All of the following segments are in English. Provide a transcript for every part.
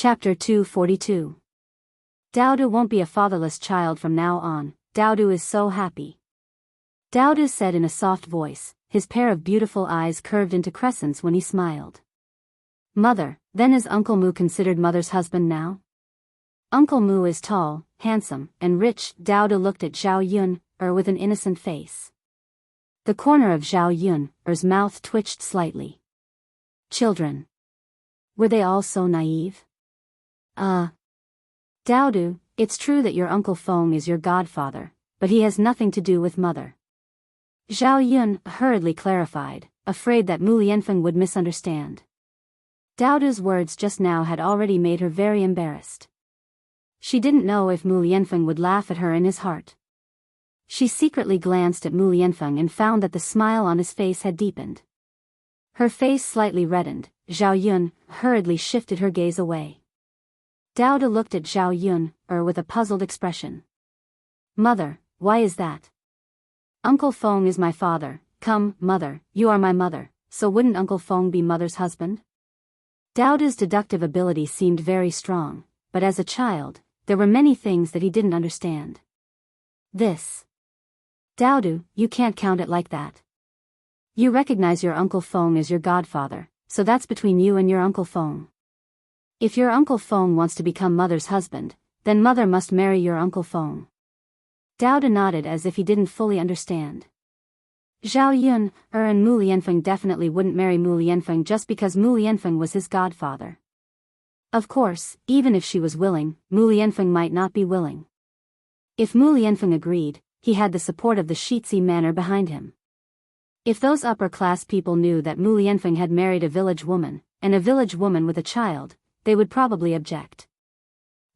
Chapter 242. Daodu won't be a fatherless child from now on. Daodu is so happy. Daodu said in a soft voice, his pair of beautiful eyes curved into crescents when he smiled. Mother, then is Uncle Mu considered mother's husband now? Uncle Mu is tall, handsome, and rich. Daodu looked at Zhao Yun, with an innocent face. The corner of Zhao Yun's mouth twitched slightly. Children. Were they all so naive? Daodu, it's true that your Uncle Feng is your godfather, but he has nothing to do with mother. Zhao Yun hurriedly clarified, afraid that Mu Lianfeng would misunderstand. Daodu's words just now had already made her very embarrassed. She didn't know if Mu Lianfeng would laugh at her in his heart. She secretly glanced at Mu Lianfeng and found that the smile on his face had deepened. Her face slightly reddened. Zhao Yun hurriedly shifted her gaze away. Daodu looked at Zhao Yun, with a puzzled expression. Mother, why is that? Uncle Feng is my father. Come, mother, you are my mother, so wouldn't Uncle Feng be mother's husband? Daodu's deductive ability seemed very strong, but as a child, there were many things that he didn't understand. This. Daodu, you can't count it like that. You recognize your Uncle Feng as your godfather, so that's between you and your Uncle Feng. If your Uncle Feng wants to become mother's husband, then mother must marry your Uncle Feng. Daodu nodded as if he didn't fully understand. Zhao Yun, and Mu Lianfeng definitely wouldn't marry Mu Lianfeng just because Mu Lianfeng was his godfather. Of course, even if she was willing, Mu Lianfeng might not be willing. If Mu Lianfeng agreed, he had the support of the Shitzi manor behind him. If those upper-class people knew that Mu Lianfeng had married a village woman, and a village woman with a child, they would probably object.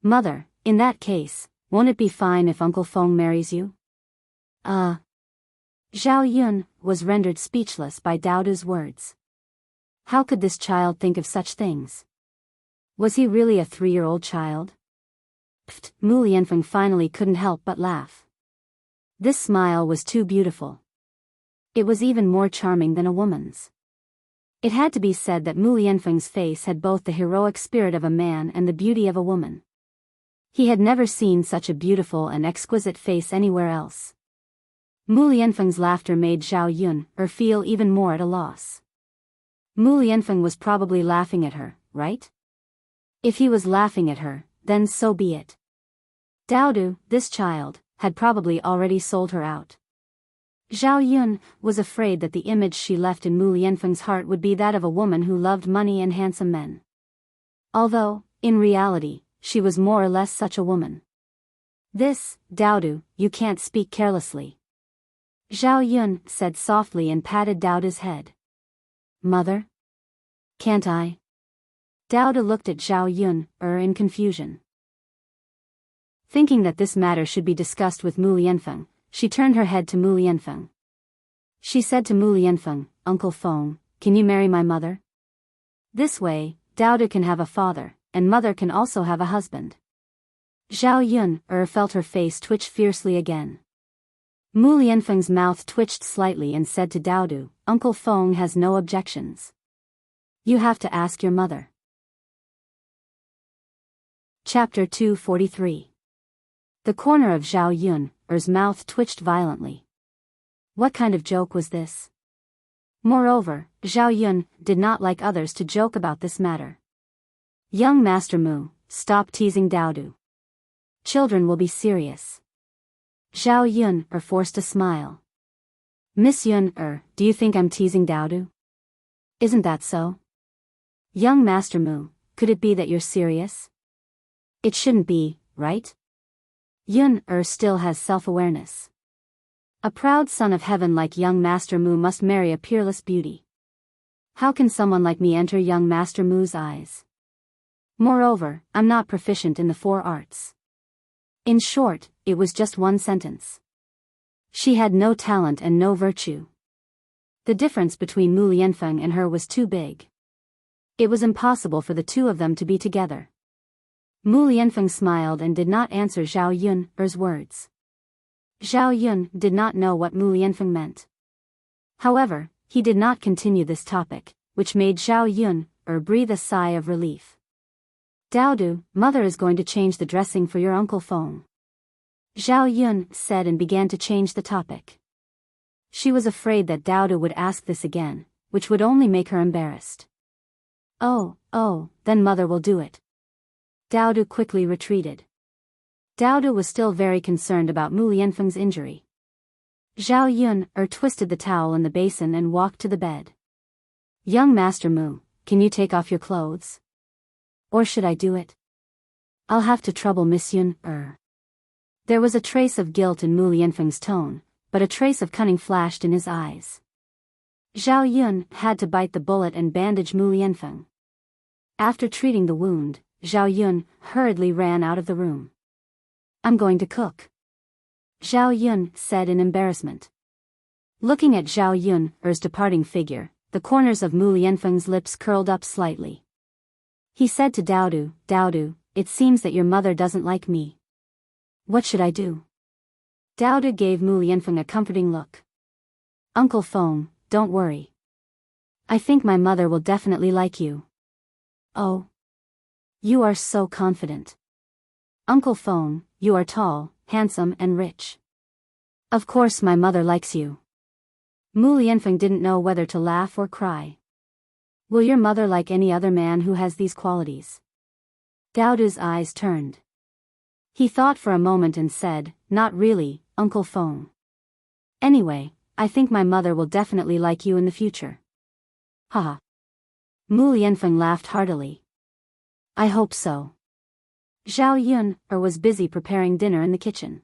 Mother, in that case, won't it be fine if Uncle Feng marries you? Zhao Yun was rendered speechless by Daodu's words. How could this child think of such things? Was he really a 3-year-old child? Pfft, Mu Lianfeng finally couldn't help but laugh. This smile was too beautiful. It was even more charming than a woman's. It had to be said that Mu Lianfeng's face had both the heroic spirit of a man and the beauty of a woman. He had never seen such a beautiful and exquisite face anywhere else. Mu Lianfeng's laughter made Zhao Yun feel even more at a loss. Mu Lianfeng was probably laughing at her, right? If he was laughing at her, then so be it. Daodu, this child, had probably already sold her out. Zhao Yun was afraid that the image she left in Mu Lianfeng's heart would be that of a woman who loved money and handsome men. Although, in reality, she was more or less such a woman. This, Daodu, you can't speak carelessly. Zhao Yun said softly and patted Daodu's head. Mother? Can't I? Daodu looked at Zhao Yun, in confusion. Thinking that this matter should be discussed with Mu Lianfeng, she turned her head to Mu Lianfeng. She said to Mu Lianfeng, Uncle Feng, can you marry my mother? This way, Daodu can have a father, and mother can also have a husband. Zhao Yun felt her face twitch fiercely again. Mu Lianfeng's mouth twitched slightly and said to Daodu, Uncle Feng has no objections. You have to ask your mother. Chapter 243. The corner of Zhao Yun's mouth twitched violently. What kind of joke was this? Moreover, Zhao Yun did not like others to joke about this matter. Young Master Mu, stop teasing Daodu. Children will be serious. Zhao Yun forced a smile. Miss Yun do you think I'm teasing Daodu? Isn't that so? Young Master Mu, could it be that you're serious? It shouldn't be, right? Yun still has self-awareness. A proud son of heaven like young Master Mu must marry a peerless beauty. How can someone like me enter young Master Mu's eyes? Moreover, I'm not proficient in the 4 arts. In short, it was just one sentence. She had no talent and no virtue. The difference between Mu Lianfeng and her was too big. It was impossible for the two of them to be together. Mu Lianfeng smiled and did not answer Zhao Yun's words. Zhao Yun did not know what Mu Lianfeng meant. However, he did not continue this topic, which made Zhao Yun breathe a sigh of relief. Daodu, mother is going to change the dressing for your Uncle Feng. Zhao Yun said and began to change the topic. She was afraid that Daodu would ask this again, which would only make her embarrassed. Oh, then mother will do it. Daodu quickly retreated. Daodu was still very concerned about Mu Lianfeng's injury. Zhao Yun twisted the towel in the basin and walked to the bed. Young Master Mu, can you take off your clothes? Or should I do it? I'll have to trouble Miss Yun. There was a trace of guilt in Mu Lianfeng's tone, but a trace of cunning flashed in his eyes. Zhao Yun had to bite the bullet and bandage Mu Lianfeng. After treating the wound, Zhao Yun hurriedly ran out of the room. I'm going to cook, Zhao Yun said in embarrassment. Looking at Zhao Yun's departing figure, the corners of Mu Lianfeng's lips curled up slightly. He said to Daodu, it seems that your mother doesn't like me. What should I do? Daodu gave Mu Lianfeng a comforting look. Uncle Feng, don't worry. I think my mother will definitely like you. Oh. You are so confident. Uncle Feng, you are tall, handsome and rich. Of course my mother likes you. Mu Lianfeng didn't know whether to laugh or cry. Will your mother like any other man who has these qualities? Daodu's eyes turned. He thought for a moment and said, not really, Uncle Feng. Anyway, I think my mother will definitely like you in the future. Haha. Mu Lianfeng laughed heartily. I hope so. Zhao Yun was busy preparing dinner in the kitchen.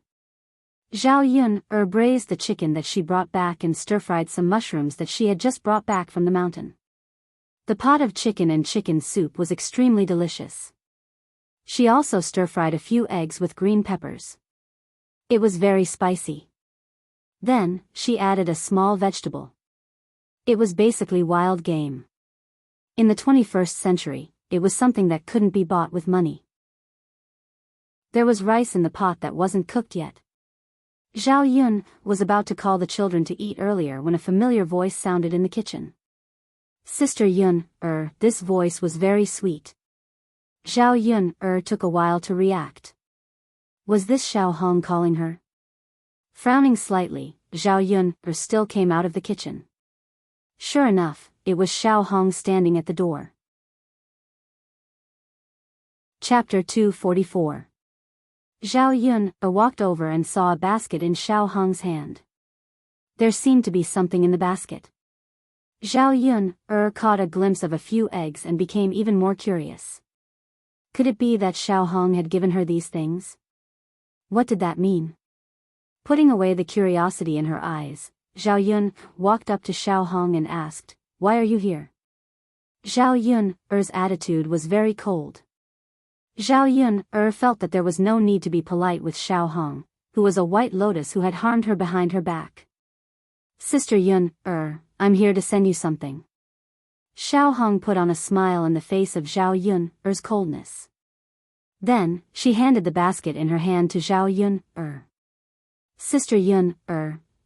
Zhao Yun braised the chicken that she brought back and stir-fried some mushrooms that she had just brought back from the mountain. The pot of chicken and chicken soup was extremely delicious. She also stir-fried a few eggs with green peppers. It was very spicy. Then, she added a small vegetable. It was basically wild game. In the 21st century, it was something that couldn't be bought with money. There was rice in the pot that wasn't cooked yet. Zhao Yun was about to call the children to eat earlier when a familiar voice sounded in the kitchen. Sister Yun, this voice was very sweet. Zhao Yun, took a while to react. Was this Xiao Hong calling her? Frowning slightly, Zhao Yun, still came out of the kitchen. Sure enough, it was Xiao Hong standing at the door. Chapter 244. Zhao Yun walked over and saw a basket in Xiao Hong's hand. There seemed to be something in the basket. Zhao Yun caught a glimpse of a few eggs and became even more curious. Could it be that Xiao Hong had given her these things? What did that mean? Putting away the curiosity in her eyes, Zhao Yun walked up to Xiao Hong and asked, Why are you here? Zhao Yun's attitude was very cold. Zhao Yun felt that there was no need to be polite with Xiao Hong, who was a white lotus who had harmed her behind her back. Sister Yun, I'm here to send you something. Xiao Hong put on a smile in the face of Zhao Yun's coldness. Then, she handed the basket in her hand to Zhao Yun. Sister Yun,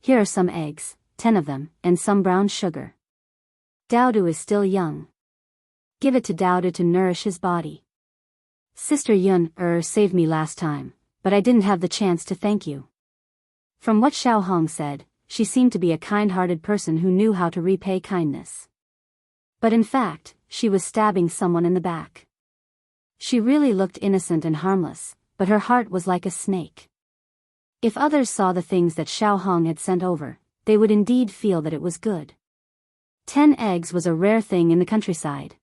here are some eggs, 10 of them, and some brown sugar. Daodu is still young. Give it to Daodu to nourish his body. Sister Yun, saved me last time, but I didn't have the chance to thank you. From what Xiao Hong said, she seemed to be a kind-hearted person who knew how to repay kindness. But in fact, she was stabbing someone in the back. She really looked innocent and harmless, but her heart was like a snake. If others saw the things that Xiao Hong had sent over, they would indeed feel that it was good. 10 eggs was a rare thing in the countryside.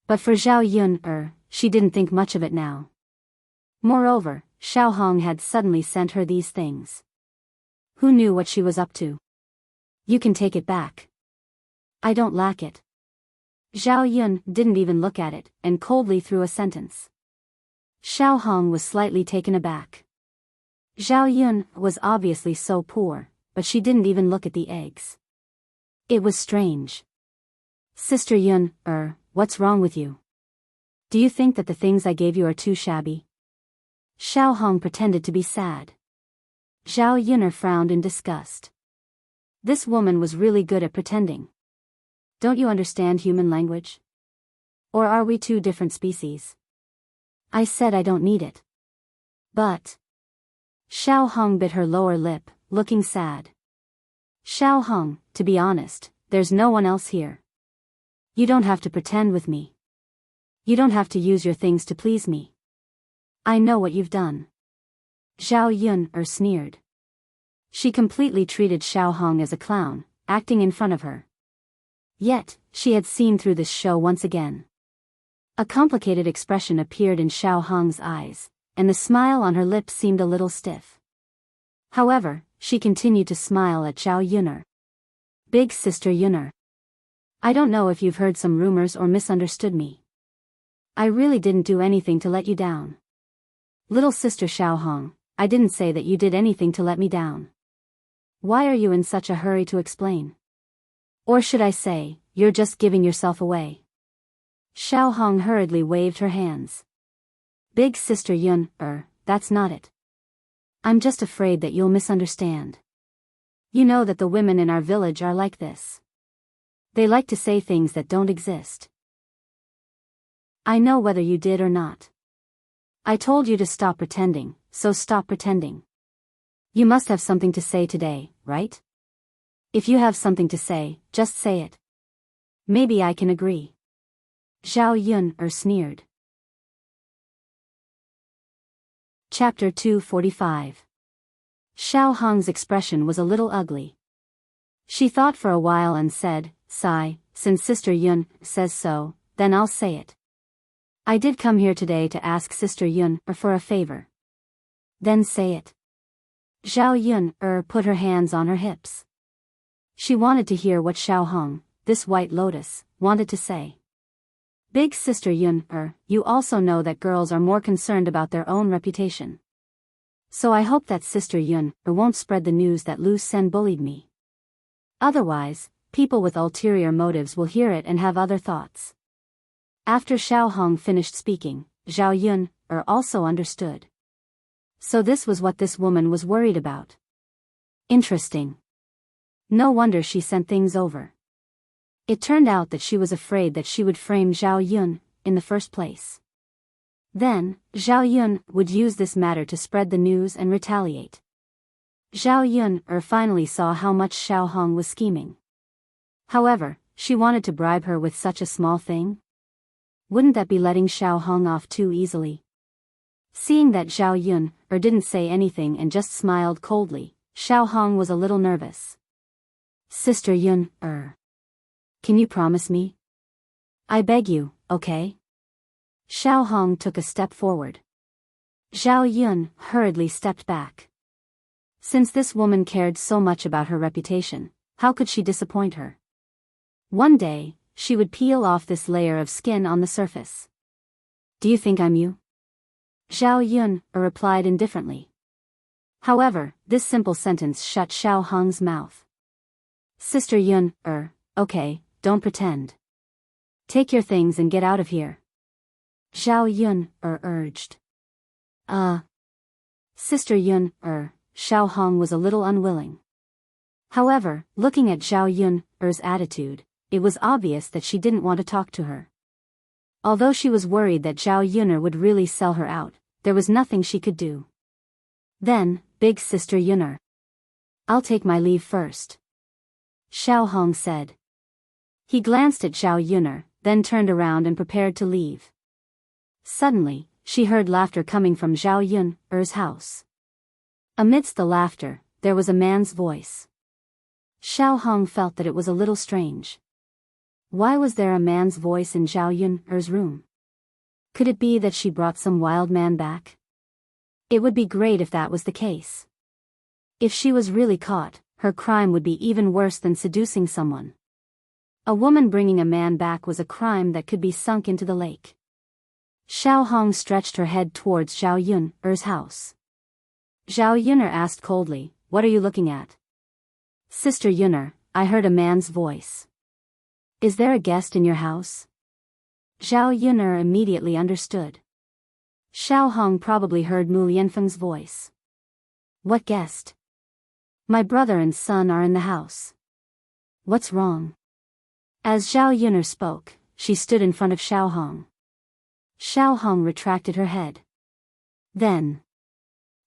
But for Zhao Yun, she didn't think much of it now. Moreover, Xiao Hong had suddenly sent her these things. Who knew what she was up to? You can take it back. I don't lack it. Zhao Yun didn't even look at it, and coldly threw a sentence. Xiao Hong was slightly taken aback. Zhao Yun was obviously so poor, but she didn't even look at the eggs. It was strange. Sister Yun, what's wrong with you? Do you think that the things I gave you are too shabby? Xiao Hong pretended to be sad. Zhao Yun frowned in disgust. This woman was really good at pretending. Don't you understand human language? Or are we two different species? I said I don't need it. But... Xiao Hong bit her lower lip, looking sad. Xiao Hong, to be honest, there's no one else here. You don't have to pretend with me. You don't have to use your things to please me. I know what you've done. Zhao Yun sneered. She completely treated Xiao Hong as a clown, acting in front of her. Yet, she had seen through this show once again. A complicated expression appeared in Xiao Hong's eyes, and the smile on her lips seemed a little stiff. However, she continued to smile at Zhao Yun. Big sister Yun. I don't know if you've heard some rumors or misunderstood me. I really didn't do anything to let you down. Little sister Xiao Hong, I didn't say that you did anything to let me down. Why are you in such a hurry to explain? Or should I say, you're just giving yourself away? Xiao Hong hurriedly waved her hands. Big sister Yun, that's not it. I'm just afraid that you'll misunderstand. You know that the women in our village are like this. They like to say things that don't exist. I know whether you did or not. I told you to stop pretending, so stop pretending. You must have something to say today, right? If you have something to say, just say it. Maybe I can agree. Zhao Yun sneered. Chapter 245. Xiao Hong's expression was a little ugly. She thought for a while and said, sigh, since Sister Yun says so, then I'll say it. I did come here today to ask Sister Yun for a favor. Then say it. Zhao Yun put her hands on her hips. She wanted to hear what Xiao Hong, this white lotus, wanted to say. Big sister Yun, you also know that girls are more concerned about their own reputation. So I hope that Sister Yun won't spread the news that Lu Sen bullied me. Otherwise, people with ulterior motives will hear it and have other thoughts. After Xiao Hong finished speaking, Zhao Yun also understood. So this was what this woman was worried about. Interesting. No wonder she sent things over. It turned out that she was afraid that she would frame Zhao Yun in the first place. Then, Zhao Yun would use this matter to spread the news and retaliate. Zhao Yun finally saw how much Xiao Hong was scheming. However, she wanted to bribe her with such a small thing? Wouldn't that be letting Xiao Hong off too easily? Seeing that Zhao Yun didn't say anything and just smiled coldly, Xiao Hong was a little nervous. Sister Yun, can you promise me? I beg you, okay? Xiao Hong took a step forward. Zhao Yun hurriedly stepped back. Since this woman cared so much about her reputation, how could she disappoint her? One day, she would peel off this layer of skin on the surface. Do you think I'm you? Zhao Yun replied indifferently. However, this simple sentence shut Xiao Hong's mouth. Sister Yun, okay, don't pretend. Take your things and get out of here. Zhao Yun urged. Sister Yun, Xiao Hong was a little unwilling. However, looking at Zhao Yun's attitude, it was obvious that she didn't want to talk to her. Although she was worried that Zhao Yun would really sell her out, there was nothing she could do. Then, big sister Yun. I'll take my leave first. Xiao Hong said. He glanced at Zhao Yun, then turned around and prepared to leave. Suddenly, she heard laughter coming from Zhao Yun's house. Amidst the laughter, there was a man's voice. Xiao Hong felt that it was a little strange. Why was there a man's voice in Zhao Yun's room? Could it be that she brought some wild man back? It would be great if that was the case. If she was really caught, her crime would be even worse than seducing someone. A woman bringing a man back was a crime that could be sunk into the lake. Xiao Hong stretched her head towards Zhao Yun's house. Zhao Yun asked coldly, "What are you looking at?" Sister Yun, I heard a man's voice. Is there a guest in your house? Zhao Yun immediately understood. Xiao Hong probably heard Mu Lianfeng's voice. What guest? My brother and son are in the house. What's wrong? As Zhao Yun spoke, she stood in front of Xiao Hong. Xiao Hong retracted her head. Then.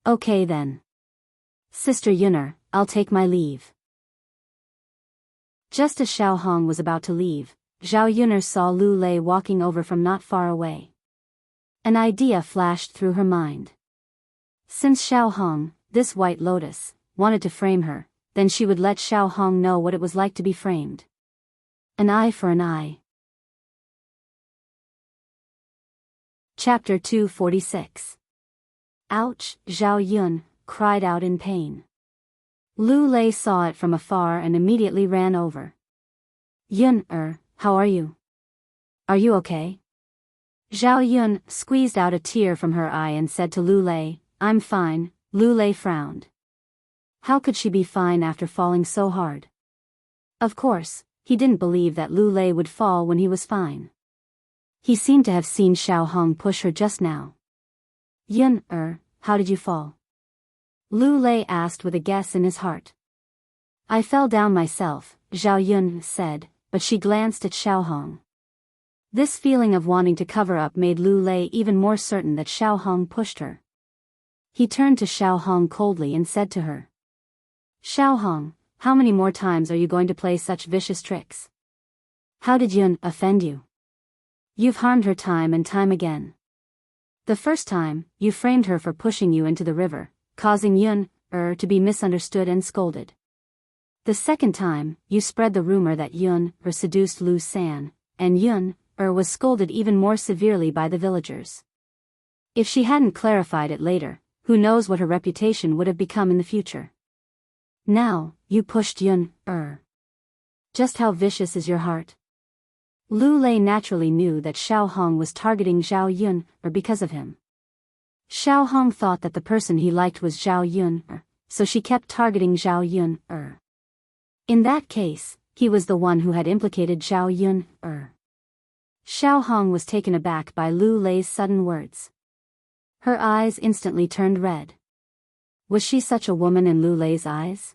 Okay then. Sister Yuner, I'll take my leave. Just as Xiao Hong was about to leave, Zhao Yuner saw Lu Lei walking over from not far away. An idea flashed through her mind. Since Xiao Hong, this white lotus, wanted to frame her, then she would let Xiao Hong know what it was like to be framed. An eye for an eye. Chapter 246. Ouch, Zhao Yun cried out in pain. Lu Lei saw it from afar and immediately ran over. Yun, how are you? Are you okay? Zhao Yun squeezed out a tear from her eye and said to Lu Lei, I'm fine. Lu Lei frowned. How could she be fine after falling so hard? Of course, he didn't believe that Lu Lei would fall when he was fine. He seemed to have seen Xiao Hong push her just now. Yun, how did you fall? Lu Lei asked with a guess in his heart. I fell down myself, Zhao Yun said, but she glanced at Xiao Hong. This feeling of wanting to cover up made Lu Lei even more certain that Xiao Hong pushed her. He turned to Xiao Hong coldly and said to her. Xiao Hong, how many more times are you going to play such vicious tricks? How did Yun offend you? You've harmed her time and time again. The first time, you framed her for pushing you into the river, causing Yun, to be misunderstood and scolded. The second time, you spread the rumor that Yun, seduced Lu San, and Yun, was scolded even more severely by the villagers. If she hadn't clarified it later, who knows what her reputation would have become in the future. Now, you pushed Yun, Just how vicious is your heart? Lu Lei naturally knew that Xiao Hong was targeting Zhao Yun, because of him. Xiao Hong thought that the person he liked was Zhao Yun, so she kept targeting Zhao Yun, In that case, he was the one who had implicated Zhao Yun, Xiao Hong was taken aback by Lu Lei's sudden words. Her eyes instantly turned red. Was she such a woman in Lu Lei's eyes?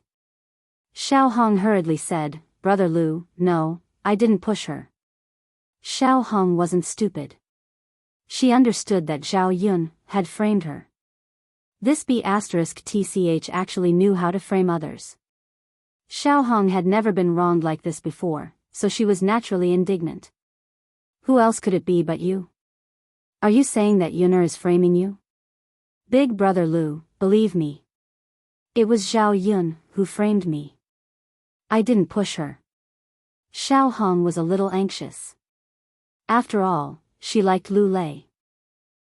Xiao Hong hurriedly said, Brother Lu, no, I didn't push her. Xiao Hong wasn't stupid. She understood that Zhao Yun had framed her. This B*TCH actually knew how to frame others. Xiao Hong had never been wronged like this before, so she was naturally indignant. Who else could it be but you? Are you saying that Yuner is framing you? Big brother Lu, believe me. It was Zhao Yun who framed me. I didn't push her. Xiao Hong was a little anxious. After all, she liked Lu Lei.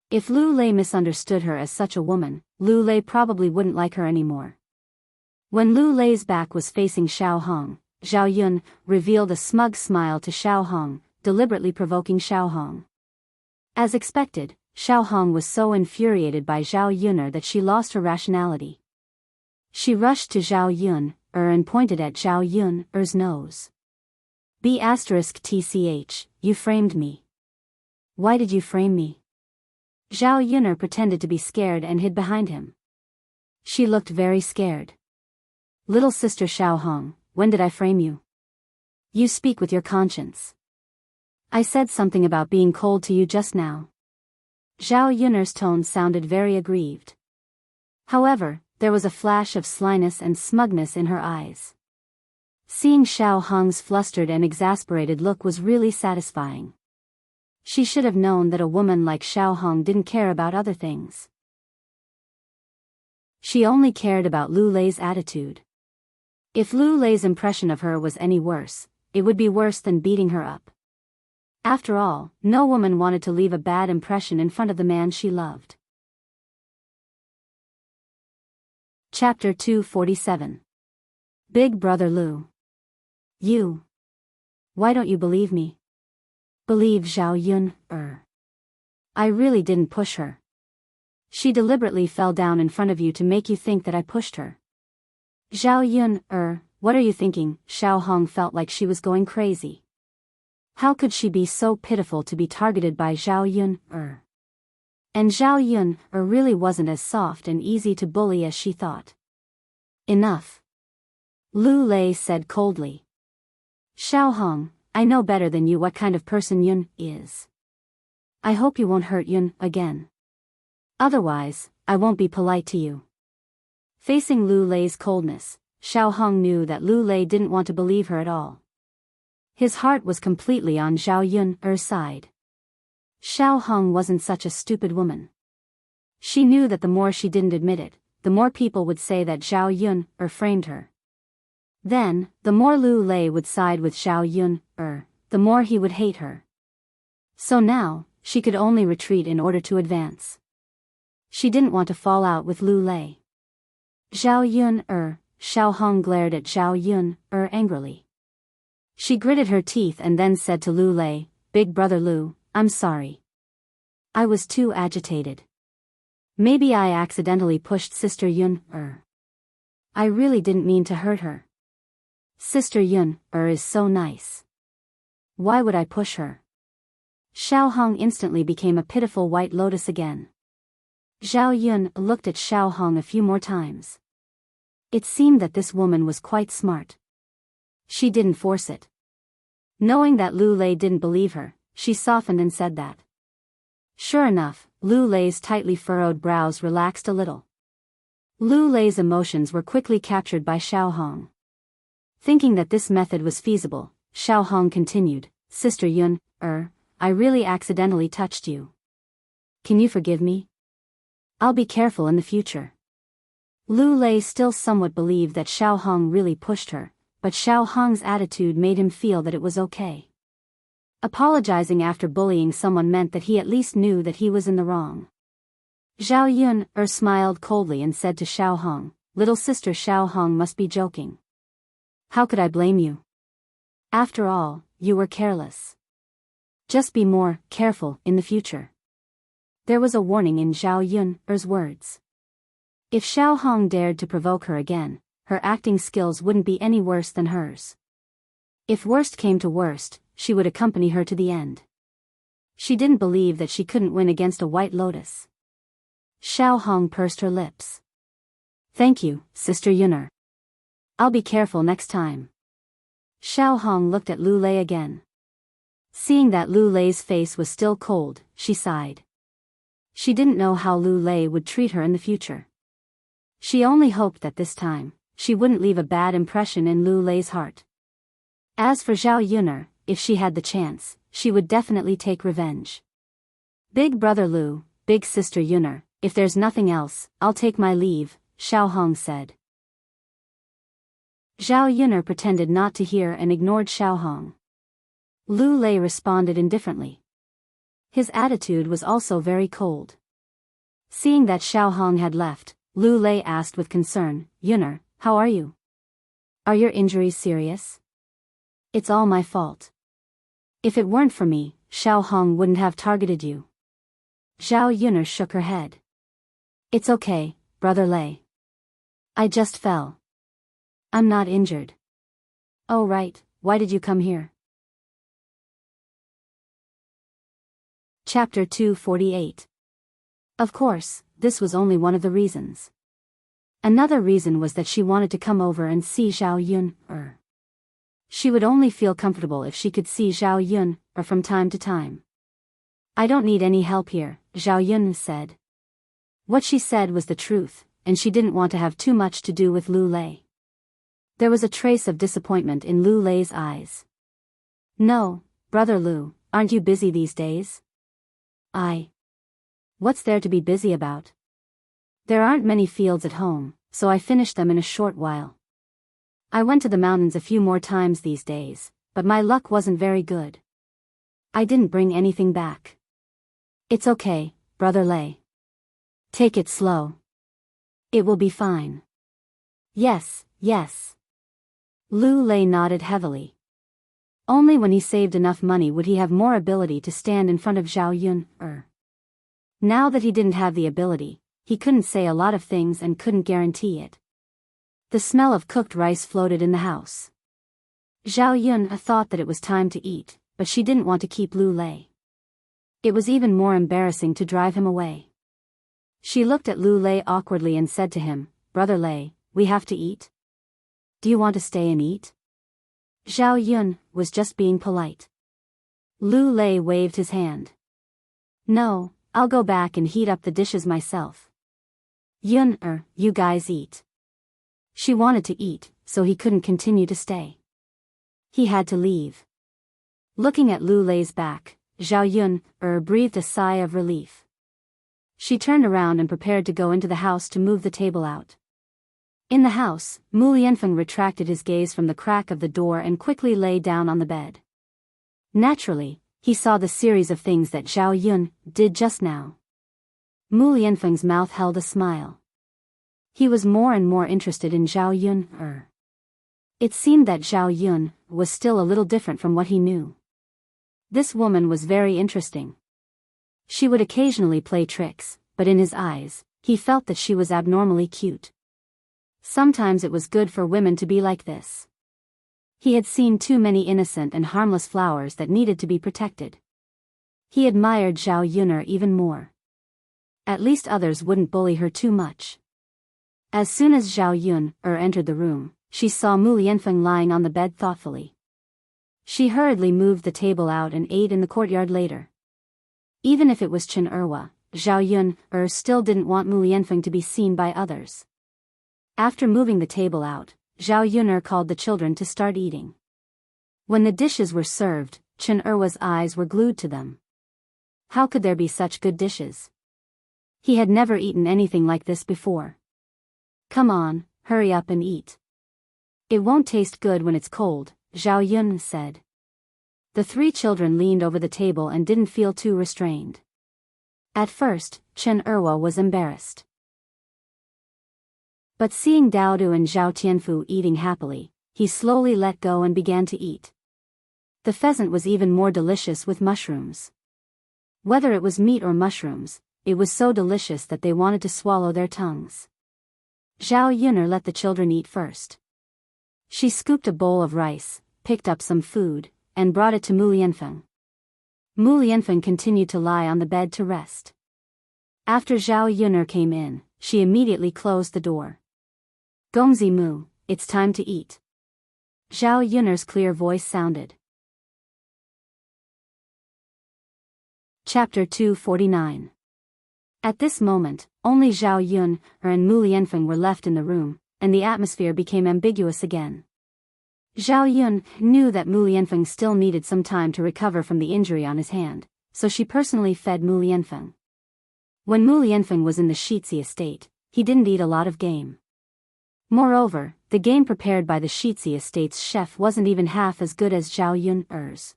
If Lu Lei misunderstood her as such a woman, Lu Lei probably wouldn't like her anymore. When Lu Lei's back was facing Xiao Hong, Zhao Yun revealed a smug smile to Xiao Hong, deliberately provoking Xiao Hong. As expected, Xiao Hong was so infuriated by Zhao Yuner that she lost her rationality. She rushed to Zhao Yun, and pointed at Zhao Yun's nose. B*TCH, you framed me. Why did you frame me? Zhao Yuner pretended to be scared and hid behind him. She looked very scared. Little sister Xiao Hong, when did I frame you? You speak with your conscience. I said something about being cold to you just now. Zhao Yuner's tone sounded very aggrieved. However, there was a flash of slyness and smugness in her eyes. Seeing Xiao Hong's flustered and exasperated look was really satisfying. She should have known that a woman like Xiao Hong didn't care about other things. She only cared about Lu Lei's attitude. If Lu Lei's impression of her was any worse, it would be worse than beating her up. After all, no woman wanted to leave a bad impression in front of the man she loved. Chapter 247. Big Brother Lu. You. Why don't you believe me? Believe Zhao Yun, I really didn't push her. She deliberately fell down in front of you to make you think that I pushed her. Zhao Yun, what are you thinking? Xiao Hong felt like she was going crazy. How could she be so pitiful to be targeted by Zhao Yun, And Zhao Yun, really wasn't as soft and easy to bully as she thought. Enough. Lu Lei said coldly. Xiao Hong, I know better than you what kind of person Yun is. I hope you won't hurt Yun again. Otherwise, I won't be polite to you. Facing Lu Lei's coldness, Xiao Hong knew that Lu Lei didn't want to believe her at all. His heart was completely on Zhao Yun's side. Xiao Hong wasn't such a stupid woman. She knew that the more she didn't admit it, the more people would say that Zhao Yun framed her. Then, the more Lu Lei would side with Zhao Yun, the more he would hate her. So now, she could only retreat in order to advance. She didn't want to fall out with Lu Lei. Zhao Yun, Xiao Hong glared at Zhao Yun, angrily. She gritted her teeth and then said to Lu Lei, "Big brother Lu, I'm sorry. I was too agitated. Maybe I accidentally pushed Sister Yun, I really didn't mean to hurt her. Sister Yun, is so nice. Why would I push her?" Xiao Hong instantly became a pitiful white lotus again. Zhao Yun looked at Xiao Hong a few more times. It seemed that this woman was quite smart. She didn't force it. Knowing that Lu Lei didn't believe her, she softened and said that. Sure enough, Lu Lei's tightly furrowed brows relaxed a little. Lu Lei's emotions were quickly captured by Xiao Hong. Thinking that this method was feasible, Xiao Hong continued, "Sister Yun, I really accidentally touched you. Can you forgive me? I'll be careful in the future." Lu Lei still somewhat believed that Xiao Hong really pushed her, but Xiao Hong's attitude made him feel that it was okay. Apologizing after bullying someone meant that he at least knew that he was in the wrong. Zhao Yun smiled coldly and said to Xiao Hong, "Little sister Xiao Hong must be joking. How could I blame you? After all, you were careless. Just be more careful in the future." There was a warning in Zhao Yun's words. If Xiao Hong dared to provoke her again, her acting skills wouldn't be any worse than hers. If worst came to worst, she would accompany her to the end. She didn't believe that she couldn't win against a white lotus. Xiao Hong pursed her lips. "Thank you, Sister Yun'er. I'll be careful next time." Xiao Hong looked at Lu Lei again. Seeing that Lu Lei's face was still cold, she sighed. She didn't know how Lu Lei would treat her in the future. She only hoped that this time, she wouldn't leave a bad impression in Lu Lei's heart. As for Zhao Yun'er, if she had the chance, she would definitely take revenge. "Big brother Lu, big sister Yun'er, if there's nothing else, I'll take my leave," Xiao Hong said. Zhao Yun'er pretended not to hear and ignored Xiao Hong. Lu Lei responded indifferently. His attitude was also very cold. Seeing that Xiao Hong had left, Lu Lei asked with concern, "Yun'er, how are you? Are your injuries serious?" "It's all my fault. If it weren't for me, Xiao Hong wouldn't have targeted you." Zhao Yun'er shook her head. "It's okay, brother Lei. I just fell. I'm not injured." "Oh right, why did you come here?" Chapter 248. Of course, this was only one of the reasons. Another reason was that she wanted to come over and see Zhao Yun. She would only feel comfortable if she could see Zhao Yun from time to time. "I don't need any help here," Zhao Yun said. What she said was the truth, and she didn't want to have too much to do with Lu Lei. There was a trace of disappointment in Lu Lei's eyes. "No, brother Lu, aren't you busy these days?" What's there to be busy about? There aren't many fields at home, so I finished them in a short while. I went to the mountains a few more times these days, but my luck wasn't very good. I didn't bring anything back." "It's okay, brother Lei. Take it slow. It will be fine." Yes. Lu Lei nodded heavily. Only when he saved enough money would he have more ability to stand in front of Zhao Yun. Now that he didn't have the ability, he couldn't say a lot of things and couldn't guarantee it. The smell of cooked rice floated in the house. Zhao Yun thought that it was time to eat, but she didn't want to keep Lu Lei. It was even more embarrassing to drive him away. She looked at Lu Lei awkwardly and said to him, "Brother Lei, we have to eat? Do you want to stay and eat?" Zhao Yun was just being polite. Lu Lei waved his hand. No, I'll go back and heat up the dishes myself. Yun, you guys eat. She wanted to eat, so he couldn't continue to stay. He had to leave. Looking at Lu Lei's back, Zhao Yun, breathed a sigh of relief. She turned around and prepared to go into the house to move the table out. In the house, Mu Lianfeng retracted his gaze from the crack of the door and quickly lay down on the bed. Naturally, he saw the series of things that Zhao Yun did just now. Mu Lianfeng's mouth held a smile. He was more and more interested in Zhao Yun. It seemed that Zhao Yun was still a little different from what he knew. This woman was very interesting. She would occasionally play tricks, but in his eyes, he felt that she was abnormally cute. Sometimes it was good for women to be like this. He had seen too many innocent and harmless flowers that needed to be protected. He admired Zhao Yun even more. At least others wouldn't bully her too much. As soon as Zhao Yun entered the room, she saw Mu Lianfeng lying on the bed thoughtfully. She hurriedly moved the table out and ate in the courtyard later. Even if it was Chen Erwa, Zhao Yun still didn't want Mu Lianfeng to be seen by others. After moving the table out, Zhao Yun called the children to start eating. When the dishes were served, Chen Erwa's eyes were glued to them. How could there be such good dishes? He had never eaten anything like this before. Come on, hurry up and eat. It won't taste good when it's cold, Zhao Yun said. The three children leaned over the table and didn't feel too restrained. At first, Chen Erwa was embarrassed. But seeing Dao Du and Zhao Tianfu eating happily, he slowly let go and began to eat. The pheasant was even more delicious with mushrooms. Whether it was meat or mushrooms, it was so delicious that they wanted to swallow their tongues. Zhao Yun let the children eat first. She scooped a bowl of rice, picked up some food, and brought it to Mu Lianfeng. Mu Lianfeng continued to lie on the bed to rest. After Zhao Yun came in, she immediately closed the door. Gongzi Mu, it's time to eat. Zhao Yun's clear voice sounded. Chapter 249. At this moment, only Zhao Yun and Mu Lianfeng were left in the room, and the atmosphere became ambiguous again. Zhao Yun knew that Mu Lianfeng still needed some time to recover from the injury on his hand, so she personally fed Mu Lianfeng. When Mu Lianfeng was in the Shixi estate, he didn't eat a lot of game. Moreover, the game prepared by the Shixi estate's chef wasn't even half as good as Zhao Yun's.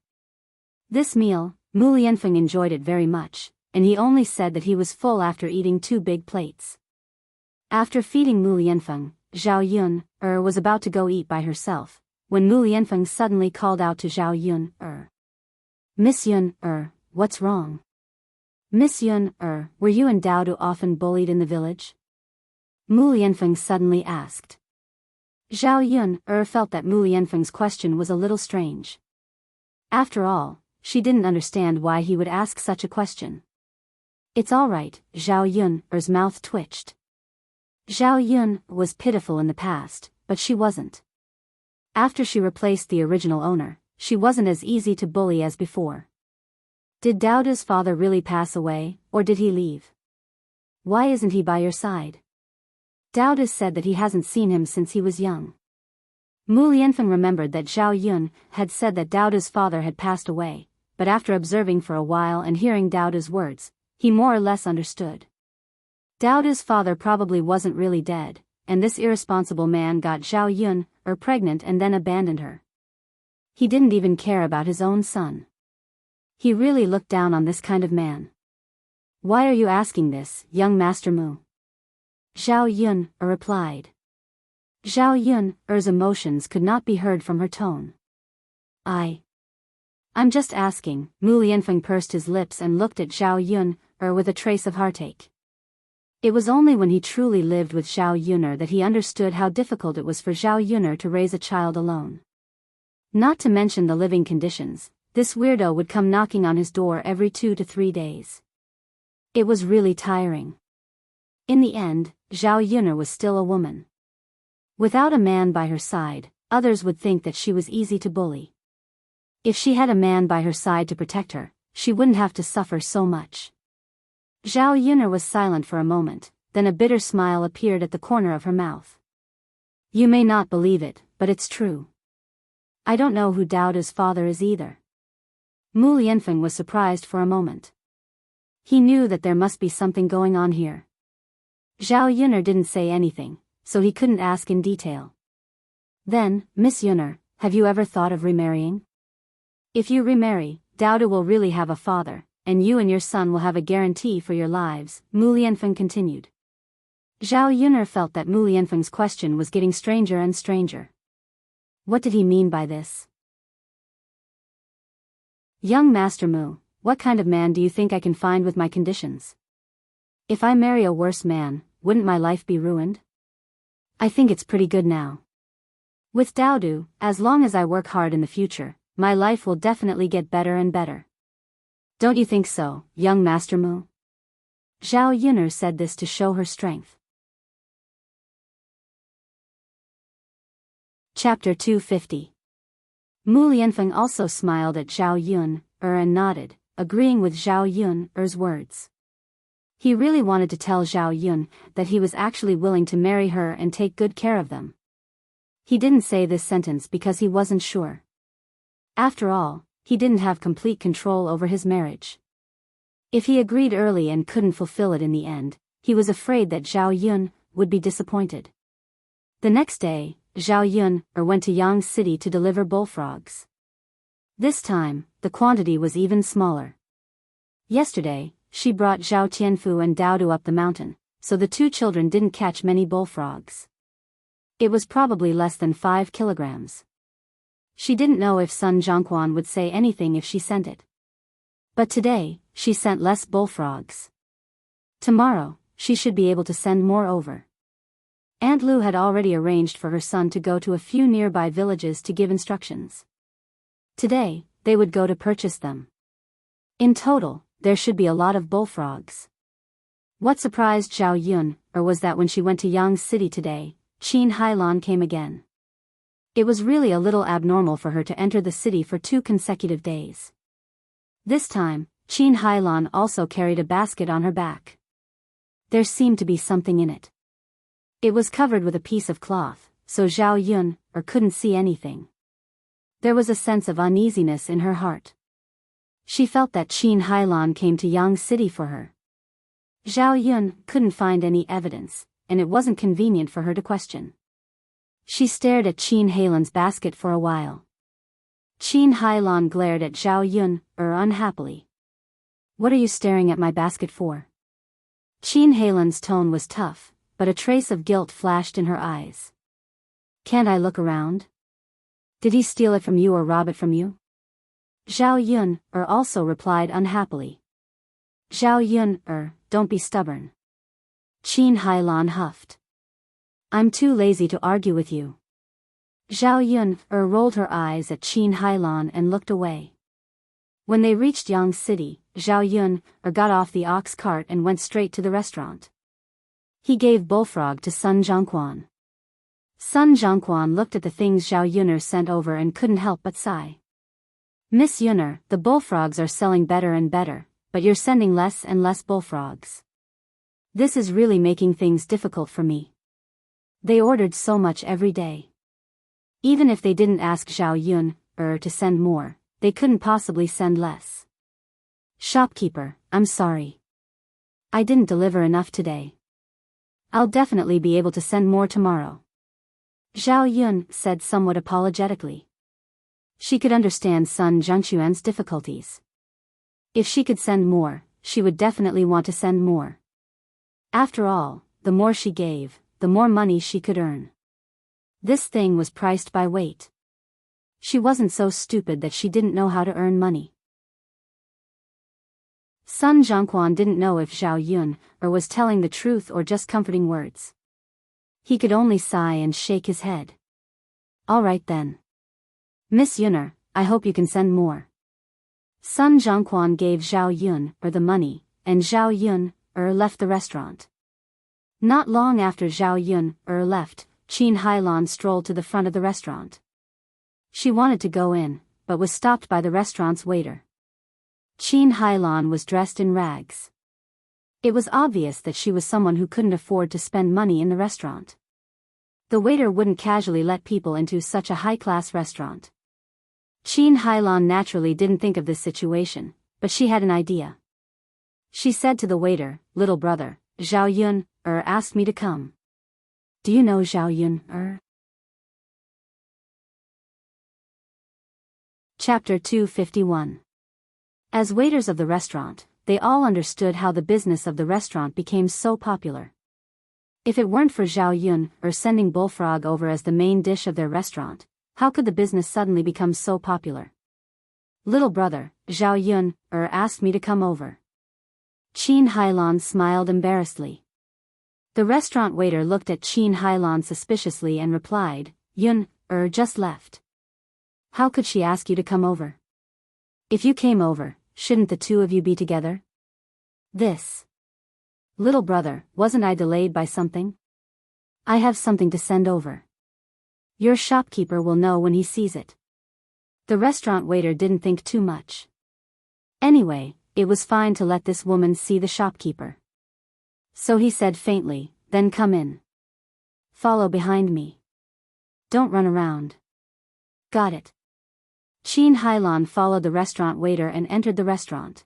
This meal, Mu Lianfeng enjoyed it very much, and he only said that he was full after eating 2 big plates. After feeding Mu Lianfeng, Zhao Yun was about to go eat by herself, when Mu Lianfeng suddenly called out to Zhao Yun. Miss Yun, what's wrong? Miss Yun, were you and Dao Du often bullied in the village? Mu Lianfeng suddenly asked. Zhao Yun felt that Mu Lianfeng's question was a little strange. After all, she didn't understand why he would ask such a question. It's all right, Zhao Yun's mouth twitched. Zhao Yun was pitiful in the past, but she wasn't. After she replaced the original owner, she wasn't as easy to bully as before. Did Dao Du's father really pass away, or did he leave? Why isn't he by your side? Dao Du said that he hasn't seen him since he was young. Mu Lianfeng remembered that Zhao Yun had said that Dao Du's father had passed away, but after observing for a while and hearing Dao Du's words, he more or less understood. Dao Du's father probably wasn't really dead, and this irresponsible man got Zhao Yun pregnant and then abandoned her. He didn't even care about his own son. He really looked down on this kind of man. Why are you asking this, young Master Mu? Zhao Yun replied. Zhao Yun's emotions could not be heard from her tone. I'm just asking. Mu Lianfeng pursed his lips and looked at Zhao Yun with a trace of heartache. It was only when he truly lived with Zhao Yun that he understood how difficult it was for Zhao Yun to raise a child alone. Not to mention the living conditions, this weirdo would come knocking on his door every 2 to 3 days. It was really tiring. In the end, Zhao Yun was still a woman. Without a man by her side, others would think that she was easy to bully. If she had a man by her side to protect her, she wouldn't have to suffer so much. Zhao Yuner was silent for a moment, then a bitter smile appeared at the corner of her mouth. You may not believe it, but it's true. I don't know who Daoda's father is either. Mu Lianfeng was surprised for a moment. He knew that there must be something going on here. Zhao Yuner didn't say anything, so he couldn't ask in detail. Then, Miss Yuner, have you ever thought of remarrying? If you remarry, Daoda will really have a father, and you and your son will have a guarantee for your lives, Mu Lianfeng continued. Zhao Yuner felt that Mu Lianfeng's question was getting stranger and stranger. What did he mean by this? Young Master Mu, what kind of man do you think I can find with my conditions? If I marry a worse man, wouldn't my life be ruined? I think it's pretty good now. With Daodu, as long as I work hard in the future, my life will definitely get better and better. Don't you think so, young Master Mu? Zhao Yuner said this to show her strength. Chapter 250. Mu Lianfeng also smiled at Zhao Yuner and nodded, agreeing with Zhao Yuner's words. He really wanted to tell Zhao Yuner that he was actually willing to marry her and take good care of them. He didn't say this sentence because he wasn't sure. After all, he didn't have complete control over his marriage. If he agreed early and couldn't fulfill it in the end, he was afraid that Zhao Yuner would be disappointed. The next day, Zhao Yuner went to Yang City to deliver bullfrogs. This time, the quantity was even smaller. Yesterday, she brought Zhao Tianfu and Daodu up the mountain, so the two children didn't catch many bullfrogs. It was probably less than 5 kilograms. She didn't know if Sun Zhongquan would say anything if she sent it. But today, she sent less bullfrogs. Tomorrow, she should be able to send more over. Aunt Lu had already arranged for her son to go to a few nearby villages to give instructions. Today, they would go to purchase them. In total, there should be a lot of bullfrogs. What surprised Zhao Yuner was that when she went to Yang City today, Qin Hailan came again. It was really a little abnormal for her to enter the city for 2 consecutive days. This time, Qin Hailan also carried a basket on her back. There seemed to be something in it. It was covered with a piece of cloth, so Zhao Yuner couldn't see anything. There was a sense of uneasiness in her heart. She felt that Qin Hailan came to Yang City for her. Zhao Yuner couldn't find any evidence, and it wasn't convenient for her to question. She stared at Qin Hailan's basket for a while. Qin Hailan glared at Zhao Yuner unhappily. What are you staring at my basket for? Qin Hailan's tone was tough, but a trace of guilt flashed in her eyes. Can't I look around? Did he steal it from you or rob it from you? Zhao Yuner also replied unhappily. Zhao Yuner, don't be stubborn. Qin Hailan huffed. I'm too lazy to argue with you. Zhao Yuner rolled her eyes at Qin Hailan and looked away. When they reached Yang City, Zhao Yuner got off the ox cart and went straight to the restaurant. He gave bullfrog to Sun Zhongquan. Sun Zhongquan looked at the things Zhao Yuner sent over and couldn't help but sigh. Miss Yuner, the bullfrogs are selling better and better, but you're sending less and less bullfrogs. This is really making things difficult for me. They ordered so much every day. Even if they didn't ask Zhao Yuner to send more, they couldn't possibly send less. Shopkeeper, I'm sorry. I didn't deliver enough today. I'll definitely be able to send more tomorrow. Zhao Yuner said somewhat apologetically. She could understand Sun Zhongquan's difficulties. If she could send more, she would definitely want to send more. After all, the more she gave, the more money she could earn. This thing was priced by weight. She wasn't so stupid that she didn't know how to earn money. Sun Zhongquan didn't know if Zhao Yuner was telling the truth or just comforting words. He could only sigh and shake his head. All right then. Miss Yuner, I hope you can send more. Sun Zhongquan gave Zhao Yuner the money, and Zhao Yuner left the restaurant. Not long after Zhao Yuner left, Qin Hailan strolled to the front of the restaurant. She wanted to go in, but was stopped by the restaurant's waiter. Qin Hailan was dressed in rags. It was obvious that she was someone who couldn't afford to spend money in the restaurant. The waiter wouldn't casually let people into such a high-class restaurant. Qin Hailan naturally didn't think of this situation, but she had an idea. She said to the waiter, "Little brother, Zhao Yun asked me to come. Do you know Zhao Yun Chapter 251. As waiters of the restaurant, they all understood how the business of the restaurant became so popular. If it weren't for Zhao Yun sending bullfrog over as the main dish of their restaurant, how could the business suddenly become so popular? Little brother, Zhao Yun asked me to come over. Qin Hailan smiled embarrassedly. The restaurant waiter looked at Qin Hailan suspiciously and replied, Yun just left. How could she ask you to come over? If you came over, shouldn't the two of you be together? Little brother, wasn't I delayed by something? I have something to send over. Your shopkeeper will know when he sees it. The restaurant waiter didn't think too much. Anyway, it was fine to let this woman see the shopkeeper. So he said faintly, then come in. Follow behind me. Don't run around. Got it. Qin Hailan followed the restaurant waiter and entered the restaurant.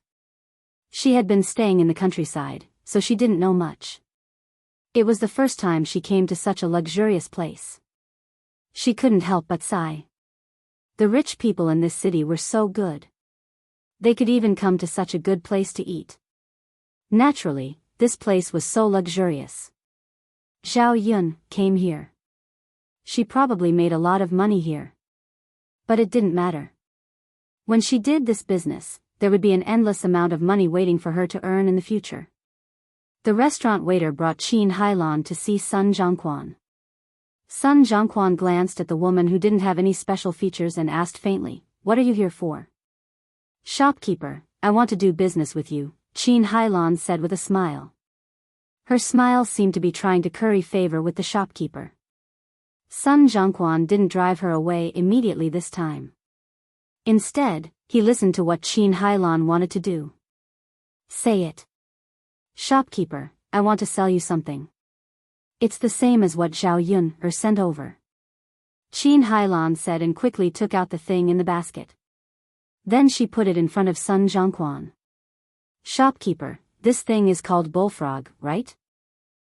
She had been staying in the countryside, so she didn't know much. It was the first time she came to such a luxurious place. She couldn't help but sigh. The rich people in this city were so good. They could even come to such a good place to eat. Naturally, this place was so luxurious. Zhao Yun came here. She probably made a lot of money here. But it didn't matter. When she did this business, there would be an endless amount of money waiting for her to earn in the future. The restaurant waiter brought Qin Hailan to see Sun Zhongquan. Sun Zhongquan glanced at the woman who didn't have any special features and asked faintly, "What are you here for?" "Shopkeeper, I want to do business with you," Qin Hailan said with a smile. Her smile seemed to be trying to curry favor with the shopkeeper. Sun Zhongquan didn't drive her away immediately this time. Instead, he listened to what Qin Hailan wanted to do. "Say it." "Shopkeeper, I want to sell you something. It's the same as what Zhao Yun sent over." Qin Hailan said and quickly took out the thing in the basket. Then she put it in front of Sun Zhongquan. "Shopkeeper, this thing is called bullfrog, right?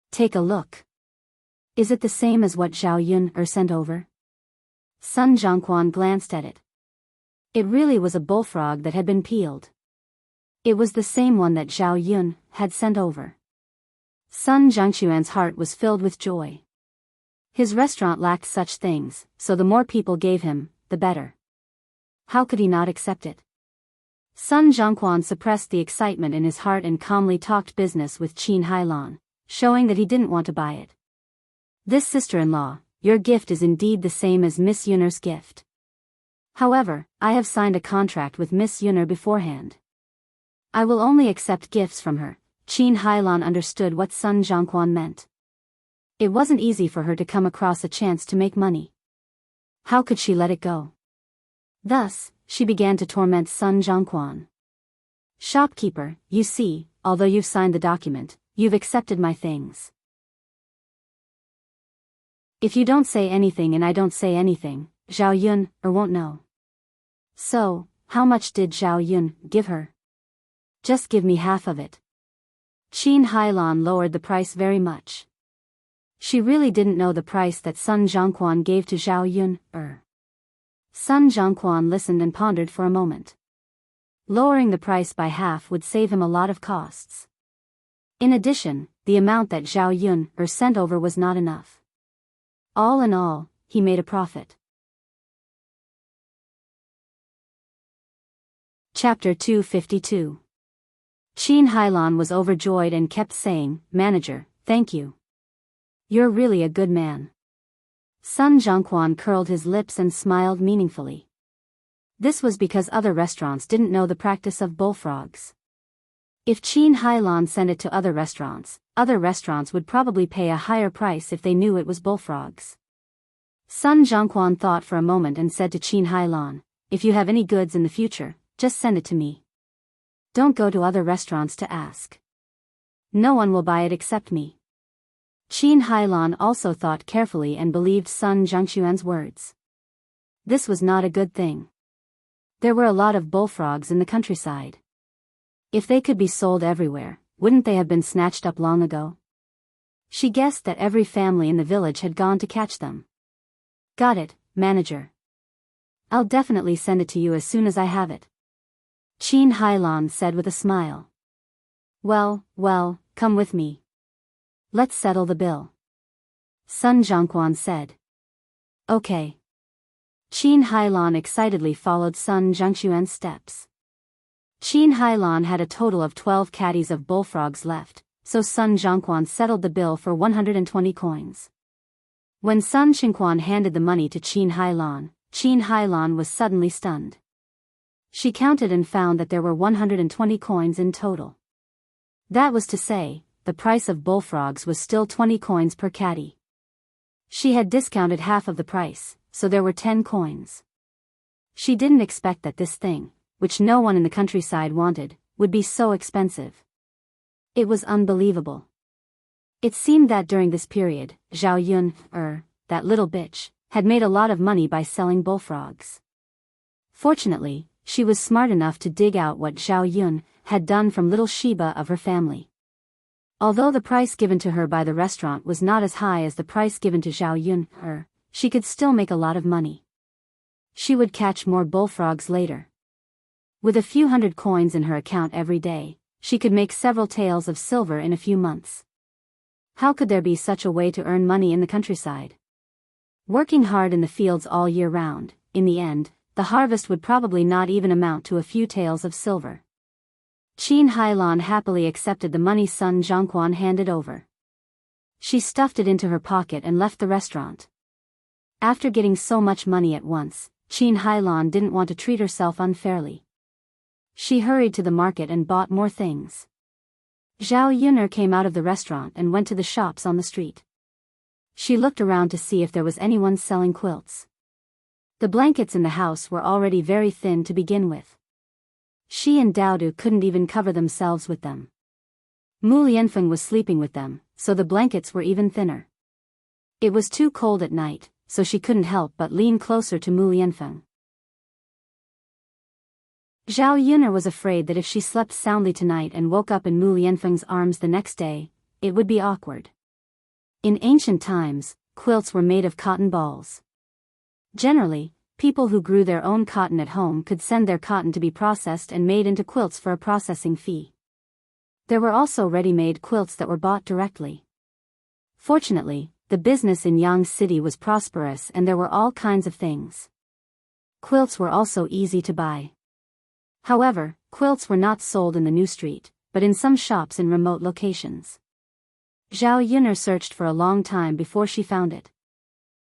Take a look. Is it the same as what Zhao Yun sent over?" Sun Zhongquan glanced at it. It really was a bullfrog that had been peeled. It was the same one that Zhao Yun had sent over. Sun Zhongquan's heart was filled with joy. His restaurant lacked such things, so the more people gave him, the better. How could he not accept it? Sun Zhongquan suppressed the excitement in his heart and calmly talked business with Qin Hailan, showing that he didn't want to buy it. "This sister-in-law, your gift is indeed the same as Miss Yunner's gift. However, I have signed a contract with Miss Yunner beforehand. I will only accept gifts from her." Qin Hailan understood what Sun Zhongquan meant. It wasn't easy for her to come across a chance to make money. How could she let it go? Thus, she began to torment Sun Zhongquan. "Shopkeeper, you see, although you've signed the document, you've accepted my things. If you don't say anything and I don't say anything, Zhao Yun won't know. So, how much did Zhao Yun give her?" "Just give me half of it." Qin Hailan lowered the price very much. She really didn't know the price that Sun Zhongquan gave to Zhao Yun. Sun Zhongquan listened and pondered for a moment. Lowering the price by half would save him a lot of costs. In addition, the amount that Zhao Yun sent over was not enough. All in all, he made a profit. Chapter 252. Qin Hailan was overjoyed and kept saying, "Manager, thank you. You're really a good man." Sun Zhongquan curled his lips and smiled meaningfully. This was because other restaurants didn't know the practice of bullfrogs. If Qin Hailan sent it to other restaurants would probably pay a higher price if they knew it was bullfrogs. Sun Zhongquan thought for a moment and said to Qin Hailan, "If you have any goods in the future, just send it to me. Don't go to other restaurants to ask." No one will buy it except me. Qin Hailan also thought carefully and believed Sun Zhengxuan's words. This was not a good thing. There were a lot of bullfrogs in the countryside. If they could be sold everywhere, wouldn't they have been snatched up long ago? She guessed that every family in the village had gone to catch them. Got it, manager. I'll definitely send it to you as soon as I have it. Qin Hailan said with a smile. Well, come with me. Let's settle the bill. Sun Zhongquan said. Okay. Qin Hailan excitedly followed Sun Zhengxuan's steps. Qin Hailan had a total of 12 caddies of bullfrogs left, so Sun Zhongquan settled the bill for 120 coins. When Sun Xingquan handed the money to Qin Hailan was suddenly stunned. She counted and found that there were 120 coins in total. That was to say, the price of bullfrogs was still 20 coins per caddy. She had discounted half of the price, so there were 10 coins. She didn't expect that this thing, which no one in the countryside wanted, would be so expensive. It was unbelievable. It seemed that during this period, Zhao Yun, that little bitch, had made a lot of money by selling bullfrogs. Fortunately, she was smart enough to dig out what Zhao Yun had done from little Sheba of her family. Although the price given to her by the restaurant was not as high as the price given to Zhao Yun, she could still make a lot of money. She would catch more bullfrogs later. With a few hundred coins in her account every day, she could make several taels of silver in a few months. How could there be such a way to earn money in the countryside? Working hard in the fields all year round, in the end, the harvest would probably not even amount to a few taels of silver. Qin Hailan happily accepted the money Sun Zhongquan handed over. She stuffed it into her pocket and left the restaurant. After getting so much money at once, Qin Hailan didn't want to treat herself unfairly. She hurried to the market and bought more things. Zhao Yun'er came out of the restaurant and went to the shops on the street. She looked around to see if there was anyone selling quilts. The blankets in the house were already very thin to begin with. She and Daodu couldn't even cover themselves with them. Mu Lianfeng was sleeping with them, so the blankets were even thinner. It was too cold at night, so she couldn't help but lean closer to Mu Lianfeng. Zhao Yun'er was afraid that if she slept soundly tonight and woke up in Mu Lianfeng's arms the next day, it would be awkward. In ancient times, quilts were made of cotton balls. Generally, people who grew their own cotton at home could send their cotton to be processed and made into quilts for a processing fee. There were also ready-made quilts that were bought directly. Fortunately, the business in Yang City was prosperous and there were all kinds of things. Quilts were also easy to buy. However, quilts were not sold in the new street, but in some shops in remote locations. Zhao Yun'er searched for a long time before she found it.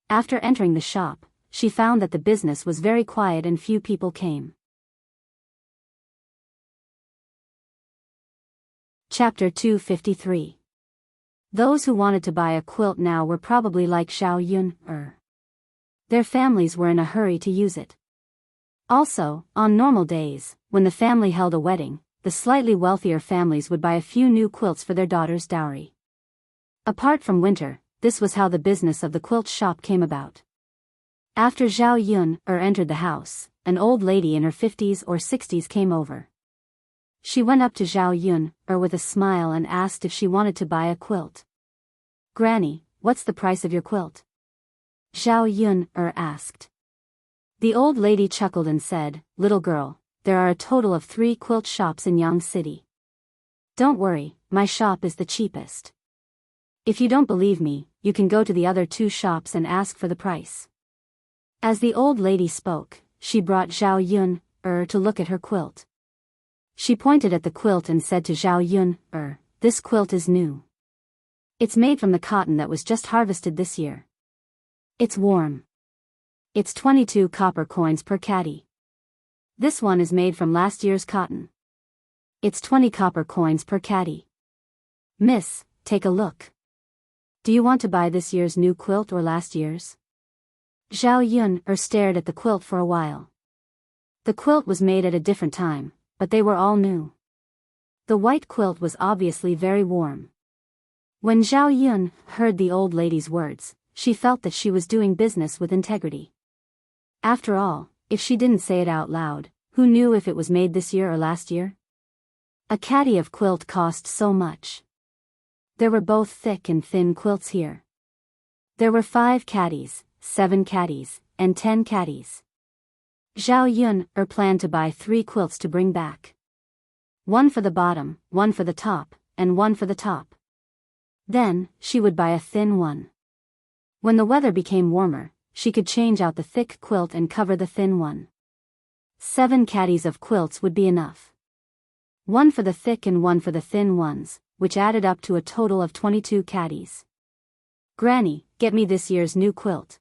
After entering the shop, she found that the business was very quiet and few people came. Chapter 253. Those who wanted to buy a quilt now were probably like Zhao Yun'er. Their families were in a hurry to use it. Also, on normal days, when the family held a wedding, the slightly wealthier families would buy a few new quilts for their daughter's dowry. Apart from winter, this was how the business of the quilt shop came about. After Zhao Yun'er entered the house, an old lady in her 50s or 60s came over. She went up to Zhao Yun'er with a smile and asked if she wanted to buy a quilt. "Granny, what's the price of your quilt?" Zhao Yun'er asked. The old lady chuckled and said, "Little girl, there are a total of 3 quilt shops in Yang City. Don't worry, my shop is the cheapest. If you don't believe me, you can go to the other 2 shops and ask for the price." As the old lady spoke, she brought Zhao Yun'er to look at her quilt. She pointed at the quilt and said to Zhao Yun'er, "This quilt is new. It's made from the cotton that was just harvested this year. It's warm. It's 22 copper coins per caddy. This one is made from last year's cotton. It's 20 copper coins per caddy. Miss, take a look. Do you want to buy this year's new quilt or last year's?" Zhao Yun'er stared at the quilt for a while. The quilt was made at a different time, but they were all new. The white quilt was obviously very warm. When Zhao Yun heard the old lady's words, she felt that she was doing business with integrity. After all, if she didn't say it out loud, who knew if it was made this year or last year? A caddy of quilt cost so much. There were both thick and thin quilts here. There were 5 caddies, 7 caddies, and 10 caddies. Zhao Yun planned to buy 3 quilts to bring back. 1 for the bottom, 1 for the top, and 1 for the top. Then, she would buy a thin one. When the weather became warmer, she could change out the thick quilt and cover the thin one. 7 caddies of quilts would be enough. 1 for the thick and 1 for the thin ones, which added up to a total of 22 caddies. Granny, get me this year's new quilt.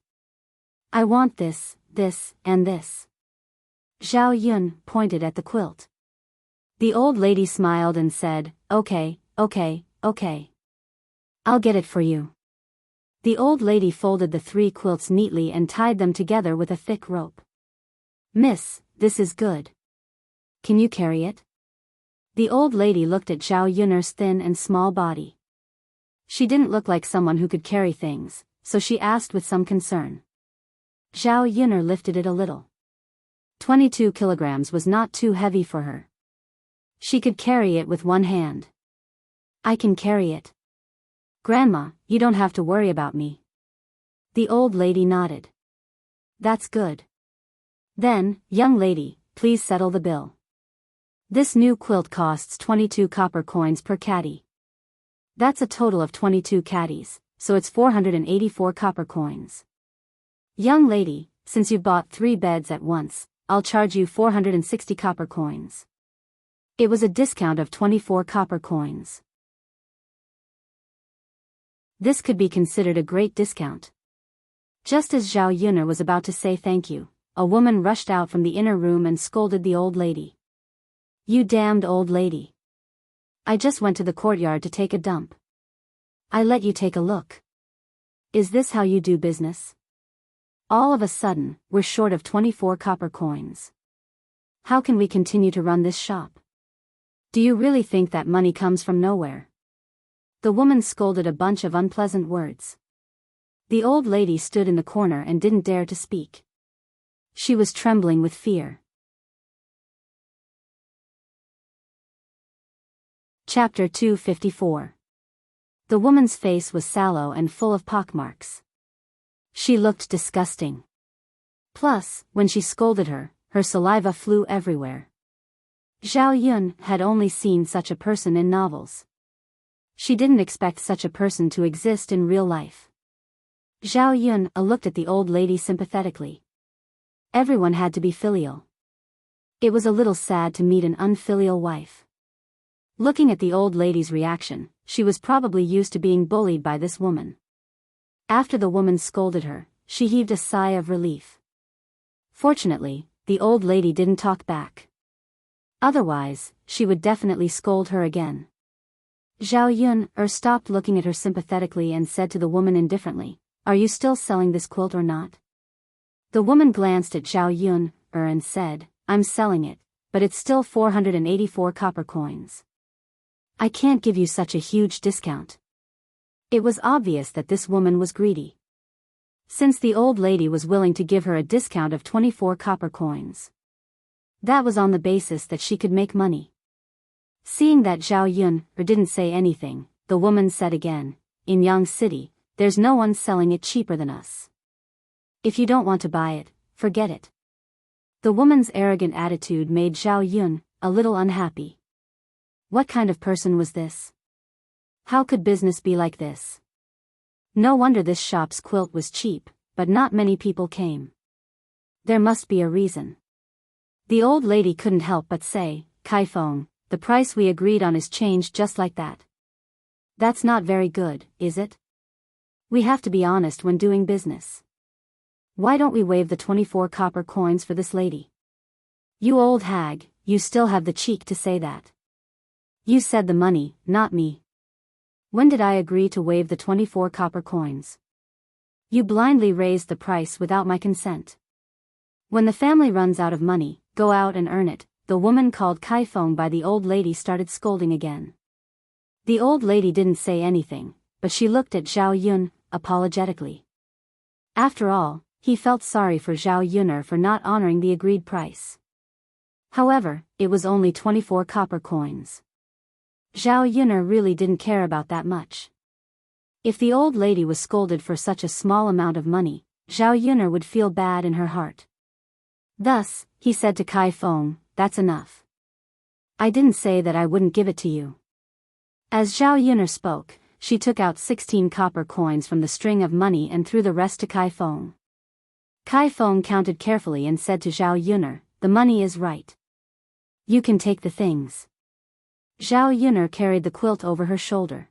I want this, this, and this. Zhao Yun pointed at the quilt. The old lady smiled and said, okay, okay, okay. I'll get it for you. The old lady folded the 3 quilts neatly and tied them together with a thick rope. Miss, this is good. Can you carry it? The old lady looked at Zhao Yun's thin and small body. She didn't look like someone who could carry things, so she asked with some concern. Zhao Yun lifted it a little. 22 kilograms was not too heavy for her. She could carry it with one hand. I can carry it. Grandma, you don't have to worry about me. The old lady nodded. That's good. Then, young lady, please settle the bill. This new quilt costs 22 copper coins per caddy. That's a total of 22 caddies, so it's 484 copper coins. Young lady, since you've bought 3 beds at once, I'll charge you 460 copper coins. It was a discount of 24 copper coins. This could be considered a great discount. Just as Zhao Yun was about to say thank you, a woman rushed out from the inner room and scolded the old lady. You damned old lady. I just went to the courtyard to take a dump. I let you take a look. Is this how you do business? All of a sudden, we're short of 24 copper coins. How can we continue to run this shop? Do you really think that money comes from nowhere? The woman scolded a bunch of unpleasant words. The old lady stood in the corner and didn't dare to speak. She was trembling with fear. Chapter 254. The woman's face was sallow and full of pockmarks. She looked disgusting. Plus, when she scolded her, her saliva flew everywhere. Zhao Yun had only seen such a person in novels. She didn't expect such a person to exist in real life. Zhao Yun looked at the old lady sympathetically. Everyone had to be filial. It was a little sad to meet an unfilial wife. Looking at the old lady's reaction, she was probably used to being bullied by this woman. After the woman scolded her, she heaved a sigh of relief. Fortunately, the old lady didn't talk back. Otherwise, she would definitely scold her again. Zhao Yun stopped looking at her sympathetically and said to the woman indifferently, Are you still selling this quilt or not? The woman glanced at Zhao Yun and said, I'm selling it, but it's still 484 copper coins. I can't give you such a huge discount. It was obvious that this woman was greedy. Since the old lady was willing to give her a discount of 24 copper coins. That was on the basis that she could make money. Seeing that Zhao Yun didn't say anything, the woman said again, In Yang City, there's no one selling it cheaper than us. If you don't want to buy it, forget it. The woman's arrogant attitude made Zhao Yun a little unhappy. What kind of person was this? How could business be like this? No wonder this shop's quilt was cheap, but not many people came. There must be a reason. The old lady couldn't help but say, Kaifeng, the price we agreed on is changed just like that. That's not very good, is it? We have to be honest when doing business. Why don't we waive the 24 copper coins for this lady? You old hag, you still have the cheek to say that. You said the money, not me. When did I agree to waive the 24 copper coins? You blindly raised the price without my consent. When the family runs out of money, go out and earn it, the woman called Kai Feng by the old lady started scolding again. The old lady didn't say anything, but she looked at Zhao Yun, apologetically. After all, he felt sorry for Zhao Yun'er for not honoring the agreed price. However, it was only 24 copper coins. Zhao Yun'er really didn't care about that much. If the old lady was scolded for such a small amount of money, Zhao Yun'er would feel bad in her heart. Thus, he said to Kai Feng, "That's enough. I didn't say that I wouldn't give it to you." As Zhao Yun'er spoke, she took out 16 copper coins from the string of money and threw the rest to Kai Feng. Kai Feng counted carefully and said to Zhao Yun'er, "The money is right. You can take the things." Zhao Yun'er carried the quilt over her shoulder.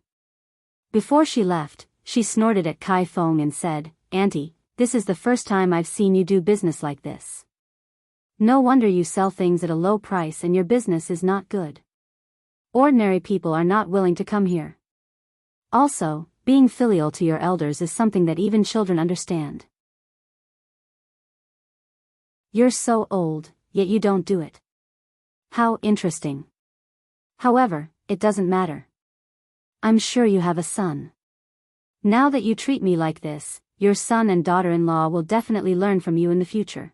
Before she left, she snorted at Kai Feng and said, "Auntie, this is the first time I've seen you do business like this. No wonder you sell things at a low price and your business is not good. Ordinary people are not willing to come here. Also, being filial to your elders is something that even children understand. You're so old, yet you don't do it. How interesting. However, it doesn't matter. I'm sure you have a son. Now that you treat me like this, your son and daughter-in-law will definitely learn from you in the future.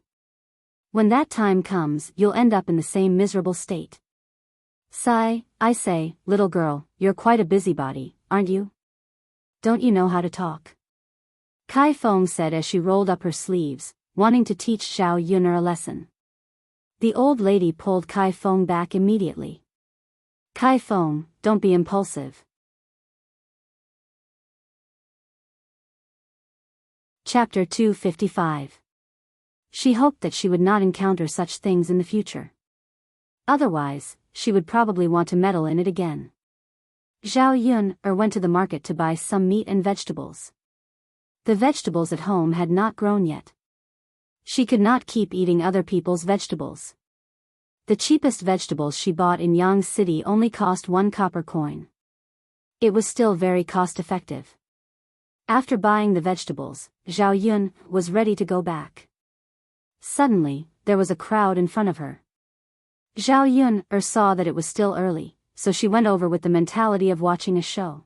When that time comes, you'll end up in the same miserable state. I say, little girl, you're quite a busybody, aren't you? Don't you know how to talk?" Kai Feng said as she rolled up her sleeves, wanting to teach Zhao Yun'er a lesson. The old lady pulled Kai Feng back immediately. "Kai Feng, don't be impulsive." Chapter 255. She hoped that she would not encounter such things in the future. Otherwise, she would probably want to meddle in it again. Zhao Yun'er went to the market to buy some meat and vegetables. The vegetables at home had not grown yet. She could not keep eating other people's vegetables. The cheapest vegetables she bought in Yang City only cost 1 copper coin. It was still very cost-effective. After buying the vegetables, Zhao Yun was ready to go back. Suddenly, there was a crowd in front of her. Zhao Yun'er saw that it was still early, so she went over with the mentality of watching a show.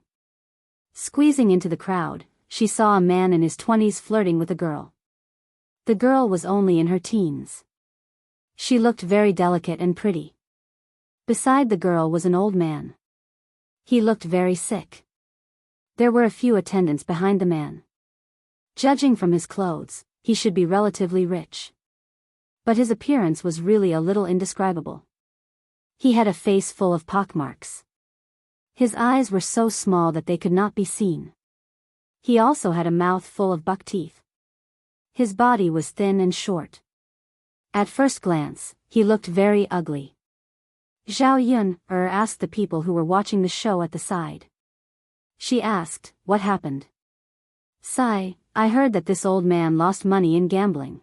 Squeezing into the crowd, she saw a man in his 20s flirting with a girl. The girl was only in her teens. She looked very delicate and pretty. Beside the girl was an old man. He looked very sick. There were a few attendants behind the man. Judging from his clothes, he should be relatively rich. But his appearance was really a little indescribable. He had a face full of pockmarks. His eyes were so small that they could not be seen. He also had a mouth full of buck teeth. His body was thin and short. At first glance, he looked very ugly. Zhao Yun'er asked the people who were watching the show at the side. She asked, "What happened?" "I heard that this old man lost money in gambling.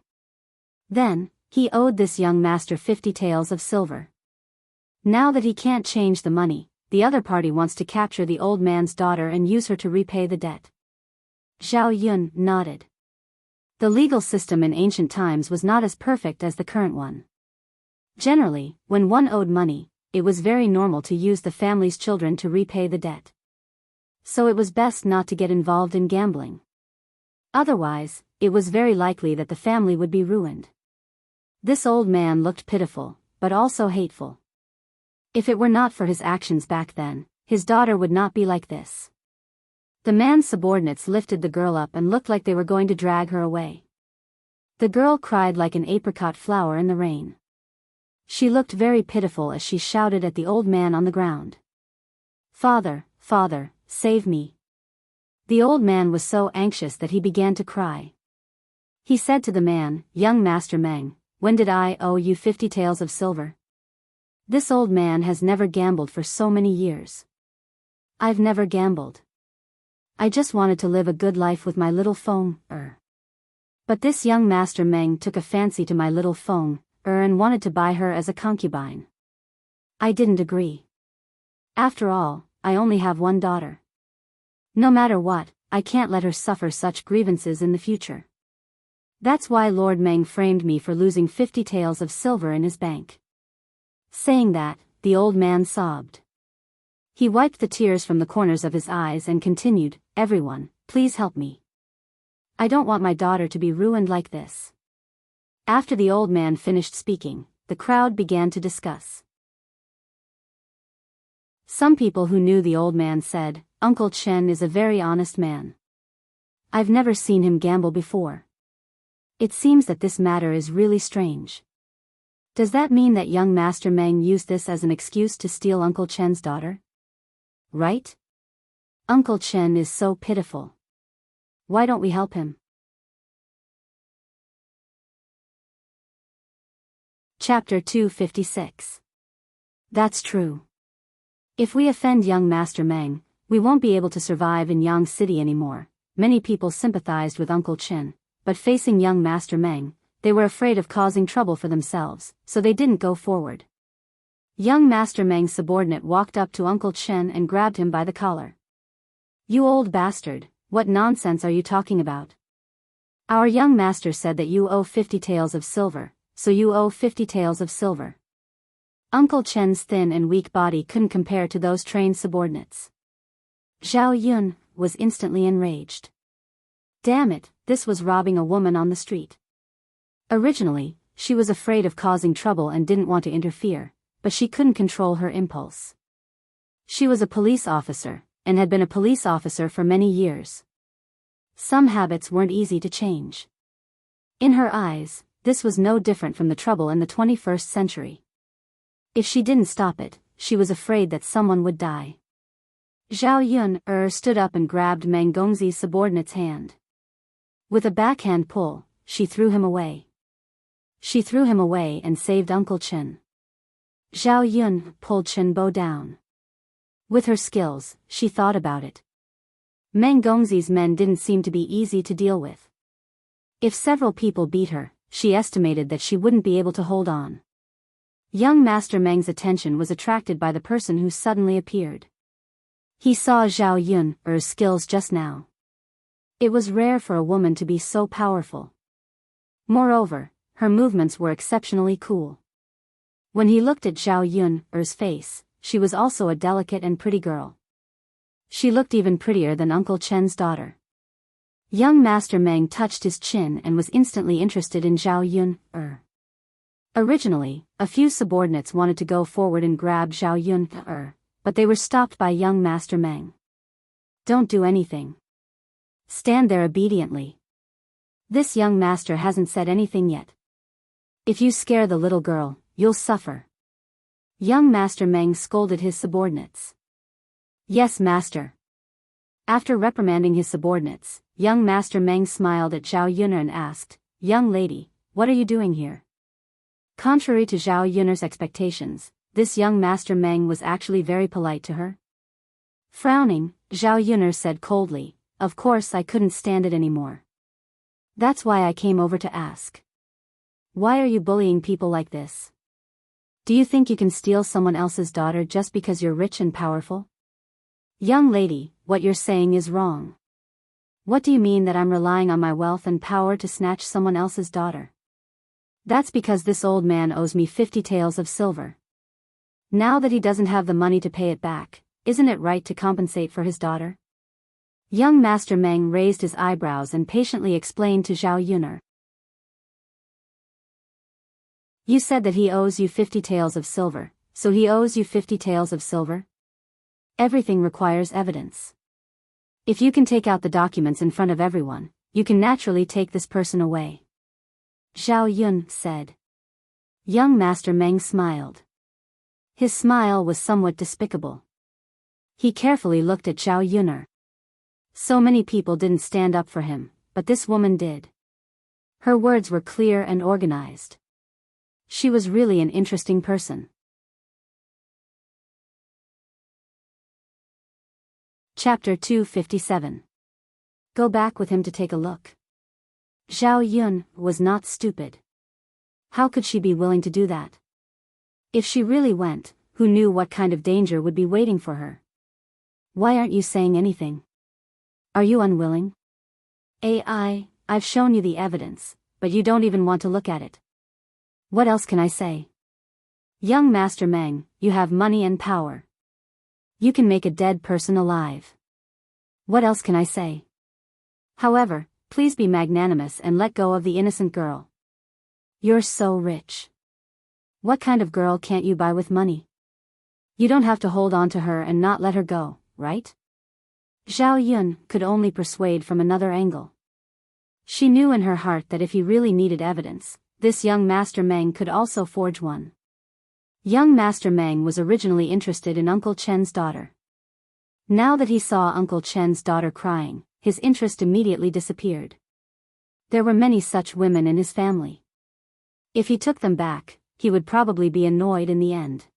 Then, he owed this young master 50 taels of silver. Now that he can't change the money, the other party wants to capture the old man's daughter and use her to repay the debt." Zhao Yun nodded. The legal system in ancient times was not as perfect as the current one. Generally, when one owed money, it was very normal to use the family's children to repay the debt. So it was best not to get involved in gambling. Otherwise, it was very likely that the family would be ruined. This old man looked pitiful, but also hateful. If it were not for his actions back then, his daughter would not be like this. The man's subordinates lifted the girl up and looked like they were going to drag her away. The girl cried like an apricot flower in the rain. She looked very pitiful as she shouted at the old man on the ground. "Father, father, save me." The old man was so anxious that he began to cry. He said to the man, "Young Master Meng, when did I owe you 50 taels of silver? This old man has never gambled for so many years." "I've never gambled. I just wanted to live a good life with my little Feng. But this young Master Meng took a fancy to my little Feng and wanted to buy her as a concubine. I didn't agree. After all, I only have one daughter. No matter what, I can't let her suffer such grievances in the future. That's why Lord Meng framed me for losing 50 taels of silver in his bank." Saying that, the old man sobbed. He wiped the tears from the corners of his eyes and continued, "Everyone, please help me. I don't want my daughter to be ruined like this." After the old man finished speaking, the crowd began to discuss. Some people who knew the old man said, "Uncle Chen is a very honest man. I've never seen him gamble before. It seems that this matter is really strange. Does that mean that young Master Meng used this as an excuse to steal Uncle Chen's daughter? Right? Uncle Chen is so pitiful. Why don't we help him?" Chapter 256. That's true. If we offend young Master Meng, we won't be able to survive in Yang City anymore. Many people sympathized with Uncle Chen, but facing young Master Meng, they were afraid of causing trouble for themselves, so they didn't go forward. Young Master Meng's subordinate walked up to Uncle Chen and grabbed him by the collar. "You old bastard, what nonsense are you talking about? Our young master said that you owe 50 taels of silver, so you owe 50 taels of silver." Uncle Chen's thin and weak body couldn't compare to those trained subordinates. Zhao Yun was instantly enraged. Damn it, this was robbing a woman on the street. Originally, she was afraid of causing trouble and didn't want to interfere, but she couldn't control her impulse. She was a police officer, and had been a police officer for many years. Some habits weren't easy to change. In her eyes, this was no different from the trouble in the 21st century. If she didn't stop it, she was afraid that someone would die. Zhao Yun stood up and grabbed Meng Gongzi's subordinate's hand. With a backhand pull, she threw him away. She threw him away and saved Uncle Chen. Zhao Yun pulled Chen Bo down. With her skills, she thought about it. Meng Gongzi's men didn't seem to be easy to deal with. If several people beat her, she estimated that she wouldn't be able to hold on. Young Master Meng's attention was attracted by the person who suddenly appeared. He saw Zhao Yun's skills just now. It was rare for a woman to be so powerful. Moreover, her movements were exceptionally cool. When he looked at Zhao Yun's face, she was also a delicate and pretty girl. She looked even prettier than Uncle Chen's daughter. Young Master Meng touched his chin and was instantly interested in Zhao Yun. Originally, a few subordinates wanted to go forward and grab Zhao Yun, but they were stopped by young Master Meng. "Don't do anything. Stand there obediently. This young master hasn't said anything yet. If you scare the little girl, you'll suffer." Young Master Meng scolded his subordinates. "Yes, master." After reprimanding his subordinates, young Master Meng smiled at Zhao Yun and asked, "Young lady, what are you doing here?" Contrary to Zhao Yun's expectations, this young Master Meng was actually very polite to her. Frowning, Zhao Yun said coldly, "Of course I couldn't stand it anymore. That's why I came over to ask. Why are you bullying people like this? Do you think you can steal someone else's daughter just because you're rich and powerful? Young lady, what you're saying is wrong. What do you mean that I'm relying on my wealth and power to snatch someone else's daughter? That's because this old man owes me 50 taels of silver. Now that he doesn't have the money to pay it back, isn't it right to compensate for his daughter?" Young Master Meng raised his eyebrows and patiently explained to Zhao Yun. "You said that he owes you 50 taels of silver, so he owes you 50 taels of silver? Everything requires evidence. If you can take out the documents in front of everyone, you can naturally take this person away," Zhao Yun said. Young Master Meng smiled. His smile was somewhat despicable. He carefully looked at Zhao Yun. So many people didn't stand up for him, but this woman did. Her words were clear and organized. She was really an interesting person. Chapter 257. Go back with him to take a look. Zhao Yun was not stupid. How could she be willing to do that? If she really went, who knew what kind of danger would be waiting for her? Why aren't you saying anything? Are you unwilling? I've shown you the evidence, but you don't even want to look at it. What else can I say? Young Master Meng, you have money and power. You can make a dead person alive. What else can I say? However, please be magnanimous and let go of the innocent girl. You're so rich. What kind of girl can't you buy with money? You don't have to hold on to her and not let her go, right? Zhao Yun could only persuade from another angle. She knew in her heart that if he really needed evidence, this young Master Meng could also forge one. Young Master Meng was originally interested in Uncle Chen's daughter. Now that he saw Uncle Chen's daughter crying, his interest immediately disappeared. There were many such women in his family. If he took them back, he would probably be annoyed in the end.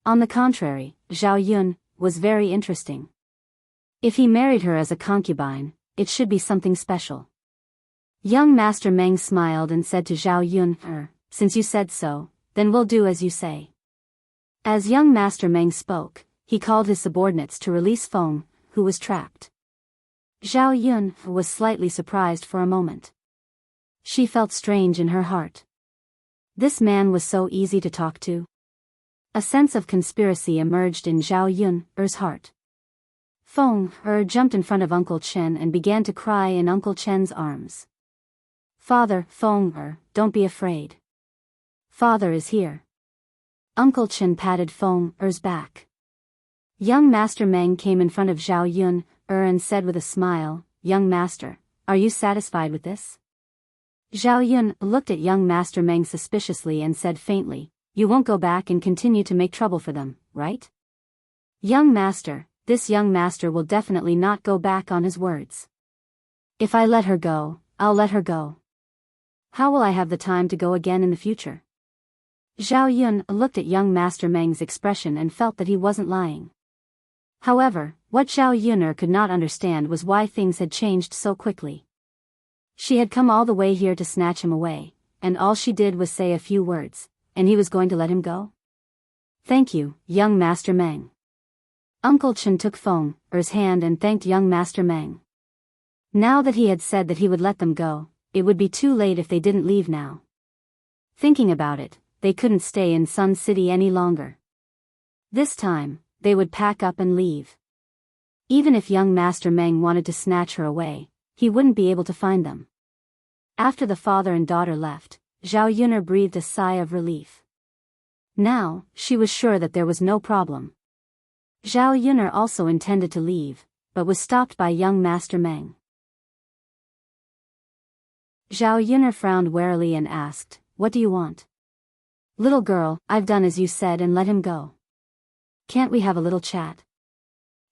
On the contrary, Zhao Yun was very interesting. If he married her as a concubine, it should be something special. Young Master Meng smiled and said to Zhao Yun, since you said so, then we'll do as you say. As young Master Meng spoke, he called his subordinates to release Feng, who was trapped. Zhao Yun was slightly surprised for a moment. She felt strange in her heart. This man was so easy to talk to. A sense of conspiracy emerged in Zhao Yun's heart. Feng jumped in front of Uncle Chen and began to cry in Uncle Chen's arms. Father, Feng don't be afraid. Father is here. Uncle Chen patted Feng's back. Young Master Meng came in front of Zhao Yun and said with a smile, Young Master, are you satisfied with this? Zhao Yun looked at young Master Meng suspiciously and said faintly, you won't go back and continue to make trouble for them, right? Young Master, this young master will definitely not go back on his words. If I let her go, I'll let her go. How will I have the time to go again in the future? Zhao Yun looked at young Master Meng's expression and felt that he wasn't lying. However, what Zhao Yun could not understand was why things had changed so quickly. She had come all the way here to snatch him away, and all she did was say a few words, and he was going to let him go? Thank you, young Master Meng. Uncle Chen took Feng's hand and thanked young Master Meng. Now that he had said that he would let them go, it would be too late if they didn't leave now. Thinking about it, they couldn't stay in Sun City any longer. This time, they would pack up and leave. Even if young Master Meng wanted to snatch her away, he wouldn't be able to find them. After the father and daughter left, Zhao Yun breathed a sigh of relief. Now, she was sure that there was no problem. Zhao Yun also intended to leave, but was stopped by young Master Meng. Zhao Yun frowned warily and asked, what do you want? Little girl, I've done as you said and let him go. Can't we have a little chat?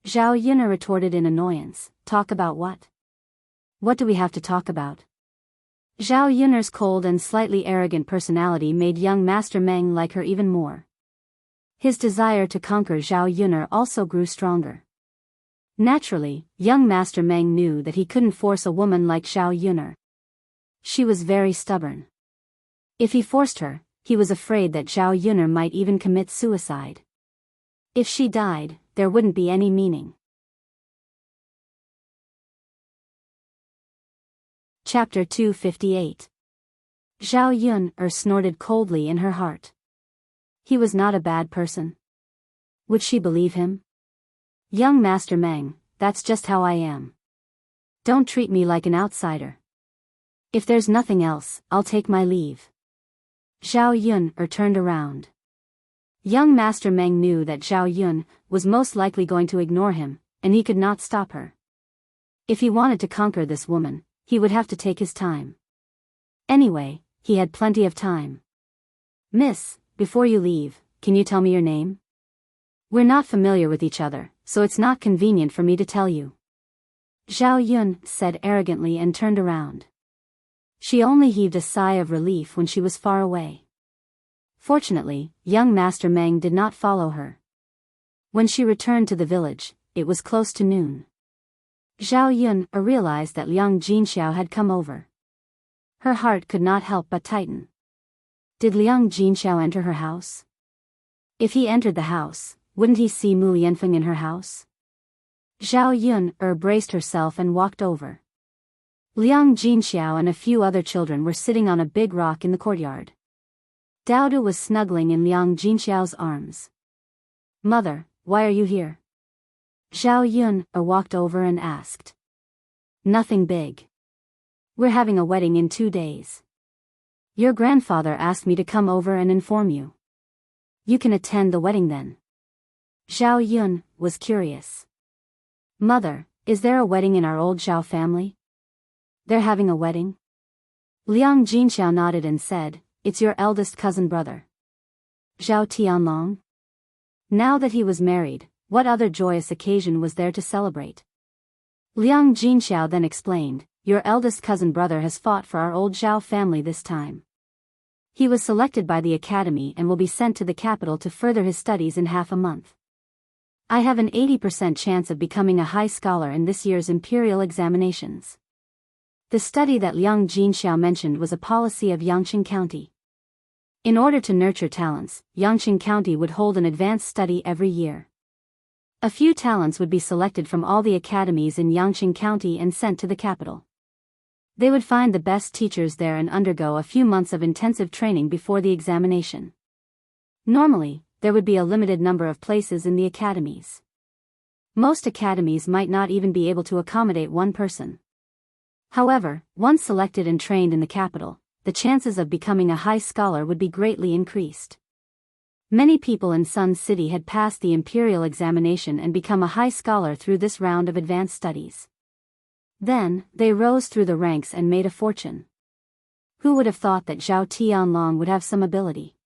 Zhao Yun retorted in annoyance, talk about what? What do we have to talk about? Zhao Yun's cold and slightly arrogant personality made young Master Meng like her even more. His desire to conquer Zhao Yun also grew stronger. Naturally, young Master Meng knew that he couldn't force a woman like Zhao Yun. She was very stubborn. If he forced her, he was afraid that Zhao Yun might even commit suicide. If she died, there wouldn't be any meaning. Chapter 258. Zhao Yun snorted coldly in her heart. He was not a bad person. Would she believe him? Young Master Meng, that's just how I am. Don't treat me like an outsider. If there's nothing else, I'll take my leave. Zhao Yun turned around. Young Master Meng knew that Zhao Yun was most likely going to ignore him, and he could not stop her. If he wanted to conquer this woman, he would have to take his time. Anyway, he had plenty of time. Miss, before you leave, can you tell me your name? We're not familiar with each other, so it's not convenient for me to tell you. Zhao Yun said arrogantly and turned around. She only heaved a sigh of relief when she was far away. Fortunately, young Master Meng did not follow her. When she returned to the village, it was close to noon. Zhao Yun realized that Liang Jinxiao had come over. Her heart could not help but tighten. Did Liang Jinxiao enter her house? If he entered the house, wouldn't he see Mu Yanfeng in her house? Zhao Yun braced herself and walked over. Liang Jinxiao and a few other children were sitting on a big rock in the courtyard. Dao Du was snuggling in Liang Jinxiao's arms. Mother, why are you here? Zhao Yun walked over and asked. Nothing big. We're having a wedding in 2 days. Your grandfather asked me to come over and inform you. You can attend the wedding then. Zhao Yun was curious. Mother, is there a wedding in our old Zhao family? They're having a wedding? Liang Jinxiao nodded and said, it's your eldest cousin brother. Zhao Tianlong? Now that he was married, what other joyous occasion was there to celebrate? Liang Jinxiao then explained, your eldest cousin brother has fought for our old Zhao family this time. He was selected by the academy and will be sent to the capital to further his studies in half a month. I have an 80% chance of becoming a high scholar in this year's imperial examinations. The study that Liang Jinxiao mentioned was a policy of Yangqing County. In order to nurture talents, Yangqing County would hold an advanced study every year. A few talents would be selected from all the academies in Yangqing County and sent to the capital. They would find the best teachers there and undergo a few months of intensive training before the examination. Normally, there would be a limited number of places in the academies. Most academies might not even be able to accommodate one person. However, once selected and trained in the capital, the chances of becoming a high scholar would be greatly increased. Many people in Sun City had passed the imperial examination and become a high scholar through this round of advanced studies. Then, they rose through the ranks and made a fortune. Who would have thought that Zhao Tianlong would have some ability?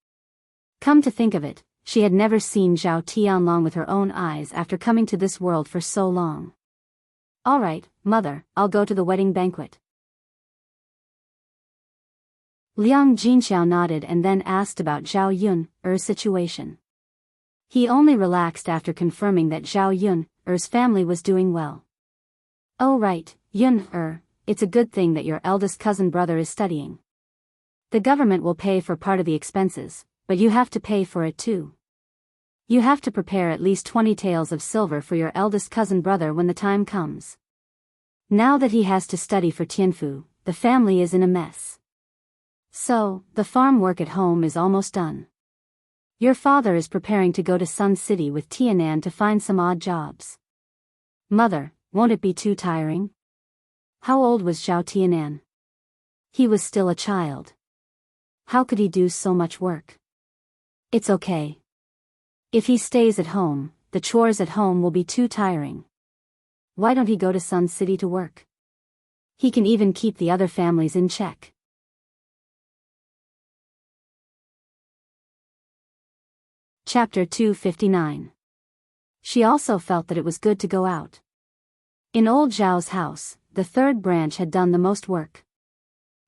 Come to think of it, she had never seen Zhao Tianlong with her own eyes after coming to this world for so long. All right, mother, I'll go to the wedding banquet. Liang Jinxiao nodded and then asked about Zhao Yun's situation. He only relaxed after confirming that Zhao Yun's family was doing well. Oh right, it's a good thing that your eldest cousin brother is studying. The government will pay for part of the expenses, but you have to pay for it too. You have to prepare at least 20 taels of silver for your eldest cousin brother when the time comes. Now that he has to study for Tianfu, the family is in a mess. So, the farm work at home is almost done. Your father is preparing to go to Sun City with Tianan to find some odd jobs. Mother, won't it be too tiring? How old was Zhao Tianan? He was still a child. How could he do so much work? It's okay. If he stays at home, the chores at home will be too tiring. Why don't he go to Sun City to work? He can even keep the other families in check. Chapter 259. She also felt that it was good to go out. In old Zhao's house, the third branch had done the most work.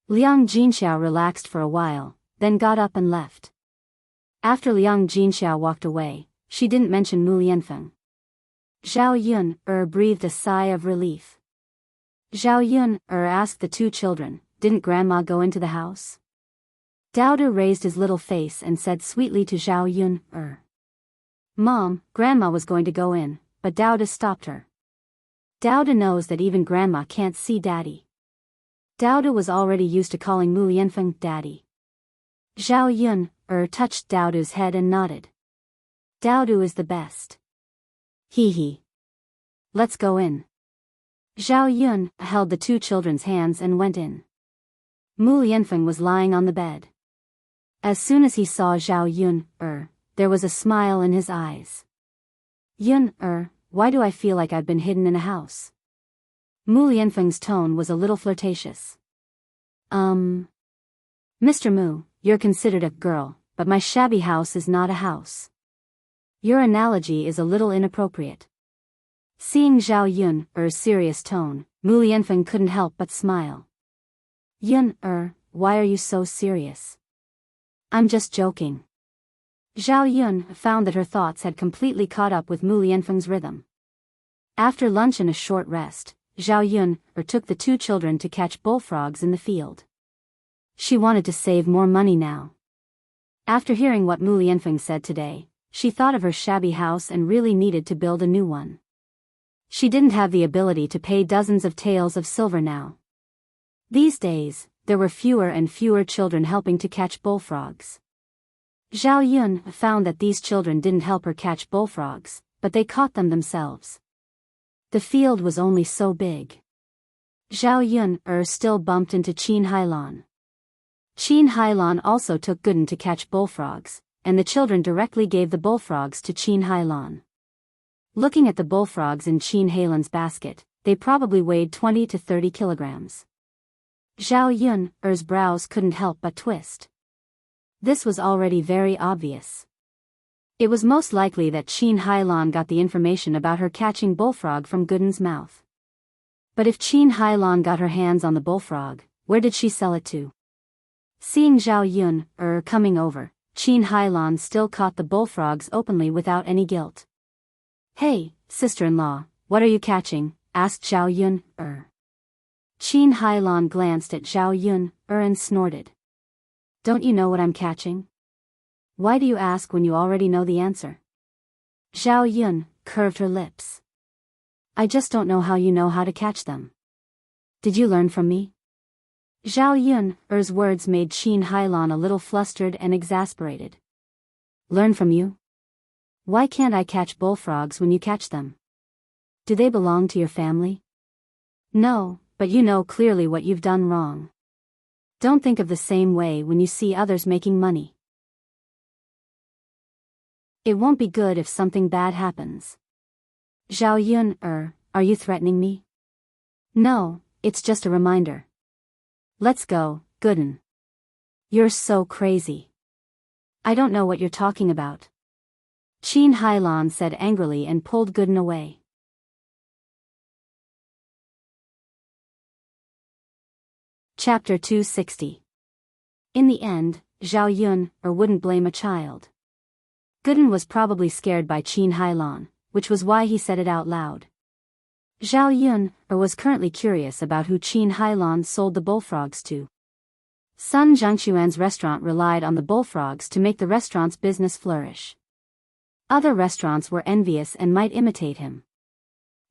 Liang Jinxiao relaxed for a while, then got up and left. After Liang Jinxiao walked away, she didn't mention Mu Lianfeng. Zhao Yun breathed a sigh of relief. Zhao Yun asked the two children, didn't Grandma go into the house? Dao Du raised his little face and said sweetly to Zhao Yun, Mom, Grandma was going to go in, but Dao Du stopped her. Dao Du knows that even Grandma can't see Daddy. Dao Du was already used to calling Mu Lianfeng Daddy. Zhao Yun touched Dao Du's head and nodded. Dao Du is the best. Hee. Let's go in. Zhao Yun held the two children's hands and went in. Mu Lianfeng was lying on the bed. As soon as he saw Zhao Yun there was a smile in his eyes. Yun why do I feel like I've been hidden in a house? Mu Lianfeng's tone was a little flirtatious. Mr. Mu, you're considered a girl, but my shabby house is not a house. Your analogy is a little inappropriate. Seeing Zhao Yun's serious tone, Mu Lianfeng couldn't help but smile. Yun why are you so serious? I'm just joking. Zhao Yun found that her thoughts had completely caught up with Mu Lianfeng's rhythm. After lunch and a short rest, Zhao Yun took the two children to catch bullfrogs in the field. She wanted to save more money now. After hearing what Mu Lianfeng said today, she thought of her shabby house and really needed to build a new one. She didn't have the ability to pay dozens of taels of silver now. These days, there were fewer and fewer children helping to catch bullfrogs. Zhao Yun found that these children didn't help her catch bullfrogs, but they caught them themselves. The field was only so big. Zhao Yun still bumped into Qin Hailan. Qin Hailan also took Gooden to catch bullfrogs, and the children directly gave the bullfrogs to Qin Hailan. Looking at the bullfrogs in Qin Hailan's basket, they probably weighed 20 to 30 kilograms. Zhao Yun's brows couldn't help but twist. This was already very obvious. It was most likely that Qin Hailan got the information about her catching bullfrog from Gooden's mouth. But if Qin Hailan got her hands on the bullfrog, where did she sell it to? Seeing Zhao Yun coming over, Qin Hailan still caught the bullfrogs openly without any guilt. "Hey, sister-in-law, what are you catching?" asked Zhao Yun. Qin Hailan glanced at Zhao Yun and snorted. "Don't you know what I'm catching? Why do you ask when you already know the answer?" Zhao Yun curved her lips. "I just don't know how you know how to catch them. Did you learn from me?" Zhao Yun's words made Qin Hailan a little flustered and exasperated. "Learn from you? Why can't I catch bullfrogs when you catch them? Do they belong to your family?" "No, but you know clearly what you've done wrong. Don't think of the same way when you see others making money. It won't be good if something bad happens." "Zhao Yun, are you threatening me?" "No, it's just a reminder. Let's go, Gooden." "You're so crazy. I don't know what you're talking about," Qin Hailan said angrily and pulled Gooden away. Chapter 260. In the end, Zhao Yun wouldn't blame a child. Gooden was probably scared by Qin Hailan, which was why he said it out loud. Zhao Yun was currently curious about who Qin Hailan sold the bullfrogs to. Sun Zhangquan's restaurant relied on the bullfrogs to make the restaurant's business flourish. Other restaurants were envious and might imitate him.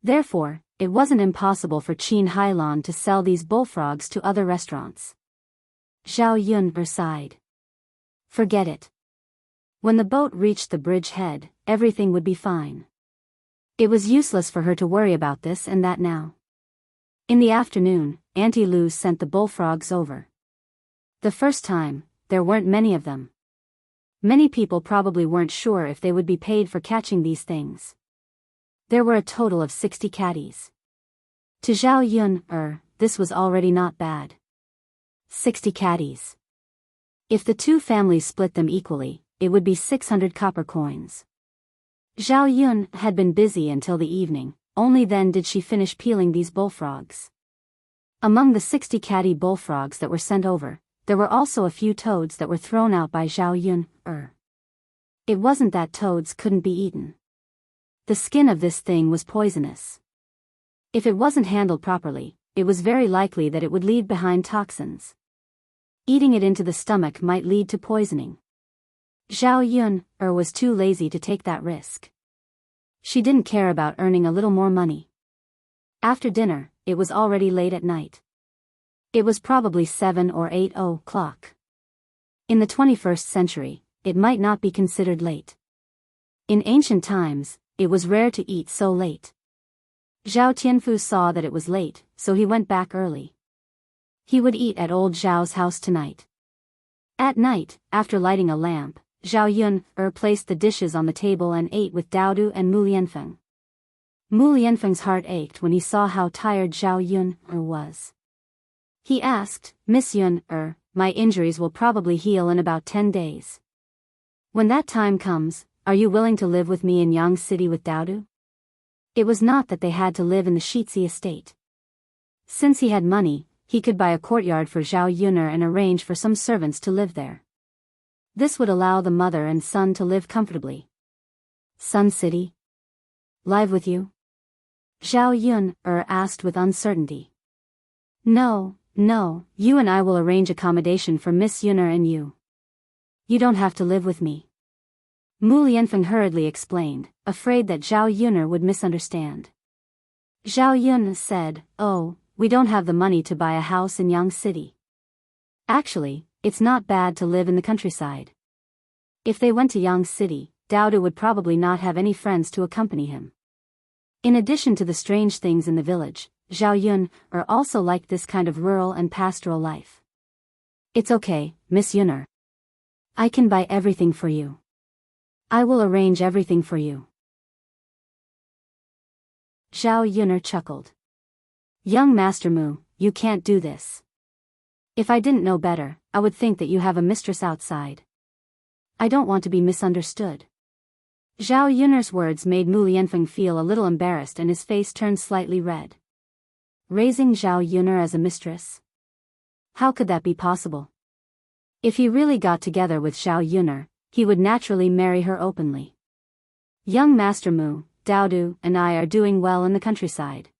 Therefore, it wasn't impossible for Qin Hailan to sell these bullfrogs to other restaurants. Zhao Yun sighed. Forget it. When the boat reached the bridge head, everything would be fine. It was useless for her to worry about this and that now. In the afternoon, Auntie Lu sent the bullfrogs over. The first time, there weren't many of them. Many people probably weren't sure if they would be paid for catching these things. There were a total of 60 catties. To Zhao Yun, this was already not bad. 60 catties. If the two families split them equally, it would be 600 copper coins. Zhao Yun had been busy until the evening, only then did she finish peeling these bullfrogs. Among the 60 catty bullfrogs that were sent over, there were also a few toads that were thrown out by Zhao Yun. It wasn't that toads couldn't be eaten. The skin of this thing was poisonous. If it wasn't handled properly, it was very likely that it would leave behind toxins. Eating it into the stomach might lead to poisoning. Zhao Yun was too lazy to take that risk. She didn't care about earning a little more money. After dinner, it was already late at night. It was probably 7 or 8 o'clock. In the 21st century, it might not be considered late. In ancient times, it was rare to eat so late. Zhao Tianfu saw that it was late, so he went back early. He would eat at old Zhao's house tonight. At night, after lighting a lamp, Zhao Yun placed the dishes on the table and ate with Daodu and Mu Lianfeng. Mu Lianfeng's heart ached when he saw how tired Zhao Yun was. He asked, "Miss Yun, my injuries will probably heal in about 10 days. When that time comes, are you willing to live with me in Yang City with Daodu?" It was not that they had to live in the Shitzi estate. Since he had money, he could buy a courtyard for Zhao Yun and arrange for some servants to live there. This would allow the mother and son to live comfortably. Sun City? Live with you? Zhao Yun asked with uncertainty. No, you and I will arrange accommodation for Miss Yun'er and you. You don't have to live with me. Mu Lianfeng hurriedly explained, afraid that Zhao Yun'er would misunderstand. Zhao Yun said, "Oh, we don't have the money to buy a house in Yang City. Actually, it's not bad to live in the countryside." If they went to Yang City, Dowdu would probably not have any friends to accompany him. In addition to the strange things in the village, Zhao Yun also liked this kind of rural and pastoral life. It's okay, Miss Yun'er. I can buy everything for you. I will arrange everything for you. Zhao Yun'er chuckled. Young Master Mu, you can't do this. If I didn't know better, I would think that you have a mistress outside. I don't want to be misunderstood. Zhao Yun'er's words made Mu Lianfeng feel a little embarrassed and his face turned slightly red. Raising Zhao Yun'er as a mistress? How could that be possible? If he really got together with Zhao Yun'er, he would naturally marry her openly. Young Master Mu, Dowdu, and I are doing well in the countryside.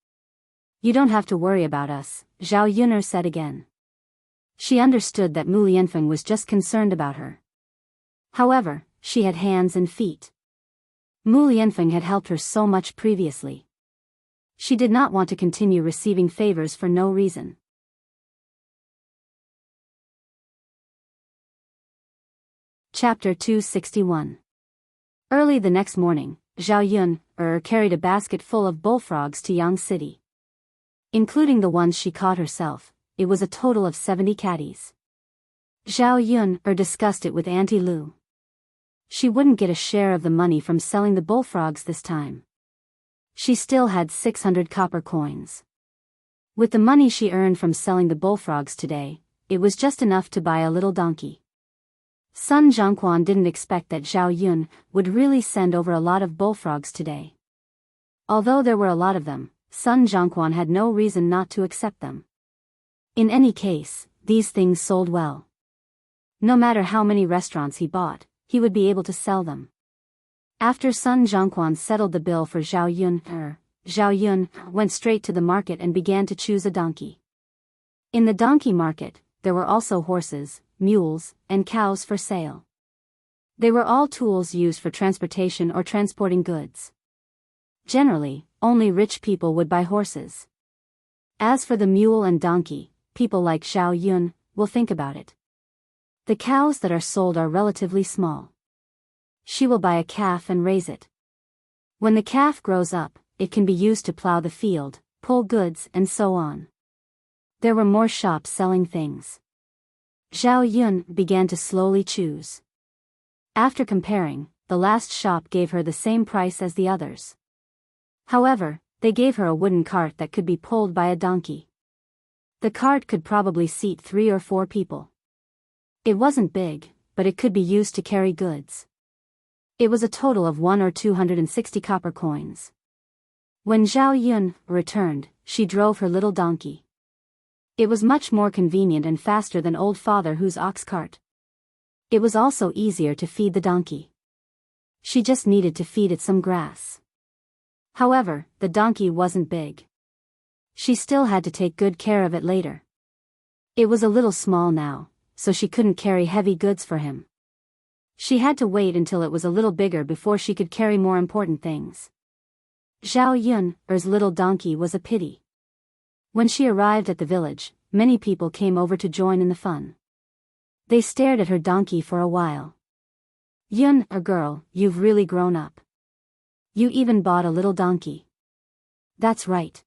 You don't have to worry about us, Zhao Yun'er said again. She understood that Mu Lianfeng was just concerned about her. However, she had hands and feet. Mu Lianfeng had helped her so much previously. She did not want to continue receiving favors for no reason. Chapter 261. Early the next morning, Zhao Yun carried a basket full of bullfrogs to Yang City. Including the ones she caught herself, it was a total of 70 catties. Zhao Yun discussed it with Auntie Lu. She wouldn't get a share of the money from selling the bullfrogs this time. She still had 600 copper coins. With the money she earned from selling the bullfrogs today, it was just enough to buy a little donkey. Sun Zhongquan didn't expect that Zhao Yun would really send over a lot of bullfrogs today. Although there were a lot of them, Sun Zhongquan had no reason not to accept them. In any case, these things sold well. No matter how many restaurants he bought, he would be able to sell them. After Sun Zhongquan settled the bill for Zhao Yun went straight to the market and began to choose a donkey. In the donkey market, there were also horses, mules, and cows for sale. They were all tools used for transportation or transporting goods. Generally, only rich people would buy horses. As for the mule and donkey, people like Zhao Yun will think about it. The cows that are sold are relatively small. She will buy a calf and raise it. When the calf grows up, it can be used to plow the field, pull goods, and so on. There were more shops selling things. Zhao Yun began to slowly choose. After comparing, the last shop gave her the same price as the others. However, they gave her a wooden cart that could be pulled by a donkey. The cart could probably seat 3 or 4 people. It wasn't big, but it could be used to carry goods. It was a total of 1 or 260 copper coins. When Zhao Yun returned, she drove her little donkey. It was much more convenient and faster than old Father Hu's ox cart. It was also easier to feed the donkey. She just needed to feed it some grass. However, the donkey wasn't big. She still had to take good care of it later. It was a little small now, so she couldn't carry heavy goods for him. She had to wait until it was a little bigger before she could carry more important things. Zhao Yun's little donkey was a pity. When she arrived at the village, many people came over to join in the fun. They stared at her donkey for a while. Yun, girl, you've really grown up. You even bought a little donkey. That's right.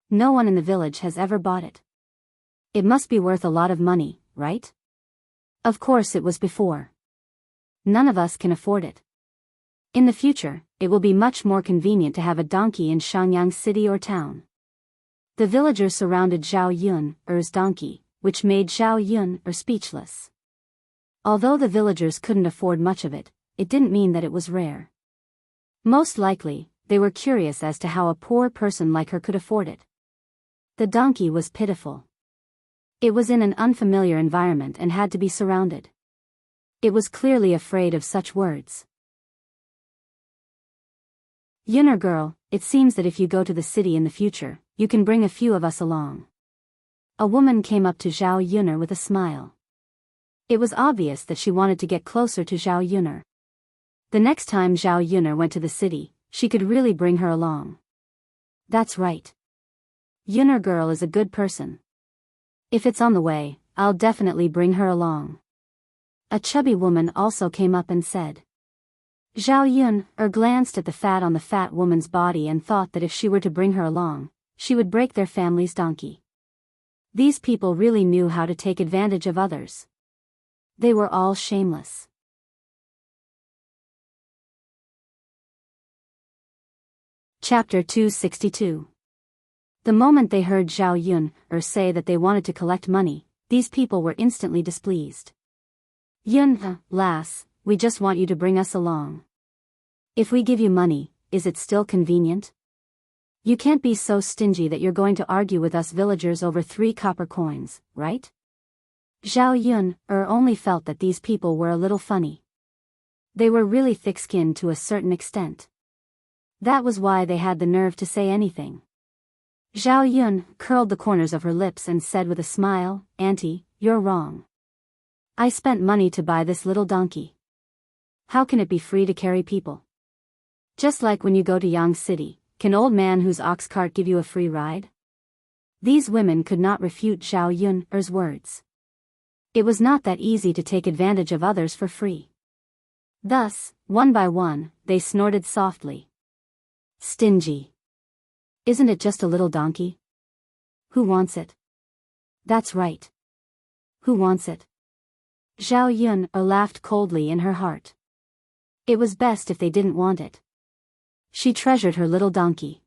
No one in the village has ever bought it. It must be worth a lot of money, right? Of course it was before. None of us can afford it. In the future, it will be much more convenient to have a donkey in Shangyang city or town. The villagers surrounded Zhao Yun's donkey, which made Zhao Yun speechless. Although the villagers couldn't afford much of it, it didn't mean that it was rare. Most likely, they were curious as to how a poor person like her could afford it. The donkey was pitiful. It was in an unfamiliar environment and had to be surrounded. It was clearly afraid of such words. Yun'er girl, it seems that if you go to the city in the future, you can bring a few of us along. A woman came up to Zhao Yun'er with a smile. It was obvious that she wanted to get closer to Zhao Yun'er. The next time Zhao Yun'er went to the city, she could really bring her along. That's right. Yun'er girl is a good person. If it's on the way, I'll definitely bring her along. A chubby woman also came up and said. Zhao Yun glanced at the fat on the fat woman's body and thought that if she were to bring her along, she would break their family's donkey. These people really knew how to take advantage of others. They were all shameless. Chapter 262. The moment they heard Zhao Yun say that they wanted to collect money, these people were instantly displeased. Yun, lass, we just want you to bring us along. If we give you money, is it still convenient? You can't be so stingy that you're going to argue with us villagers over 3 copper coins, right? Zhao Yun only felt that these people were a little funny. They were really thick-skinned to a certain extent. That was why they had the nerve to say anything. Zhao Yun curled the corners of her lips and said with a smile, Auntie, you're wrong. I spent money to buy this little donkey. How can it be free to carry people? Just like when you go to Yang City, can old man whose ox cart give you a free ride? These women could not refute Zhao Yun's words. It was not that easy to take advantage of others for free. Thus, one by one, they snorted softly. Stingy. Isn't it just a little donkey? Who wants it? That's right. Who wants it? Zhao Yun laughed coldly in her heart. It was best if they didn't want it. She treasured her little donkey.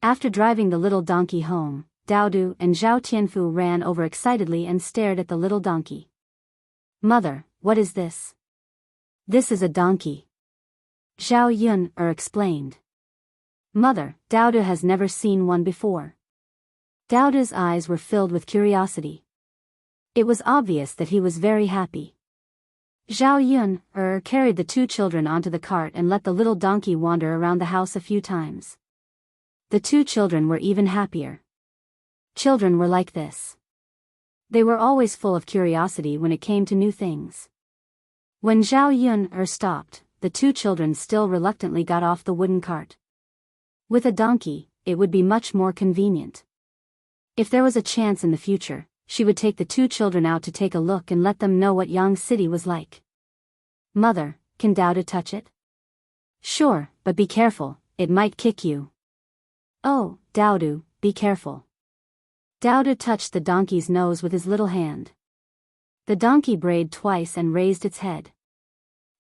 After driving the little donkey home, Daodu and Zhao Tianfu ran over excitedly and stared at the little donkey. Mother, what is this? This is a donkey. Zhao Yun explained. Mother, Daodu has never seen one before. Daodu's eyes were filled with curiosity. It was obvious that he was very happy. Zhao Yun carried the 2 children onto the cart and let the little donkey wander around the house a few times. The 2 children were even happier. Children were like this. They were always full of curiosity when it came to new things. When Zhao Yun stopped, the 2 children still reluctantly got off the wooden cart. With a donkey, it would be much more convenient. If there was a chance in the future, she would take the 2 children out to take a look and let them know what Yang City was like. Mother, can Daodu touch it? Sure, but be careful, it might kick you. Oh, Daodu, be careful. Daodu touched the donkey's nose with his little hand. The donkey brayed twice and raised its head.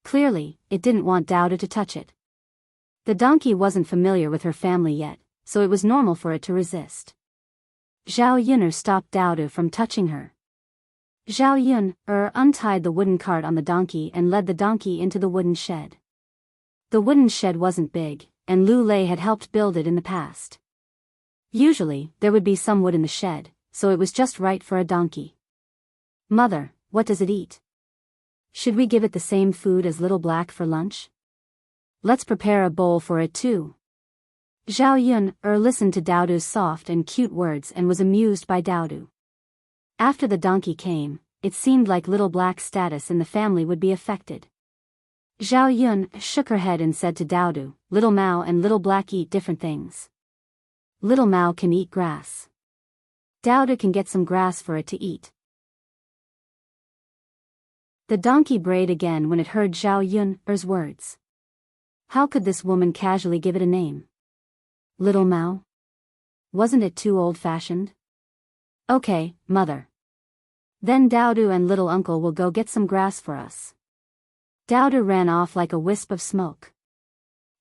Clearly, it didn't want Daodu to touch it. The donkey wasn't familiar with her family yet, so it was normal for it to resist. Zhao Yun stopped Daodu from touching her. Zhao Yun untied the wooden cart on the donkey and led the donkey into the wooden shed. The wooden shed wasn't big, and Lu Lei had helped build it in the past. Usually, there would be some wood in the shed, so it was just right for a donkey. Mother, what does it eat? Should we give it the same food as Little Black for lunch? Let's prepare a bowl for it too. Zhao Yun listened to Daodu's soft and cute words and was amused by Daodu. After the donkey came, it seemed like Little Black's status in the family would be affected. Zhao Yun shook her head and said to Daodu, Little Mao and Little Black eat different things. Little Mao can eat grass. Daodu can get some grass for it to eat. The donkey brayed again when it heard Zhao Yun's words. How could this woman casually give it a name? Little Mao? Wasn't it too old-fashioned? Okay, Mother. Then Daodu and little uncle will go get some grass for us. Daodu ran off like a wisp of smoke.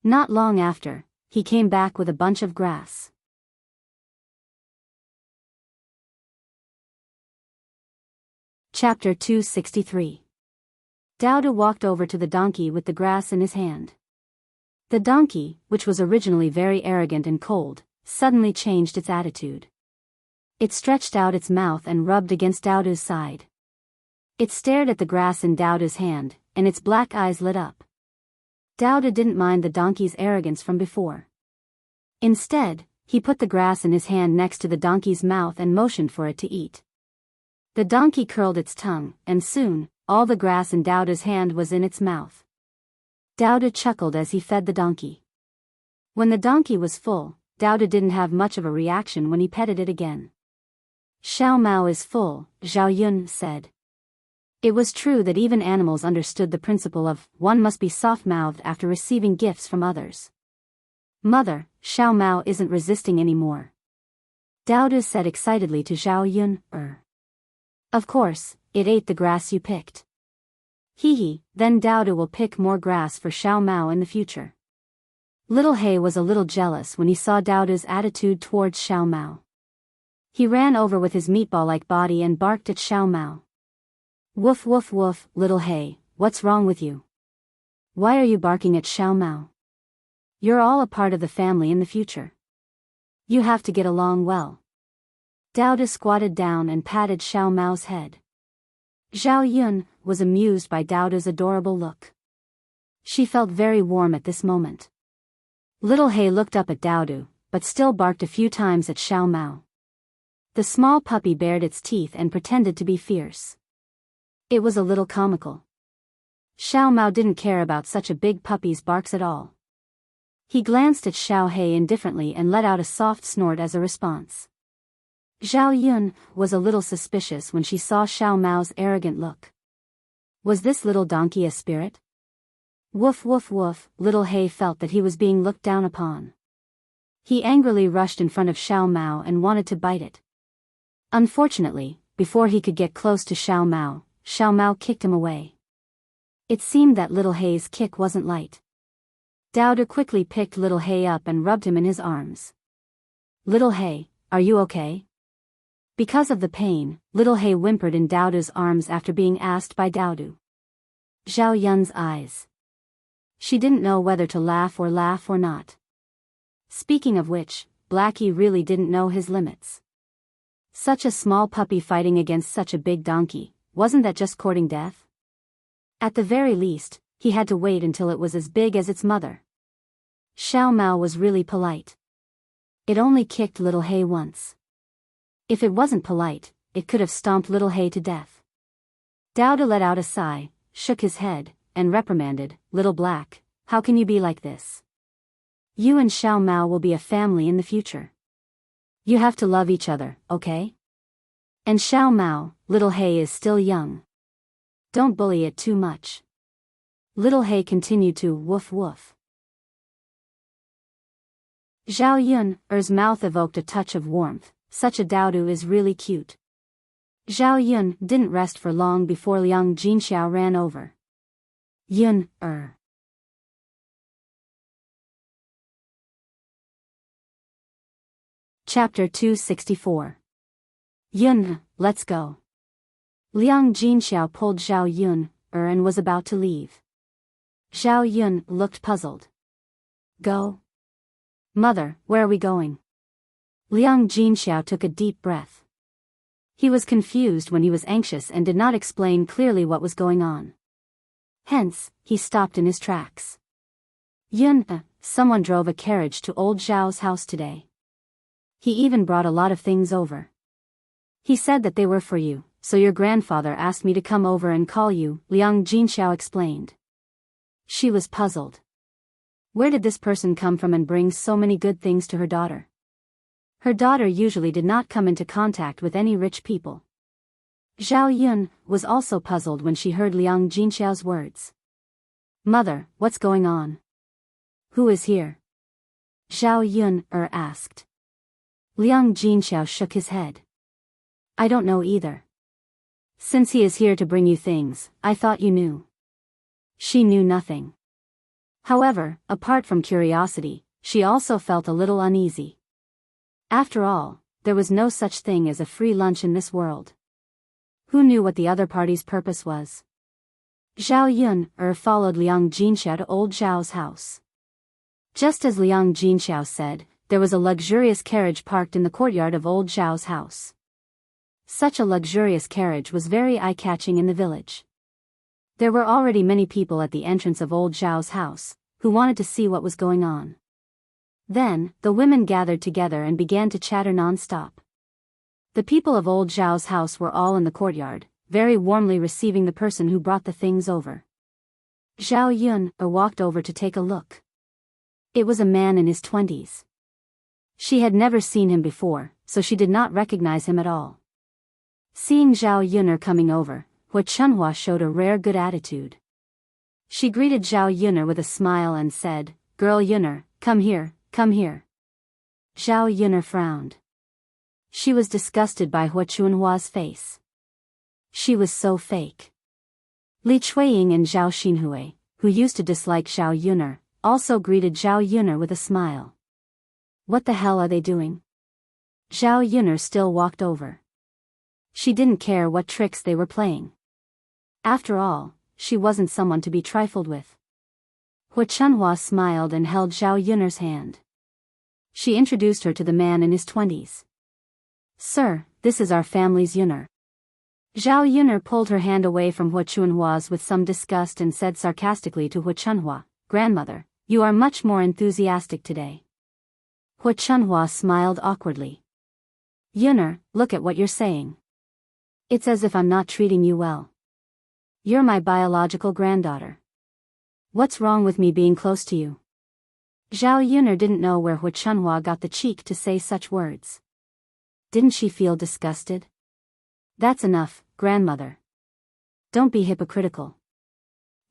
Not long after, he came back with a bunch of grass. Chapter 263. Daodu walked over to the donkey with the grass in his hand. The donkey, which was originally very arrogant and cold, suddenly changed its attitude. It stretched out its mouth and rubbed against Daodu's side. It stared at the grass in Daodu's hand, and its black eyes lit up. Daodu didn't mind the donkey's arrogance from before. Instead, he put the grass in his hand next to the donkey's mouth and motioned for it to eat. The donkey curled its tongue, and soon, all the grass in Daodu's hand was in its mouth. Daodu chuckled as he fed the donkey. When the donkey was full, Daodu didn't have much of a reaction when he petted it again. Xiao Mao is full, Zhao Yun said. It was true that even animals understood the principle of one must be soft-mouthed after receiving gifts from others. Mother, Xiao Mao isn't resisting anymore. Dao Du said excitedly to Zhao Yun, Of course, it ate the grass you picked. Hee, then Dao Du will pick more grass for Xiao Mao in the future. Little He was a little jealous when he saw Dao Du's attitude towards Xiao Mao. He ran over with his meatball-like body and barked at Xiao Mao. Woof woof woof, Little He, what's wrong with you? Why are you barking at Xiao Mao? You're all a part of the family in the future. You have to get along well. Dao Du squatted down and patted Xiao Mao's head. Zhao Yun was amused by Dao Du's adorable look. She felt very warm at this moment. Little He looked up at Dao Du, but still barked a few times at Xiao Mao. The small puppy bared its teeth and pretended to be fierce. It was a little comical. Xiao Mao didn't care about such a big puppy's barks at all. He glanced at Xiao He indifferently and let out a soft snort as a response. Zhao Yun was a little suspicious when she saw Xiao Mao's arrogant look. Was this little donkey a spirit? Woof woof woof, Little He felt that he was being looked down upon. He angrily rushed in front of Xiao Mao and wanted to bite it. Unfortunately, before he could get close to Xiao Mao kicked him away. It seemed that Little He's kick wasn't light. Dao Du quickly picked Little He up and rubbed him in his arms. Little He, are you okay? Because of the pain, Little He whimpered in Dao Du's arms after being asked by Dao Du. Zhao Yun's eyes. She didn't know whether to laugh or not. Speaking of which, Blackie really didn't know his limits. Such a small puppy fighting against such a big donkey. Wasn't that just courting death? At the very least, he had to wait until it was as big as its mother. Xiao Mao was really polite. It only kicked Little He once. If it wasn't polite, it could have stomped Little He to death. Dao Du let out a sigh, shook his head, and reprimanded, Little Black, how can you be like this? You and Xiao Mao will be a family in the future. You have to love each other, okay? And Xiao Mao, Little He is still young. Don't bully it too much. Little He continued to woof woof. Zhao Yun's mouth evoked a touch of warmth. Such a Dao Du is really cute. Zhao Yun didn't rest for long before Liang Jinxiao ran over. Yun. Chapter 264. Yun, let's go. Liang Jinxiao pulled Zhao Yun and was about to leave. Zhao Yun looked puzzled. Go? Mother, where are we going? Liang Jinxiao took a deep breath. He was confused when he was anxious and did not explain clearly what was going on. Hence, he stopped in his tracks. Yun, someone drove a carriage to old Zhao's house today. He even brought a lot of things over. He said that they were for you, so your grandfather asked me to come over and call you, Liang Jinxiao explained. She was puzzled. Where did this person come from and bring so many good things to her daughter? Her daughter usually did not come into contact with any rich people. Zhao Yun was also puzzled when she heard Liang Jinxiao's words. Mother, what's going on? Who is here? Zhao Yun asked. Liang Jinxiao shook his head. I don't know either. Since he is here to bring you things, I thought you knew. She knew nothing. However, apart from curiosity, she also felt a little uneasy. After all, there was no such thing as a free lunch in this world. Who knew what the other party's purpose was? Zhao Yun followed Liang Jinxiao to old Zhao's house. Just as Liang Jinxiao said, there was a luxurious carriage parked in the courtyard of old Zhao's house. Such a luxurious carriage was very eye-catching in the village. There were already many people at the entrance of old Zhao's house, who wanted to see what was going on. Then, the women gathered together and began to chatter non-stop. The people of old Zhao's house were all in the courtyard, very warmly receiving the person who brought the things over. Zhao Yun walked over to take a look. It was a man in his 20s. She had never seen him before, so she did not recognize him at all. Seeing Zhao Yun coming over, Hu Chunhua showed a rare good attitude. She greeted Zhao Yun'er with a smile and said, "Girl Yun'er, come here, come here." Zhao Yun'er frowned. She was disgusted by Hu Chunhua's face. She was so fake. Li Chuiying and Zhao Xinhui, who used to dislike Zhao Yun'er, also greeted Zhao Yun'er with a smile. What the hell are they doing? Zhao Yun'er still walked over. She didn't care what tricks they were playing. After all, she wasn't someone to be trifled with. Hu Chunhua smiled and held Zhao Yun'er's hand. She introduced her to the man in his 20s. "Sir, this is our family's Yun'er." Zhao Yun'er pulled her hand away from Hu Chunhua's with some disgust and said sarcastically to Hu Chunhua, "Grandmother, you are much more enthusiastic today." Hu Chunhua smiled awkwardly. "Yun'er, look at what you're saying. It's as if I'm not treating you well. You're my biological granddaughter. What's wrong with me being close to you?" Zhao Yun'er didn't know where Hu Chunhua got the cheek to say such words. Didn't she feel disgusted? "That's enough, grandmother. Don't be hypocritical.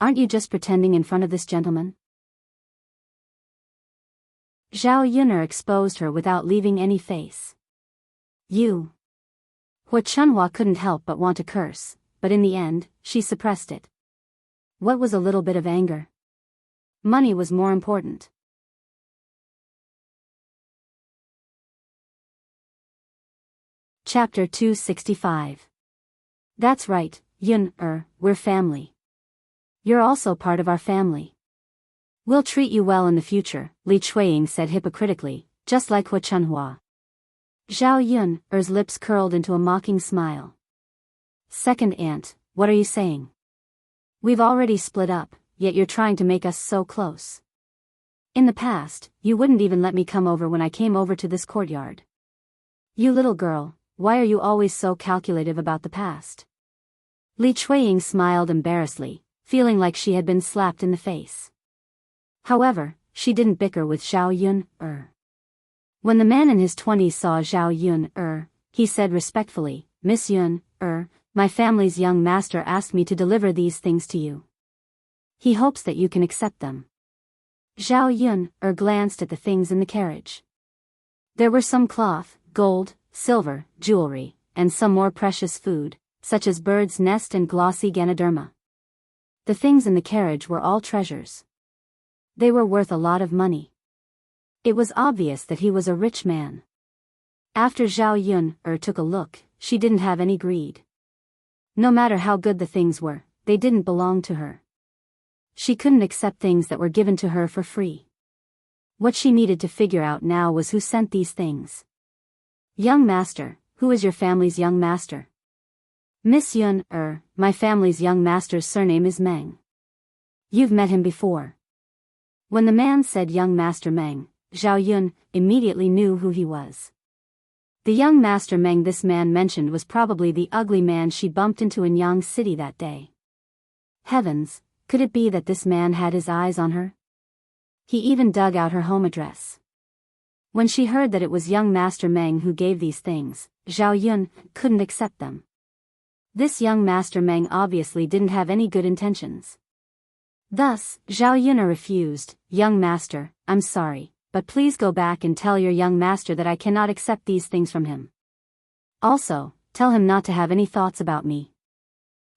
Aren't you just pretending in front of this gentleman?" Zhao Yun'er exposed her without leaving any face. "You." Hu Chunhua couldn't help but want to curse, but in the end, she suppressed it. What was a little bit of anger? Money was more important. Chapter 265. That's right, Yun'er, we're family. You're also part of our family. We'll treat you well in the future, Li Chuiying said hypocritically, just like Hu Chunhua. Zhao Yun'er's lips curled into a mocking smile. "Second aunt, what are you saying? We've already split up, yet you're trying to make us so close. In the past, you wouldn't even let me come over when I came over to this courtyard. You little girl, why are you always so calculative about the past?" Li Chuiying smiled embarrassedly, feeling like she had been slapped in the face. However, she didn't bicker with Zhao Yun'er. When the man in his 20s saw Zhao Yun'er, he said respectfully, "Miss Yun'er, my family's young master asked me to deliver these things to you. He hopes that you can accept them." Zhao Yun'er glanced at the things in the carriage. There were some cloth, gold, silver, jewelry, and some more precious food, such as bird's nest and glossy Ganoderma. The things in the carriage were all treasures. They were worth a lot of money. It was obvious that he was a rich man. After Zhao Yun'er took a look, she didn't have any greed. No matter how good the things were, they didn't belong to her. She couldn't accept things that were given to her for free. What she needed to figure out now was who sent these things. "Young master, who is your family's young master?" "Miss Yun'er, my family's young master's surname is Meng. You've met him before." When the man said young master Meng, Zhao Yun immediately knew who he was. The young master Meng this man mentioned was probably the ugly man she bumped into in Yang City that day. Heavens, could it be that this man had his eyes on her? He even dug out her home address. When she heard that it was young master Meng who gave these things, Zhao Yun couldn't accept them. This young master Meng obviously didn't have any good intentions. Thus, Zhao Yun'er refused, "Young master, I'm sorry, but please go back and tell your young master that I cannot accept these things from him. Also, tell him not to have any thoughts about me."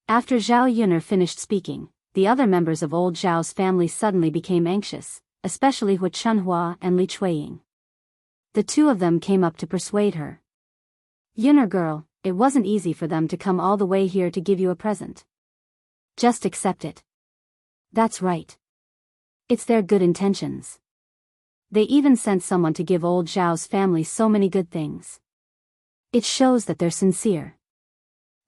After Zhao Yun'er finished speaking, the other members of old Zhao's family suddenly became anxious, especially Hu Chunhua and Li Chuiying. The two of them came up to persuade her. "Yun'er girl, it wasn't easy for them to come all the way here to give you a present. Just accept it." "That's right. It's their good intentions. They even sent someone to give old Zhao's family so many good things. It shows that they're sincere.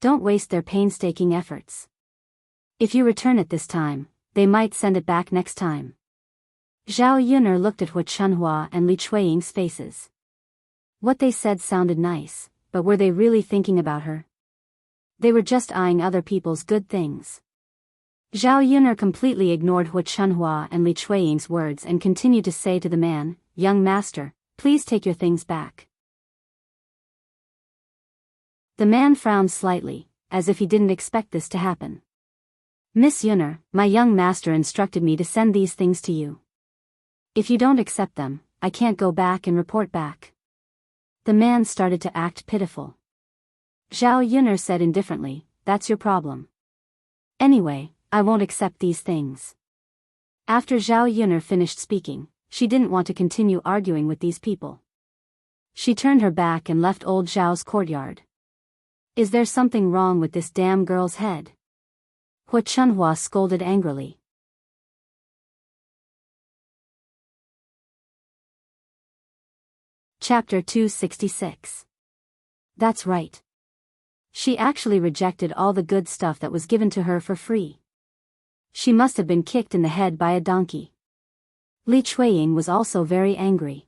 Don't waste their painstaking efforts. If you return it this time, they might send it back next time." Zhao Yun'er looked at Hu Chunhua and Li Chuiying's faces. What they said sounded nice, but were they really thinking about her? They were just eyeing other people's good things. Zhao Yun'er completely ignored Hu Chunhua and Li Chuiying's words and continued to say to the man, "Young master, please take your things back." The man frowned slightly, as if he didn't expect this to happen. Miss Yunner, my young master instructed me to send these things to you. If you don't accept them, I can't go back and report back. The man started to act pitiful. Zhao Yunner said indifferently, that's your problem. Anyway, I won't accept these things. After Zhao Yunner finished speaking, she didn't want to continue arguing with these people. She turned her back and left old Zhao's courtyard. Is there something wrong with this damn girl's head? Hu Chunhua scolded angrily. Chapter 266. That's right. She actually rejected all the good stuff that was given to her for free. She must have been kicked in the head by a donkey. Li Chuiying was also very angry.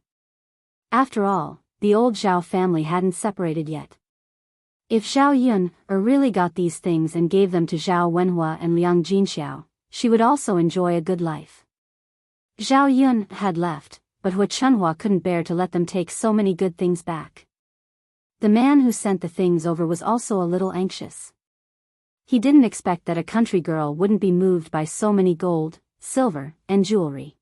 After all, the old Zhao family hadn't separated yet. If Zhao Yun really got these things and gave them to Zhao Wenhua and Liang Jinxiao, she would also enjoy a good life. Zhao Yun had left, but Hu Chunhua couldn't bear to let them take so many good things back. The man who sent the things over was also a little anxious. He didn't expect that a country girl wouldn't be moved by so many gold, silver, and jewelry.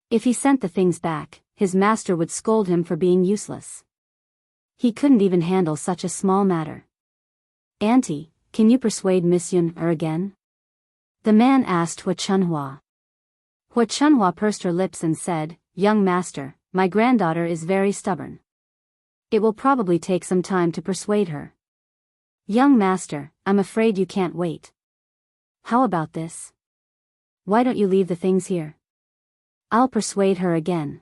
If he sent the things back, his master would scold him for being useless. He couldn't even handle such a small matter. Auntie, can you persuade Miss Yun again? The man asked Hu Chunhua. Hu Chunhua pursed her lips and said, Young master, my granddaughter is very stubborn. It will probably take some time to persuade her. Young master, I'm afraid you can't wait. How about this? Why don't you leave the things here? I'll persuade her again.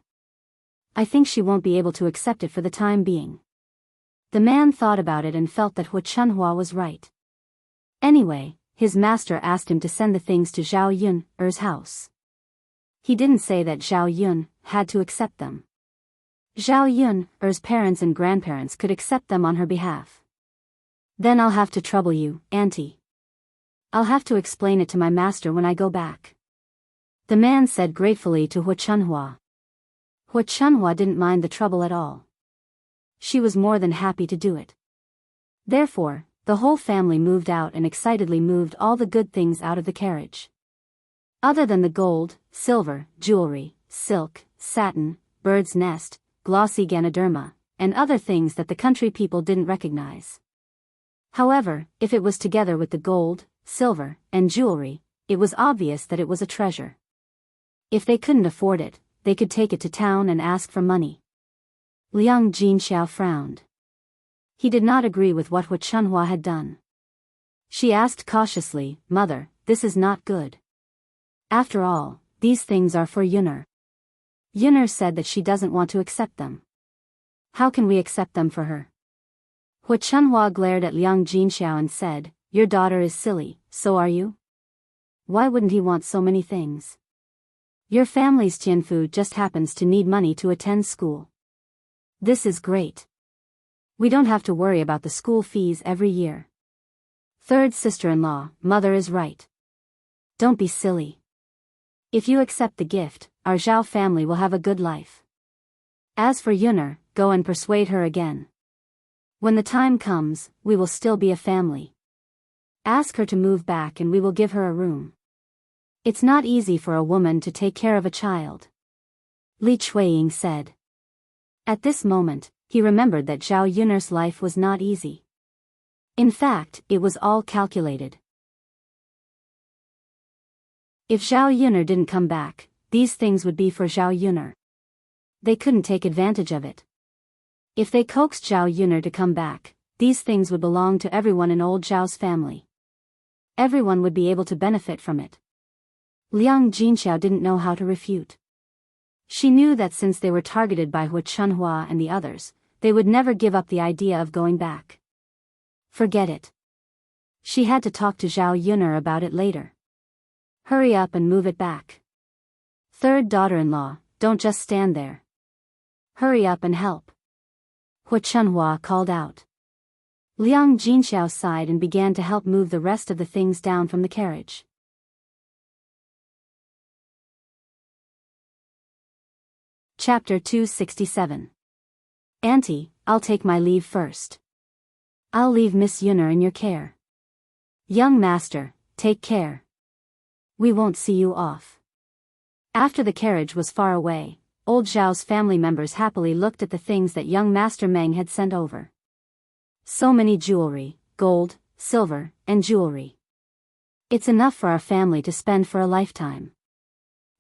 I think she won't be able to accept it for the time being. The man thought about it and felt that Hu Chunhua was right. Anyway, his master asked him to send the things to Zhao Yun's house. He didn't say that Zhao Yun had to accept them. Zhao Yun's parents and grandparents could accept them on her behalf. Then I'll have to trouble you, auntie. I'll have to explain it to my master when I go back. The man said gratefully to Hu Chunhua. Hu Chunhua didn't mind the trouble at all. She was more than happy to do it. Therefore, the whole family moved out and excitedly moved all the good things out of the carriage. Other than the gold, silver, jewelry, silk, satin, bird's nest, glossy Ganoderma, and other things that the country people didn't recognize. However, if it was together with the gold, silver, and jewelry, it was obvious that it was a treasure. If they couldn't afford it, they could take it to town and ask for money. Liang Jinxiao frowned. He did not agree with what Hu Chunhua had done. She asked cautiously, Mother, this is not good. After all, these things are for Yunner. Yunner said that she doesn't want to accept them. How can we accept them for her? Hu Chunhua glared at Liang Jinxiao and said, Your daughter is silly, so are you? Why wouldn't he want so many things? Your family's Tianfu just happens to need money to attend school. This is great. We don't have to worry about the school fees every year. Third sister-in-law, Mother is right. Don't be silly. If you accept the gift, our Zhao family will have a good life. As for Yunner, go and persuade her again. When the time comes, we will still be a family. Ask her to move back and we will give her a room. It's not easy for a woman to take care of a child. Li Chuiying said. At this moment, he remembered that Zhao Yunner's life was not easy. In fact, it was all calculated. If Zhao Yunner didn't come back, these things would be for Zhao Yunner. They couldn't take advantage of it. If they coaxed Zhao Yunner to come back, these things would belong to everyone in old Zhao's family. Everyone would be able to benefit from it. Liang Jinxiao didn't know how to refute. She knew that since they were targeted by Hu Chunhua and the others, they would never give up the idea of going back. Forget it. She had to talk to Zhao Yunner about it later. Hurry up and move it back. Third daughter-in-law, don't just stand there. Hurry up and help. Hu Chunhua called out. Liang Jinxiao sighed and began to help move the rest of the things down from the carriage. Chapter 267. Auntie, I'll take my leave first. I'll leave Miss Yunner in your care. Young master, take care. We won't see you off. After the carriage was far away, old Zhao's family members happily looked at the things that young master Meng had sent over. So many jewelry, gold, silver, and jewelry. It's enough for our family to spend for a lifetime.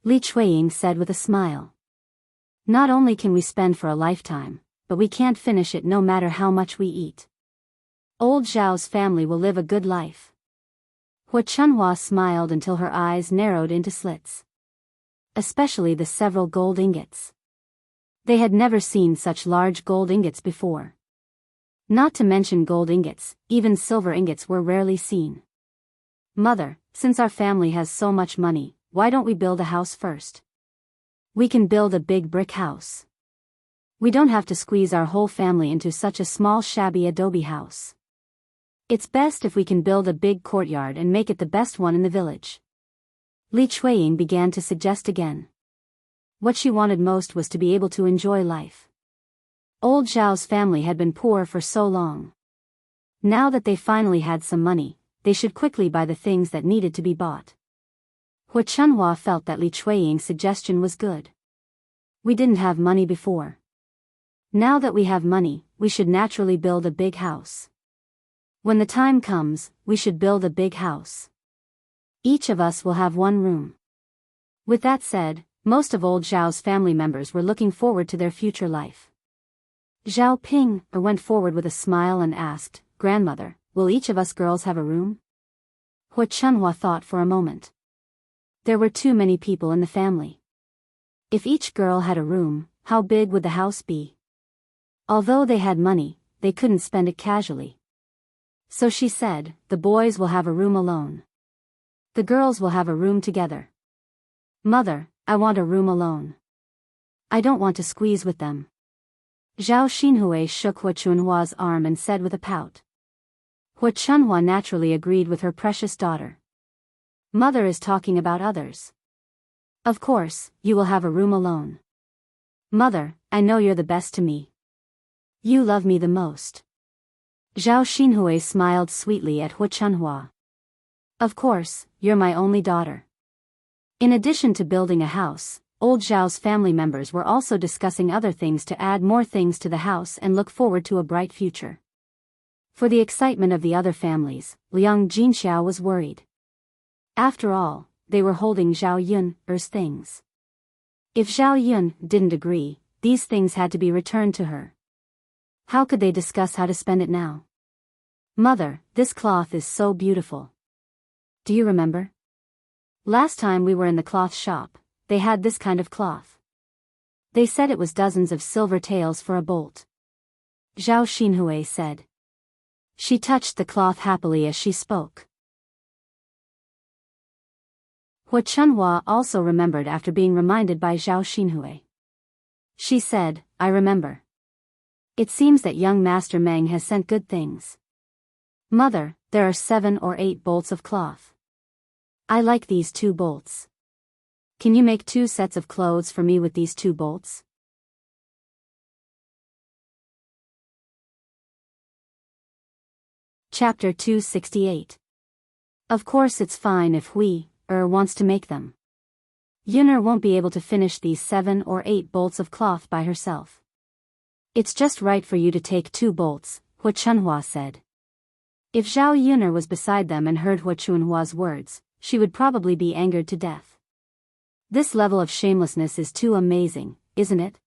Li Chuiying said with a smile. Not only can we spend for a lifetime, but we can't finish it no matter how much we eat. Old Zhao's family will live a good life. Hua Chunhua smiled until her eyes narrowed into slits. Especially the several gold ingots. They had never seen such large gold ingots before. Not to mention gold ingots, even silver ingots were rarely seen. Mother, since our family has so much money, why don't we build a house first? We can build a big brick house. We don't have to squeeze our whole family into such a small shabby adobe house. It's best if we can build a big courtyard and make it the best one in the village. Li Chuiying began to suggest again. What she wanted most was to be able to enjoy life. Old Zhao's family had been poor for so long. Now that they finally had some money, they should quickly buy the things that needed to be bought. Hua Chunhua felt that Li Chuiying's suggestion was good. We didn't have money before. Now that we have money, we should naturally build a big house. When the time comes, we should build a big house. Each of us will have one room. With that said, most of old Zhao's family members were looking forward to their future life. Zhao Ping went forward with a smile and asked, Grandmother, will each of us girls have a room? Hua Chunhua thought for a moment. There were too many people in the family. If each girl had a room, how big would the house be? Although they had money, they couldn't spend it casually. So she said, the boys will have a room alone. The girls will have a room together. Mother, I want a room alone. I don't want to squeeze with them. Zhao Xinhui shook Hua Chunhua's arm and said with a pout. Hua Chunhua naturally agreed with her precious daughter. Mother is talking about others. Of course, you will have a room alone. Mother, I know you're the best to me. You love me the most. Zhao Xinhui smiled sweetly at Hua Chunhua. Of course, you're my only daughter. In addition to building a house, old Zhao's family members were also discussing other things to add more things to the house and look forward to a bright future. For the excitement of the other families, Liang Jinxiao was worried. After all, they were holding Zhao Yun's things. If Zhao Yun didn't agree, these things had to be returned to her. How could they discuss how to spend it now? Mother, this cloth is so beautiful. Do you remember? Last time we were in the cloth shop, they had this kind of cloth. They said it was dozens of silver taels for a bolt. Zhao Xinhui said. She touched the cloth happily as she spoke. Hua Chunhua also remembered after being reminded by Zhao Xinhui. She said, I remember. It seems that young Master Meng has sent good things. Mother, there are 7 or 8 bolts of cloth. I like these 2 bolts. Can you make 2 sets of clothes for me with these 2 bolts? Chapter 268. Of course it's fine if wants to make them. Yuner won't be able to finish these 7 or 8 bolts of cloth by herself. It's just right for you to take 2 bolts, Hua Chunhua said. If Zhao Yuner was beside them and heard Hua Chunhua's words, she would probably be angered to death. This level of shamelessness is too amazing, isn't it?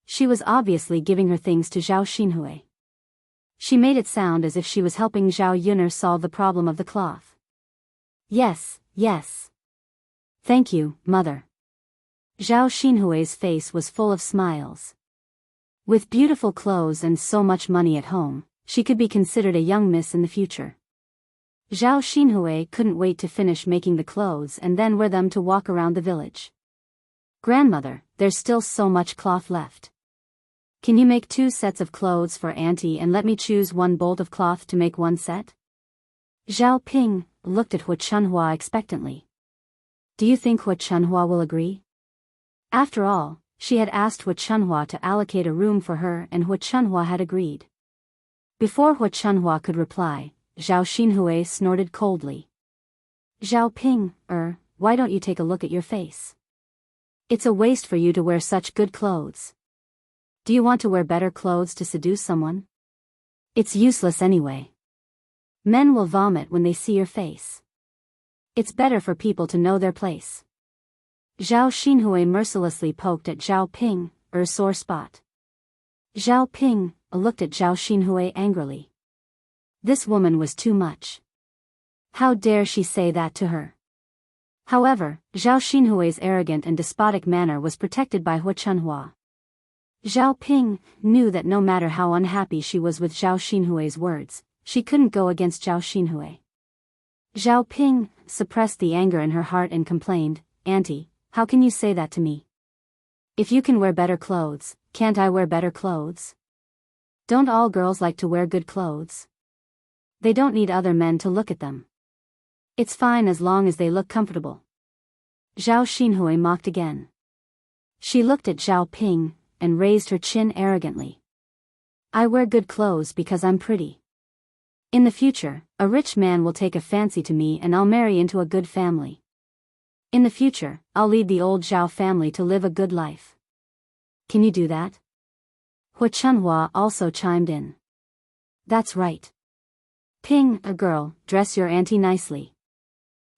She was obviously giving her things to Zhao Xinhui. She made it sound as if she was helping Zhao Yuner solve the problem of the cloth. Yes, yes. Thank you, Mother. Zhao Xinhui's face was full of smiles. With beautiful clothes and so much money at home, she could be considered a young miss in the future. Zhao Xinhui couldn't wait to finish making the clothes and then wear them to walk around the village. Grandmother, there's still so much cloth left. Can you make 2 sets of clothes for Auntie and let me choose 1 bolt of cloth to make 1 set? Zhao Ping looked at Hua Chunhua expectantly. Do you think Hua Chunhua will agree? After all, she had asked Hua Chunhua to allocate a room for her and Hua Chunhua had agreed. Before Hua Chunhua could reply, Zhao Xinhui snorted coldly. Zhao Ping, why don't you take a look at your face? It's a waste for you to wear such good clothes. Do you want to wear better clothes to seduce someone? It's useless anyway. Men will vomit when they see your face. It's better for people to know their place. Zhao Xinhui mercilessly poked at Zhao Ping's sore spot. Zhao Ping looked at Zhao Xinhui angrily. This woman was too much. How dare she say that to her? However, Zhao Xinhui's arrogant and despotic manner was protected by Hu Chunhua. Zhao Ping knew that no matter how unhappy she was with Zhao Xinhui's words, she couldn't go against Zhao Xinhui. Zhao Ping suppressed the anger in her heart and complained, "Auntie, how can you say that to me? If you can wear better clothes, can't I wear better clothes? Don't all girls like to wear good clothes? They don't need other men to look at them. It's fine as long as they look comfortable." Zhao Xinhui mocked again. She looked at Zhao Ping and raised her chin arrogantly. "I wear good clothes because I'm pretty. In the future, a rich man will take a fancy to me and I'll marry into a good family. In the future, I'll lead the old Zhao family to live a good life. Can you do that?" Hu Chunhua also chimed in. "That's right. Ping, a girl, dress your auntie nicely.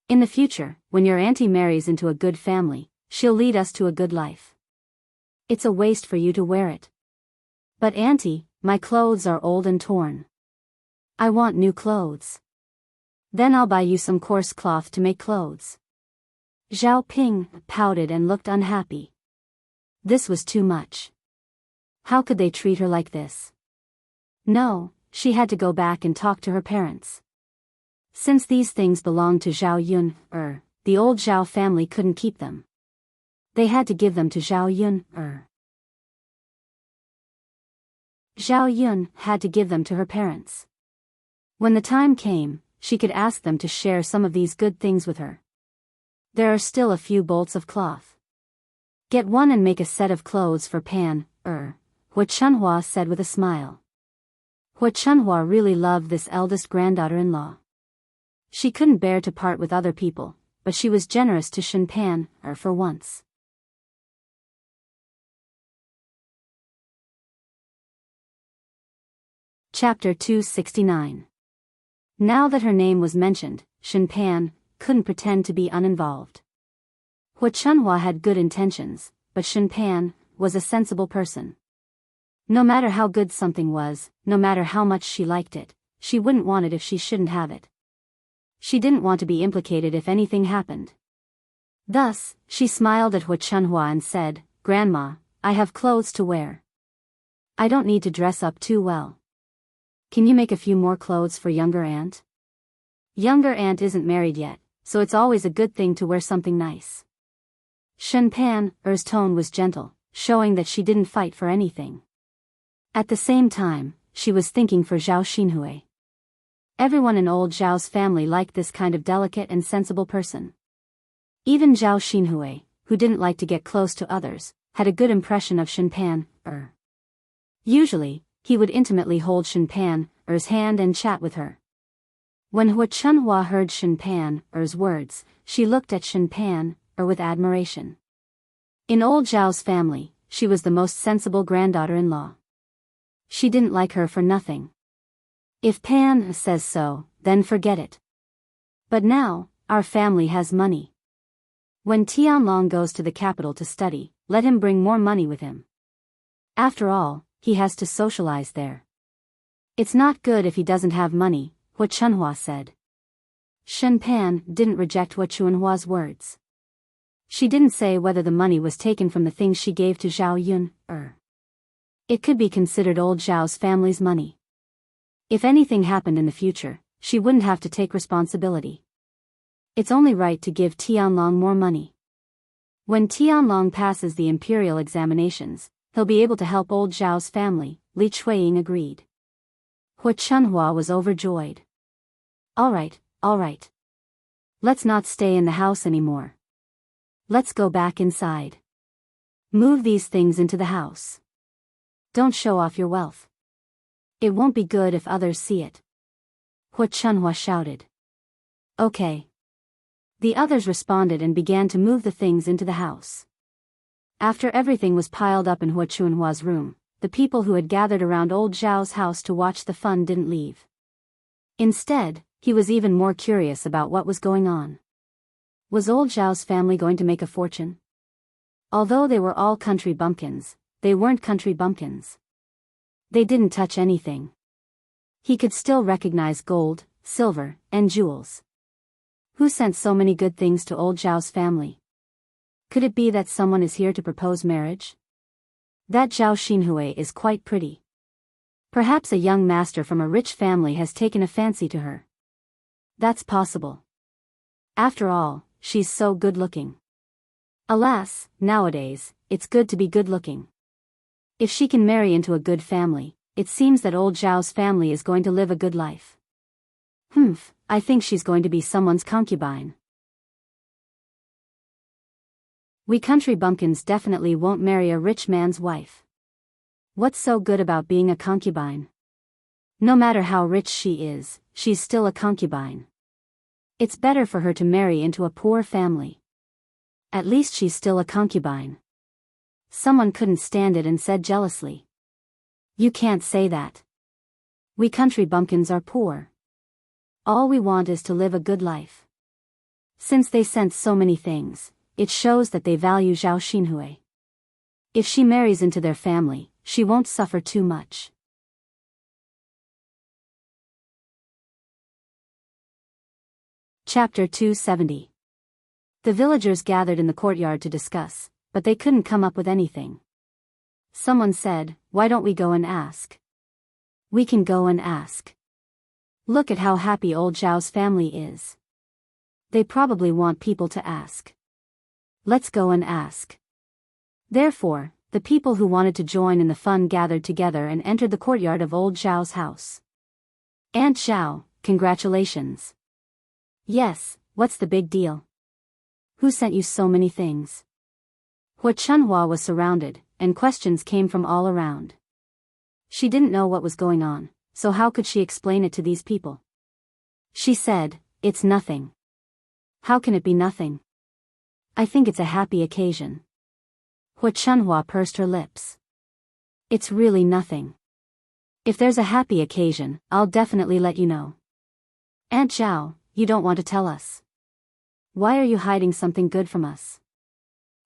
In the future, when your auntie marries into a good family, she'll lead us to a good life. It's a waste for you to wear it." "But auntie, my clothes are old and torn. I want new clothes." "Then I'll buy you some coarse cloth to make clothes." Zhao Ping pouted and looked unhappy. This was too much. How could they treat her like this? No, she had to go back and talk to her parents. Since these things belonged to Zhao Yun, the old Zhao family couldn't keep them. They had to give them to Zhao Yun, Zhao Yun had to give them to her parents. When the time came, she could ask them to share some of these good things with her. "There are still a few bolts of cloth. Get one and make a set of clothes for Pan, Hu Chunhua said with a smile. Hu Chunhua really loved this eldest granddaughter-in-law. She couldn't bear to part with other people, but she was generous to Shen Pan, for once. Chapter 269. Now that her name was mentioned, Shen Pan couldn't pretend to be uninvolved. Hu Chunhua had good intentions, but Shen Pan was a sensible person. No matter how good something was, no matter how much she liked it, she wouldn't want it if she shouldn't have it. She didn't want to be implicated if anything happened. Thus, she smiled at Hu Chunhua and said, "Grandma, I have clothes to wear. I don't need to dress up too well. Can you make a few more clothes for younger aunt? Younger aunt isn't married yet, so it's always a good thing to wear something nice." Shen Pan's tone was gentle, showing that she didn't fight for anything. At the same time, she was thinking for Zhao Xinhui. Everyone in old Zhao's family liked this kind of delicate and sensible person. Even Zhao Xinhui, who didn't like to get close to others, had a good impression of Shen Pan. Usually, he would intimately hold Shen Pan's hand and chat with her. When Hu Chunhua heard Shen Pan's words, she looked at Shen Pan with admiration. In old Zhao's family, she was the most sensible granddaughter-in-law. She didn't like her for nothing. If Pan says so, then forget it. But now, our family has money. When Tianlong goes to the capital to study, let him bring more money with him. After all, he has to socialize there. It's not good if he doesn't have money, Hu Chunhua said. Shen Pan didn't reject Hu Chunhua's words. She didn't say whether the money was taken from the things she gave to Zhao Yun, It could be considered old Zhao's family's money. If anything happened in the future, she wouldn't have to take responsibility. It's only right to give Tianlong more money. When Tianlong passes the imperial examinations, he'll be able to help old Zhao's family, Li Chuiying agreed. Hu Chunhua was overjoyed. All right. Let's not stay in the house anymore. Let's go back inside. Move these things into the house. Don't show off your wealth. It won't be good if others see it. Hua Chunhua shouted. Okay. The others responded and began to move the things into the house. After everything was piled up in Hua Chunhua's room, the people who had gathered around old Zhao's house to watch the fun didn't leave. Instead, he was even more curious about what was going on. Was old Zhao's family going to make a fortune? Although they were all country bumpkins, they weren't country bumpkins. They didn't touch anything. He could still recognize gold, silver, and jewels. Who sent so many good things to old Zhao's family? Could it be that someone is here to propose marriage? That Zhao Xinhui is quite pretty. Perhaps a young master from a rich family has taken a fancy to her. That's possible. After all, she's so good-looking. Alas, nowadays, it's good to be good-looking. If she can marry into a good family, it seems that old Zhao's family is going to live a good life. I think she's going to be someone's concubine. We country bumpkins definitely won't marry a rich man's wife. What's so good about being a concubine? No matter how rich she is, she's still a concubine. It's better for her to marry into a poor family. At least she's still a concubine. Someone couldn't stand it and said jealously. You can't say that. We country bumpkins are poor. All we want is to live a good life. Since they sent so many things, it shows that they value Zhao Xinhui. If she marries into their family, she won't suffer too much. Chapter 270. The villagers gathered in the courtyard to discuss, but they couldn't come up with anything. Someone said, "Why don't we go and ask?" We can go and ask. Look at how happy old Zhao's family is. They probably want people to ask. Let's go and ask. Therefore, the people who wanted to join in the fun gathered together and entered the courtyard of old Zhao's house. Aunt Zhao, congratulations. Yes, what's the big deal? Who sent you so many things? Hua Chunhua was surrounded, and questions came from all around. She didn't know what was going on, so how could she explain it to these people? She said, "It's nothing." How can it be nothing? I think it's a happy occasion. Hua Chunhua pursed her lips. It's really nothing. If there's a happy occasion, I'll definitely let you know. Aunt Zhao, you don't want to tell us. Why are you hiding something good from us?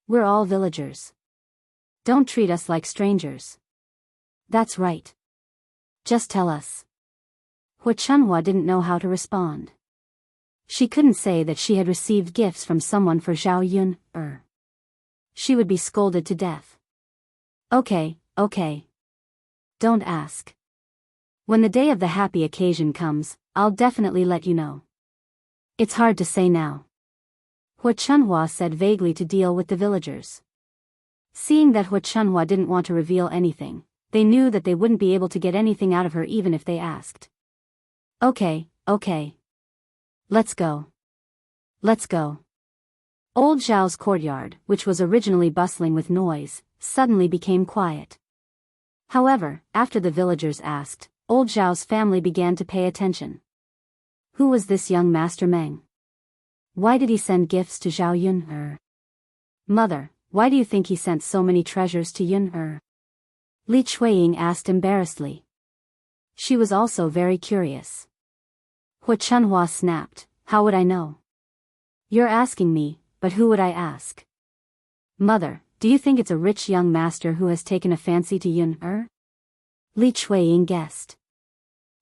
We're all villagers. Don't treat us like strangers. That's right. Just tell us. Hua Chunhua didn't know how to respond. She couldn't say that she had received gifts from someone for Zhao Yun. She would be scolded to death. Okay. Don't ask. When the day of the happy occasion comes, I'll definitely let you know. It's hard to say now. Hua Chunhua said vaguely to deal with the villagers. Seeing that Hua Chunhua didn't want to reveal anything, they knew that they wouldn't be able to get anything out of her even if they asked. Okay. Let's go. Old Zhao's courtyard, which was originally bustling with noise, suddenly became quiet. However, after the villagers asked, old Zhao's family began to pay attention. Who was this young Master Meng? Why did he send gifts to Zhao Yun? Mother, why do you think he sent so many treasures to Yun? Li Chuiying asked embarrassedly. She was also very curious. Hua Chunhua snapped, "How would I know? You're asking me, but who would I ask? Mother, do you think it's a rich young master who has taken a fancy to Yun? Li Chuiying guessed.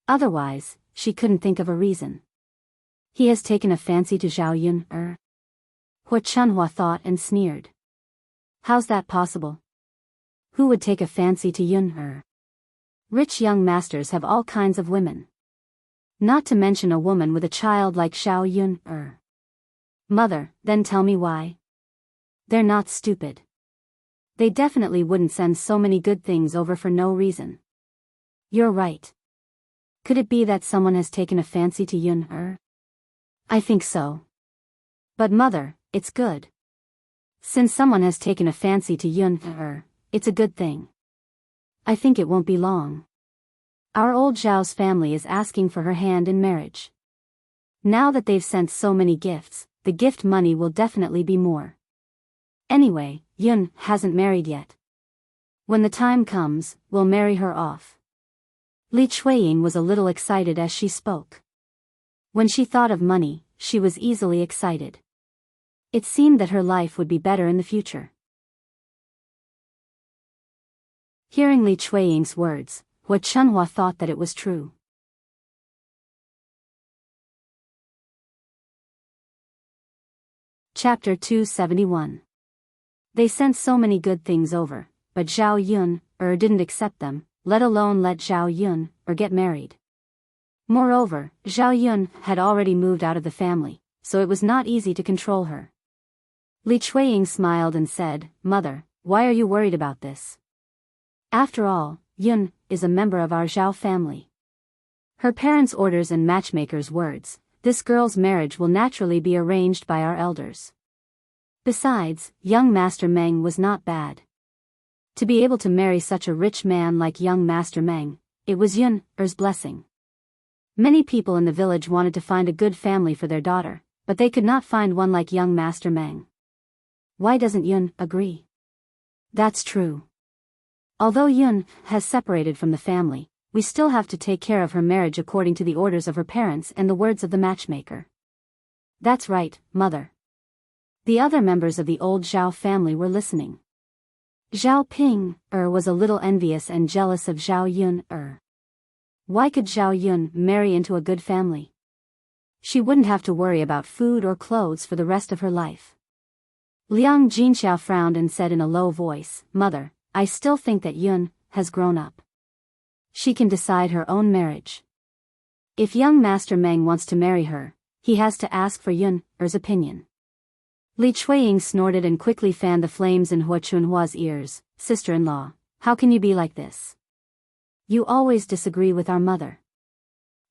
Otherwise, she couldn't think of a reason. He has taken a fancy to Zhao Yun? Hua Chunhua thought and sneered. How's that possible? Who would take a fancy to Yun? Rich young masters have all kinds of women. Not to mention a woman with a child like Zhao Yun. Mother, then tell me why. They're not stupid. They definitely wouldn't send so many good things over for no reason. You're right. Could it be that someone has taken a fancy to Yun? I think so. But mother, it's good. Since someone has taken a fancy to Yun, it's a good thing. I think it won't be long. Our old Zhao's family is asking for her hand in marriage. Now that they've sent so many gifts, the gift money will definitely be more. Anyway, Yun hasn't married yet. When the time comes, we'll marry her off. Li Chuiying was a little excited as she spoke. When she thought of money, she was easily excited. It seemed that her life would be better in the future. Hearing Li Chuiying's words, Hua Chunhua thought that it was true. Chapter 271. They sent so many good things over, but Zhao Yun didn't accept them, let alone let Zhao Yun get married. Moreover, Zhao Yun had already moved out of the family, so it was not easy to control her. Li Chuiying smiled and said, "Mother, why are you worried about this? After all, Yun is a member of our Zhao family. Her parents' orders and matchmakers' words, this girl's marriage will naturally be arranged by our elders. Besides, young Master Meng was not bad. To be able to marry such a rich man like young Master Meng, it was Yun's blessing. Many people in the village wanted to find a good family for their daughter, but they could not find one like young Master Meng. Why doesn't Yun agree? That's true. Although Yun has separated from the family, we still have to take care of her marriage according to the orders of her parents and the words of the matchmaker." "That's right, mother." The other members of the old Zhao family were listening. Zhao Ping was a little envious and jealous of Zhao Yun. Why could Zhao Yun marry into a good family? She wouldn't have to worry about food or clothes for the rest of her life. Liang Jinxiao frowned and said in a low voice, "Mother, I still think that Yun has grown up. She can decide her own marriage. If young Master Meng wants to marry her, he has to ask for Yun's opinion." Li Chuiying snorted and quickly fanned the flames in Hua Chunhua's ears. "Sister-in-law, how can you be like this? You always disagree with our mother.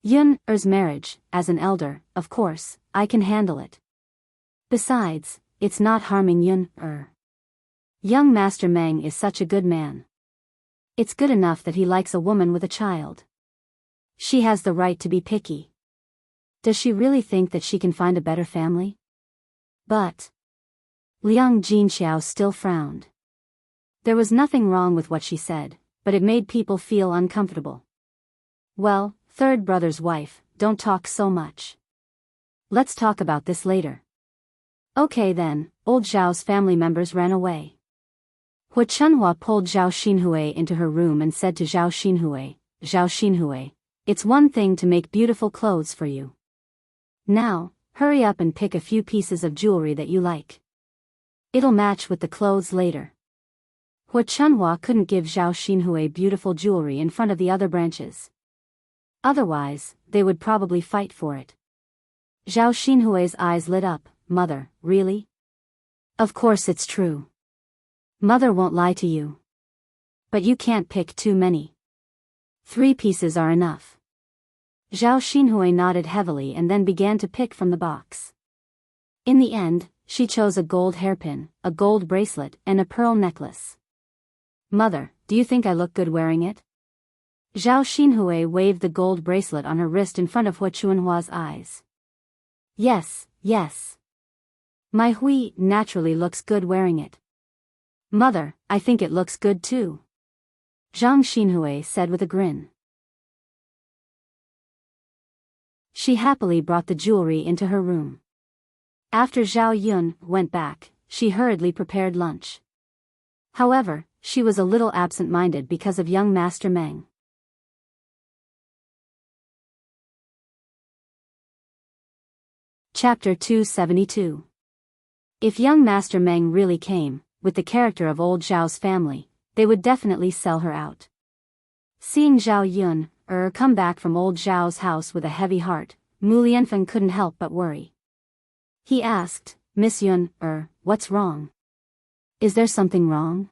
Yun's marriage, as an elder, of course, I can handle it. Besides, it's not harming Yun. Young Master Meng is such a good man. It's good enough that he likes a woman with a child. She has the right to be picky. Does she really think that she can find a better family?" But Liang Jinxiao still frowned. There was nothing wrong with what she said, but it made people feel uncomfortable. "Well, third brother's wife, don't talk so much. Let's talk about this later." "Okay then." Old Zhao's family members ran away. Hua Chunhua pulled Zhao Xinhui into her room and said to Zhao Xinhui, "It's one thing to make beautiful clothes for you. Now, hurry up and pick a few pieces of jewelry that you like. It'll match with the clothes later." Hua Chunhua couldn't give Zhao Xinhui beautiful jewelry in front of the other branches. Otherwise, they would probably fight for it. Zhao Xinhui's eyes lit up. "Mother, really? Of course it's true. Mother won't lie to you. But you can't pick too many. 3 pieces are enough." Zhao Xinhui nodded heavily and then began to pick from the box. In the end, she chose a gold hairpin, a gold bracelet, and a pearl necklace. "Mother, do you think I look good wearing it?" Zhao Xinhui waved the gold bracelet on her wrist in front of Hua Chunhua's eyes. Yes. My Hui naturally looks good wearing it." "Mother, I think it looks good too," Zhang Xinhui said with a grin. She happily brought the jewelry into her room. After Zhao Yun went back, she hurriedly prepared lunch. However, she was a little absent-minded because of young Master Meng. Chapter 272. If young Master Meng really came, with the character of old Zhao's family, they would definitely sell her out. Seeing Zhao Yun come back from old Zhao's house with a heavy heart, Mu Lianfeng couldn't help but worry. He asked, "Miss Yun, what's wrong? Is there something wrong?"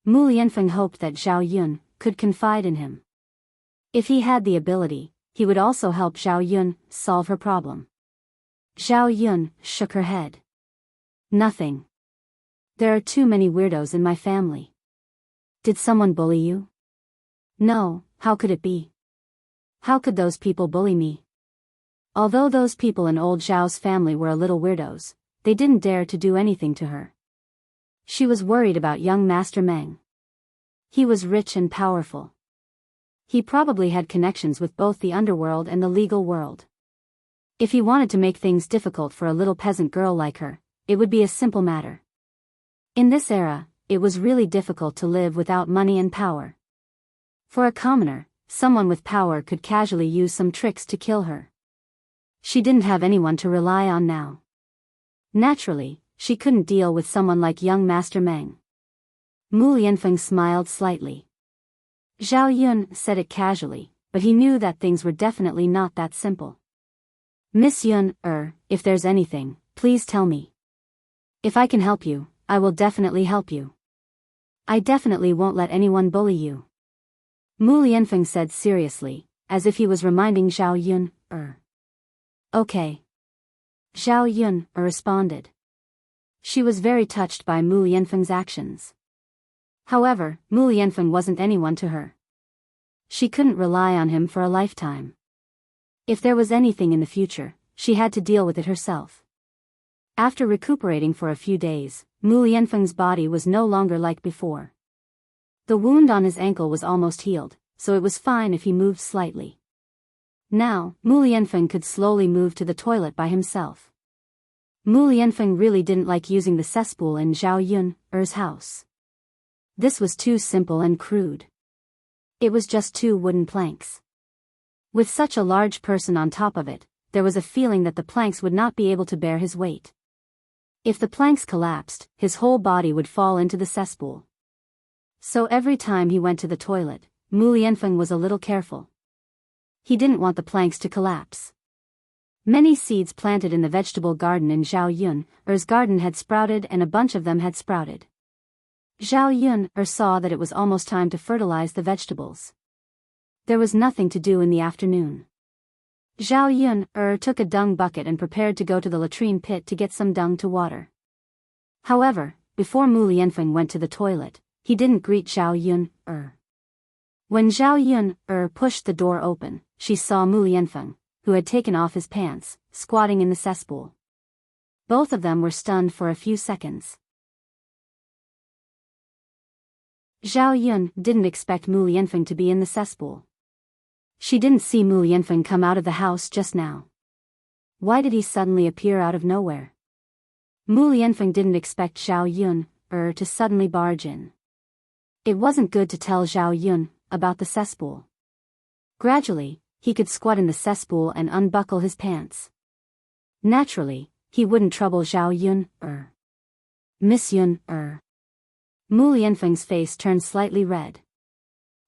Mu Lianfeng hoped that Zhao Yun could confide in him. If he had the ability, he would also help Zhao Yun solve her problem. Zhao Yun shook her head. "Nothing. There are too many weirdos in my family." "Did someone bully you?" "No, how could it be? How could those people bully me? Although those people in old Zhao's family were a little weirdos, they didn't dare to do anything to her. She was worried about young Master Meng. He was rich and powerful. He probably had connections with both the underworld and the legal world. If he wanted to make things difficult for a little peasant girl like her, it would be a simple matter. In this era, it was really difficult to live without money and power. For a commoner, someone with power could casually use some tricks to kill her. She didn't have anyone to rely on now. Naturally, she couldn't deal with someone like young Master Meng. Mu Lianfeng smiled slightly. Zhao Yun said it casually, but he knew that things were definitely not that simple. Miss Yun, if there's anything, please tell me. If I can help you, I will definitely help you. I definitely won't let anyone bully you. Mu Lianfeng said seriously, as if he was reminding Zhao Yun, Okay. Zhao Yun, responded. She was very touched by Mu Lianfeng's actions. However, Mu Lianfeng wasn't anyone to her. She couldn't rely on him for a lifetime. If there was anything in the future, she had to deal with it herself. After recuperating for a few days, Mu Lianfeng's body was no longer like before. The wound on his ankle was almost healed, so it was fine if he moved slightly. Now, Mu Lianfeng could slowly move to the toilet by himself. Mu Lianfeng really didn't like using the cesspool in Zhao Yun's house. This was too simple and crude. It was just 2 wooden planks. With such a large person on top of it, there was a feeling that the planks would not be able to bear his weight. If the planks collapsed, his whole body would fall into the cesspool. So every time he went to the toilet, Mu Lianfeng was a little careful. He didn't want the planks to collapse. Many seeds planted in the vegetable garden in Zhao Yun's garden had sprouted, and a bunch of them had sprouted. Zhao Yun saw that it was almost time to fertilize the vegetables. There was nothing to do in the afternoon. Zhao Yun took a dung bucket and prepared to go to the latrine pit to get some dung to water. However, before Mu Lianfeng went to the toilet, he didn't greet Zhao Yun. When Zhao Yun pushed the door open, she saw Mu Lianfeng, who had taken off his pants, squatting in the cesspool. Both of them were stunned for a few seconds. Zhao Yun didn't expect Mu Lianfeng to be in the cesspool. She didn't see Mu Lianfeng come out of the house just now. Why did he suddenly appear out of nowhere? Mu Lianfeng didn't expect Zhao Yun to suddenly barge in. It wasn't good to tell Zhao Yun about the cesspool. Gradually, he could squat in the cesspool and unbuckle his pants. Naturally, he wouldn't trouble Zhao Yun. Miss Yun. Mu Lianfeng's face turned slightly red.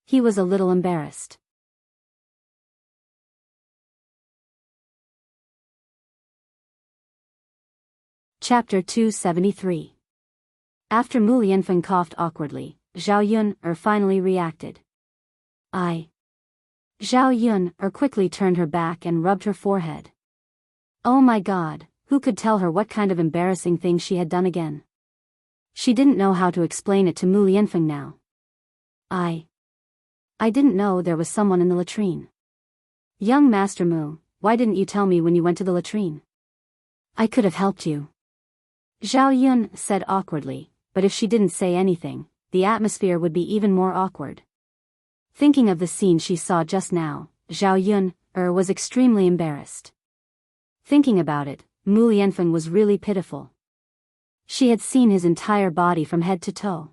He was a little embarrassed. Chapter 273. After Mu Lianfeng coughed awkwardly, Zhao Yun finally reacted. Zhao Yun quickly turned her back and rubbed her forehead. Oh my God, who could tell her what kind of embarrassing thing she had done again? She didn't know how to explain it to Mu Lianfeng now. I didn't know there was someone in the latrine. Young Master Mu, why didn't you tell me when you went to the latrine? I could have helped you. Zhao Yun said awkwardly, but if she didn't say anything, the atmosphere would be even more awkward. Thinking of the scene she saw just now, Zhao Yun was extremely embarrassed. Thinking about it, Mu Lianfeng was really pitiful. She had seen his entire body from head to toe.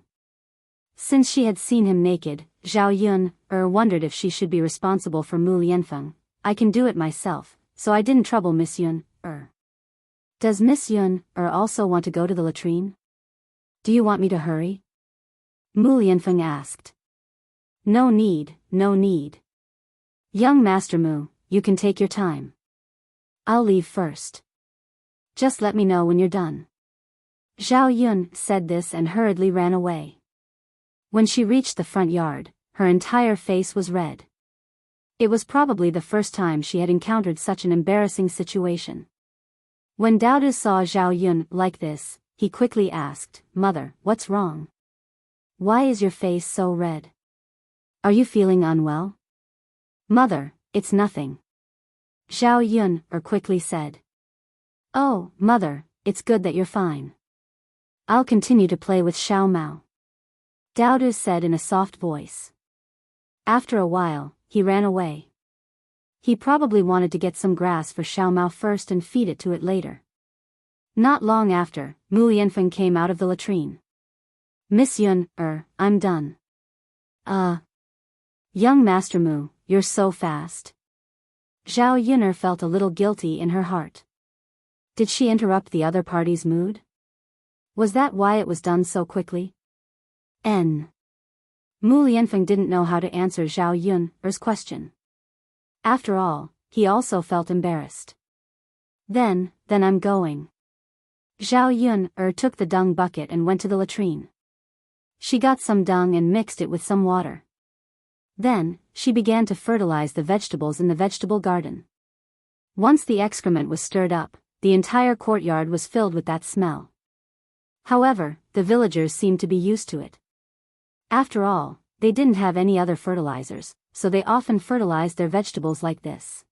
Since she had seen him naked, Zhao Yun wondered if she should be responsible for Mu Lianfeng. I can do it myself, so I didn't trouble Miss Yun. Does Miss Yun also want to go to the latrine? Do you want me to hurry? Mu Lianfeng asked. No need, no need. Young Master Mu, you can take your time. I'll leave first. Just let me know when you're done. Zhao Yun said this and hurriedly ran away. When she reached the front yard, her entire face was red. It was probably the first time she had encountered such an embarrassing situation. When Daodu saw Zhao Yun like this, he quickly asked, Mother, what's wrong? Why is your face so red? Are you feeling unwell? Mother, it's nothing. Zhao Yun quickly said. Oh, mother, it's good that you're fine. I'll continue to play with Xiao Mao. Dao Du said in a soft voice. After a while, he ran away. He probably wanted to get some grass for Xiao Mao first and feed it to it later. Not long after, Mu Lianfeng came out of the latrine. Miss Yun, I'm done. Young Master Mu, you're so fast. Zhao Yun'er felt a little guilty in her heart. Did she interrupt the other party's mood? Was that why it was done so quickly? Mu Lianfeng didn't know how to answer Zhao Yun'er's question. After all, he also felt embarrassed. Then I'm going. Zhao Yun'er took the dung bucket and went to the latrine. She got some dung and mixed it with some water. Then, she began to fertilize the vegetables in the vegetable garden. Once the excrement was stirred up, the entire courtyard was filled with that smell. However, the villagers seemed to be used to it. After all, they didn't have any other fertilizers, so they often fertilized their vegetables like this.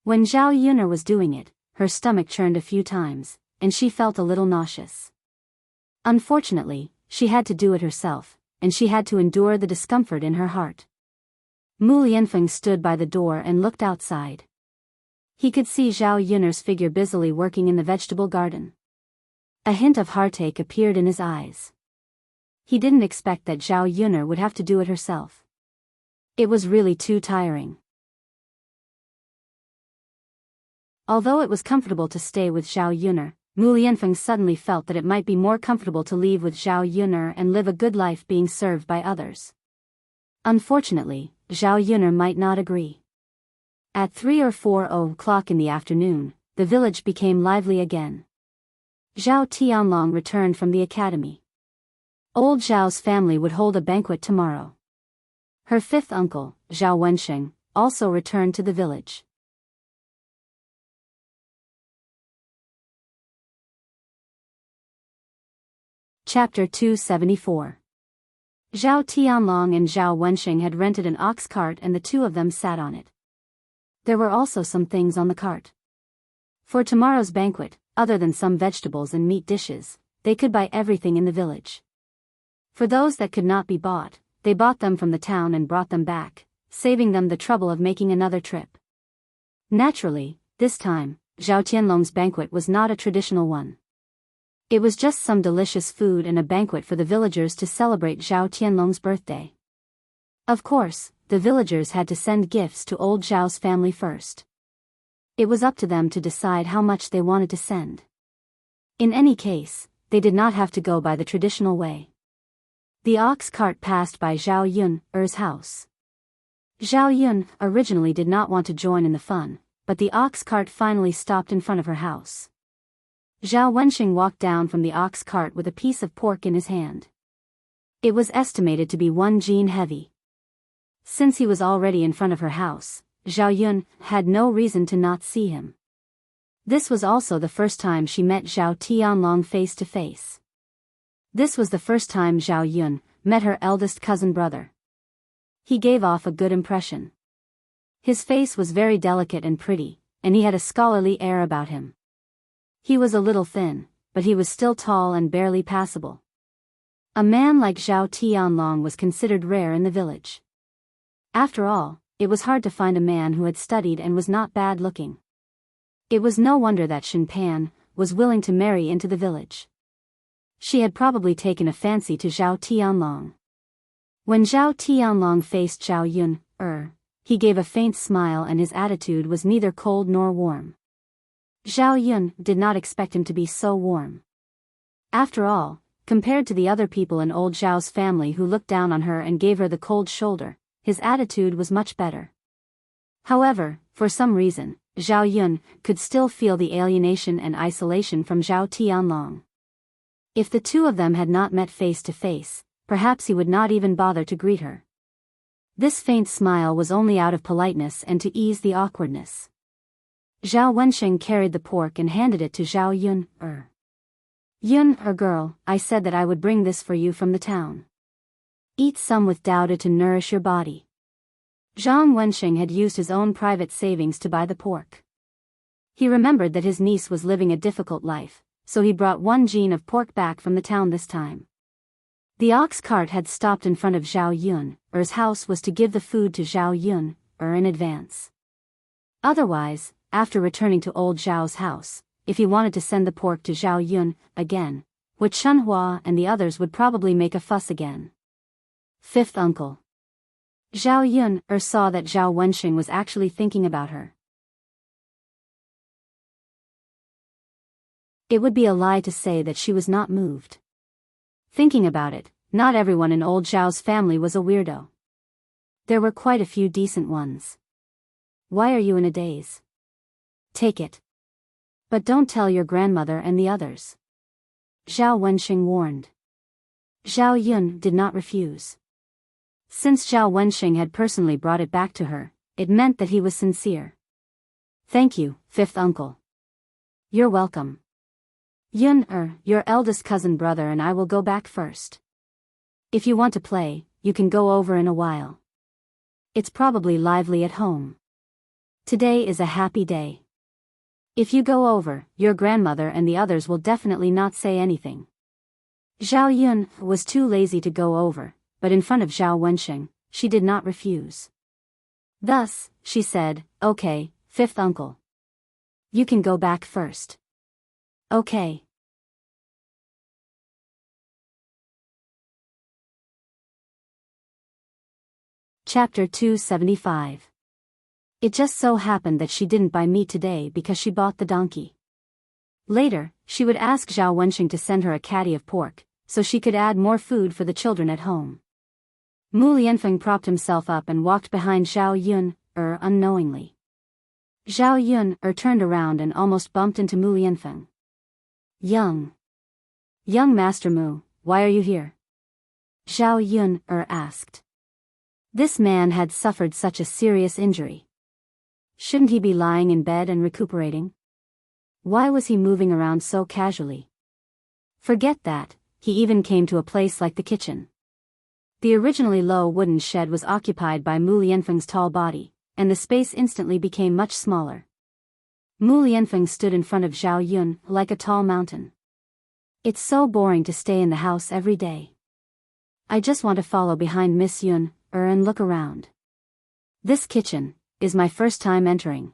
When Zhao Yun'er was doing it, her stomach churned a few times, and she felt a little nauseous. Unfortunately, she had to do it herself, and she had to endure the discomfort in her heart. Mu Lianfeng stood by the door and looked outside. He could see Zhao Yun'er's figure busily working in the vegetable garden. A hint of heartache appeared in his eyes. He didn't expect that Zhao Yun'er would have to do it herself. It was really too tiring. Although it was comfortable to stay with Zhao Yun'er, Mu Lianfeng suddenly felt that it might be more comfortable to leave with Zhao Yun'er and live a good life being served by others. Unfortunately, Zhao Yun'er might not agree. At 3 or 4 o'clock in the afternoon, the village became lively again. Zhao Tianlong returned from the academy. Old Zhao's family would hold a banquet tomorrow. Her fifth uncle, Zhao Wensheng, also returned to the village. Chapter 274. Zhao Tianlong and Zhao Wensheng had rented an ox cart and the two of them sat on it. There were also some things on the cart. For tomorrow's banquet, other than some vegetables and meat dishes, they could buy everything in the village. For those that could not be bought, they bought them from the town and brought them back, saving them the trouble of making another trip. Naturally, this time, Zhao Tianlong's banquet was not a traditional one. It was just some delicious food and a banquet for the villagers to celebrate Zhao Tianlong's birthday. Of course, the villagers had to send gifts to old Zhao's family first. It was up to them to decide how much they wanted to send. In any case, they did not have to go by the traditional way. The ox cart passed by Zhao Yun'er's house. Zhao Yun originally did not want to join in the fun, but the ox cart finally stopped in front of her house. Zhao Wensheng walked down from the ox cart with a piece of pork in his hand. It was estimated to be 1 jin heavy. Since he was already in front of her house, Zhao Yun had no reason to not see him. This was also the first time she met Zhao Tianlong face to face. This was the first time Zhao Yun met her eldest cousin brother. He gave off a good impression. His face was very delicate and pretty, and he had a scholarly air about him. He was a little thin, but he was still tall and barely passable. A man like Zhao Tianlong was considered rare in the village. After all, it was hard to find a man who had studied and was not bad looking. It was no wonder that Shen Pan was willing to marry into the village. She had probably taken a fancy to Zhao Tianlong. When Zhao Tianlong faced Zhao Yun, he gave a faint smile and his attitude was neither cold nor warm. Zhao Yun did not expect him to be so warm. After all, compared to the other people in old Zhao's family who looked down on her and gave her the cold shoulder, his attitude was much better. However, for some reason, Zhao Yun could still feel the alienation and isolation from Zhao Tianlong. If the two of them had not met face to face, perhaps he would not even bother to greet her. This faint smile was only out of politeness and to ease the awkwardness. Zhao Wensheng carried the pork and handed it to Zhao Yun. Yun, girl, I said that I would bring this for you from the town. Eat some with Dao to nourish your body. Zhang Wenxing had used his own private savings to buy the pork. He remembered that his niece was living a difficult life, so he brought 1 gene of pork back from the town this time. The ox cart had stopped in front of Zhao Yun's house was to give the food to Zhao Yun in advance. Otherwise, after returning to old Zhao's house, if he wanted to send the pork to Zhao Yun again, Wu Chunhua and the others would probably make a fuss again. Fifth uncle. Zhao Yun saw that Zhao Wenxing was actually thinking about her. It would be a lie to say that she was not moved. Thinking about it, not everyone in old Zhao's family was a weirdo. There were quite a few decent ones. Why are you in a daze? Take it. But don't tell your grandmother and the others. Zhao Wenxing warned. Zhao Yun did not refuse. Since Zhao Wenxing had personally brought it back to her, it meant that he was sincere. Thank you, fifth uncle. You're welcome. Yun, your eldest cousin brother and I will go back first. If you want to play, you can go over in a while. It's probably lively at home. Today is a happy day. If you go over, your grandmother and the others will definitely not say anything. Zhao Yun was too lazy to go over, but in front of Zhao Wenxing, she did not refuse. Thus, she said, okay, fifth uncle. You can go back first. Okay. Chapter 275. It just so happened that she didn't buy meat today because she bought the donkey. Later, she would ask Zhao Wenxing to send her a caddy of pork, so she could add more food for the children at home. Mu Lianfeng propped himself up and walked behind Zhao Yun, unknowingly. Zhao Yun, turned around and almost bumped into Mu Lianfeng. Young Master Mu, why are you here? Zhao Yun, asked. This man had suffered such a serious injury. Shouldn't he be lying in bed and recuperating? Why was he moving around so casually? Forget that, he even came to a place like the kitchen. The originally low wooden shed was occupied by Mu Lianfeng's tall body, and the space instantly became much smaller. Mu Lianfeng stood in front of Zhao Yun like a tall mountain. It's so boring to stay in the house every day. I just want to follow behind Miss Yun, and look around. This kitchen is my first time entering.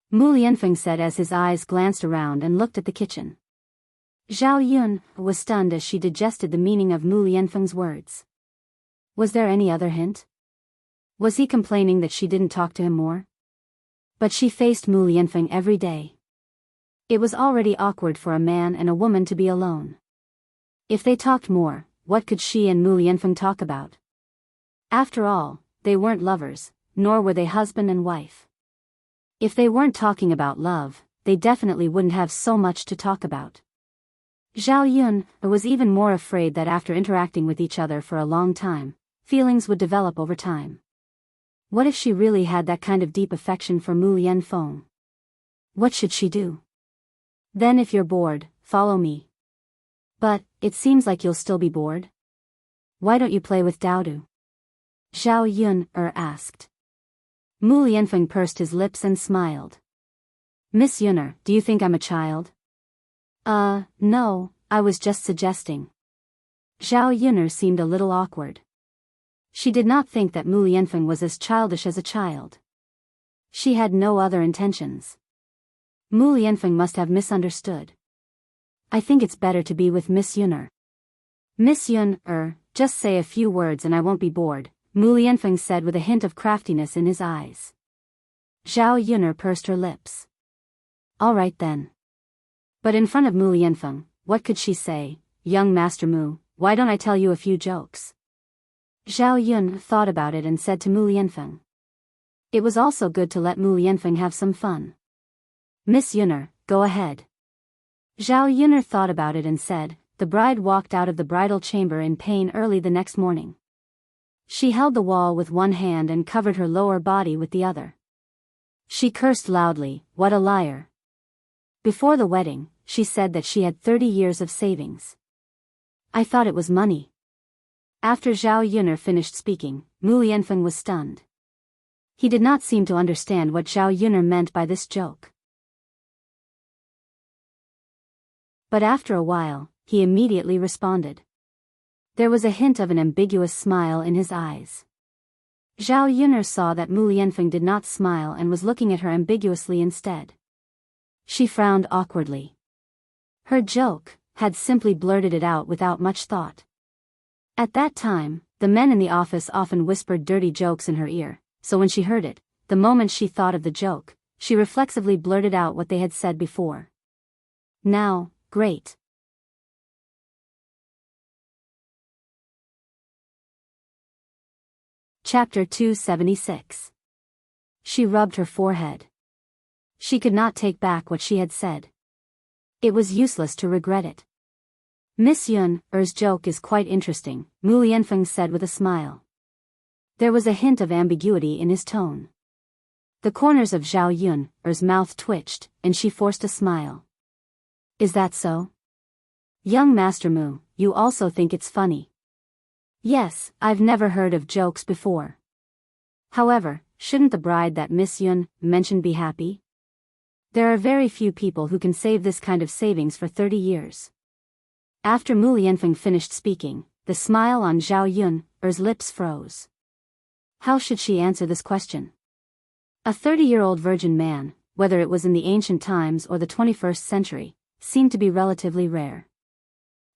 Mu Lianfeng said as his eyes glanced around and looked at the kitchen. Zhao Yun was stunned as she digested the meaning of Mu Lianfeng's words. Was there any other hint? Was he complaining that she didn't talk to him more? But she faced Mu Lianfeng every day. It was already awkward for a man and a woman to be alone. If they talked more, what could she and Mu Lianfeng talk about? After all, they weren't lovers, nor were they husband and wife. If they weren't talking about love, they definitely wouldn't have so much to talk about. Zhao Yun was even more afraid that after interacting with each other for a long time, feelings would develop over time. What if she really had that kind of deep affection for Mu Lianfeng? What should she do? Then if you're bored, follow me. But, it seems like you'll still be bored. Why don't you play with Daodu? Zhao Yun asked. Mu Lianfeng pursed his lips and smiled. Miss Yunner, do you think I'm a child? No, I was just suggesting. Zhao Yunner seemed a little awkward. She did not think that Mu Lianfeng was as childish as a child. She had no other intentions. Mu Lianfeng must have misunderstood. I think it's better to be with Miss Yunner. Miss Yun, just say a few words and I won't be bored, Mu Lianfeng said with a hint of craftiness in his eyes. Zhao Yunner pursed her lips. All right then. But in front of Mu Lianfeng, what could she say? Young Master Mu, why don't I tell you a few jokes? Zhao Yun thought about it and said to Mu Lianfeng. It was also good to let Mu Lianfeng have some fun. Miss Yunner, go ahead. Zhao Yunner thought about it and said. The bride walked out of the bridal chamber in pain early the next morning. She held the wall with one hand and covered her lower body with the other. She cursed loudly, what a liar. Before the wedding, she said that she had 30 years of savings. I thought it was money. After Zhao Yunner finished speaking, Mu Lianfeng was stunned. He did not seem to understand what Zhao Yun'er meant by this joke. But after a while, he immediately responded. There was a hint of an ambiguous smile in his eyes. Zhao Yun'er saw that Mu Lianfeng did not smile and was looking at her ambiguously instead. She frowned awkwardly. Her joke had simply blurted it out without much thought. At that time, the men in the office often whispered dirty jokes in her ear, so when she heard it, the moment she thought of the joke, she reflexively blurted out what they had said before. Now, great. Chapter 276. She rubbed her forehead. She could not take back what she had said. It was useless to regret it. Miss Yun'er's joke is quite interesting, Mu Lianfeng said with a smile. There was a hint of ambiguity in his tone. The corners of Zhao Yun'er's mouth twitched, and she forced a smile. Is that so? Young Master Mu, you also think it's funny? Yes, I've never heard of jokes before. However, shouldn't the bride that Miss Yun mentioned be happy? There are very few people who can save this kind of savings for 30 years. After Mu Lianfeng finished speaking, the smile on Zhao Yun'er's lips froze. How should she answer this question? A 30-year-old virgin man, whether it was in the ancient times or the 21st century, seemed to be relatively rare.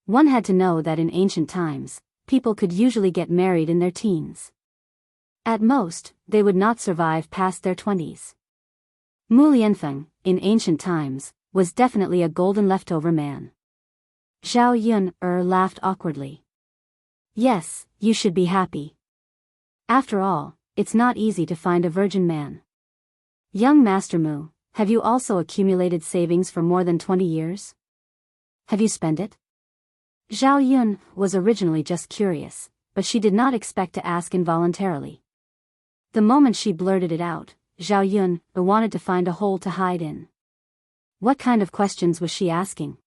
One had to know that in ancient times, people could usually get married in their teens. At most, they would not survive past their 20s. Mu Lianfeng, in ancient times, was definitely a golden leftover man. Zhao Yun'er laughed awkwardly. Yes, you should be happy. After all, it's not easy to find a virgin man. Young Master Mu, have you also accumulated savings for more than 20 years? Have you spent it? Zhao Yun was originally just curious, but she did not expect to ask involuntarily. The moment she blurted it out, Zhao Yun wanted to find a hole to hide in. What kind of questions was she asking?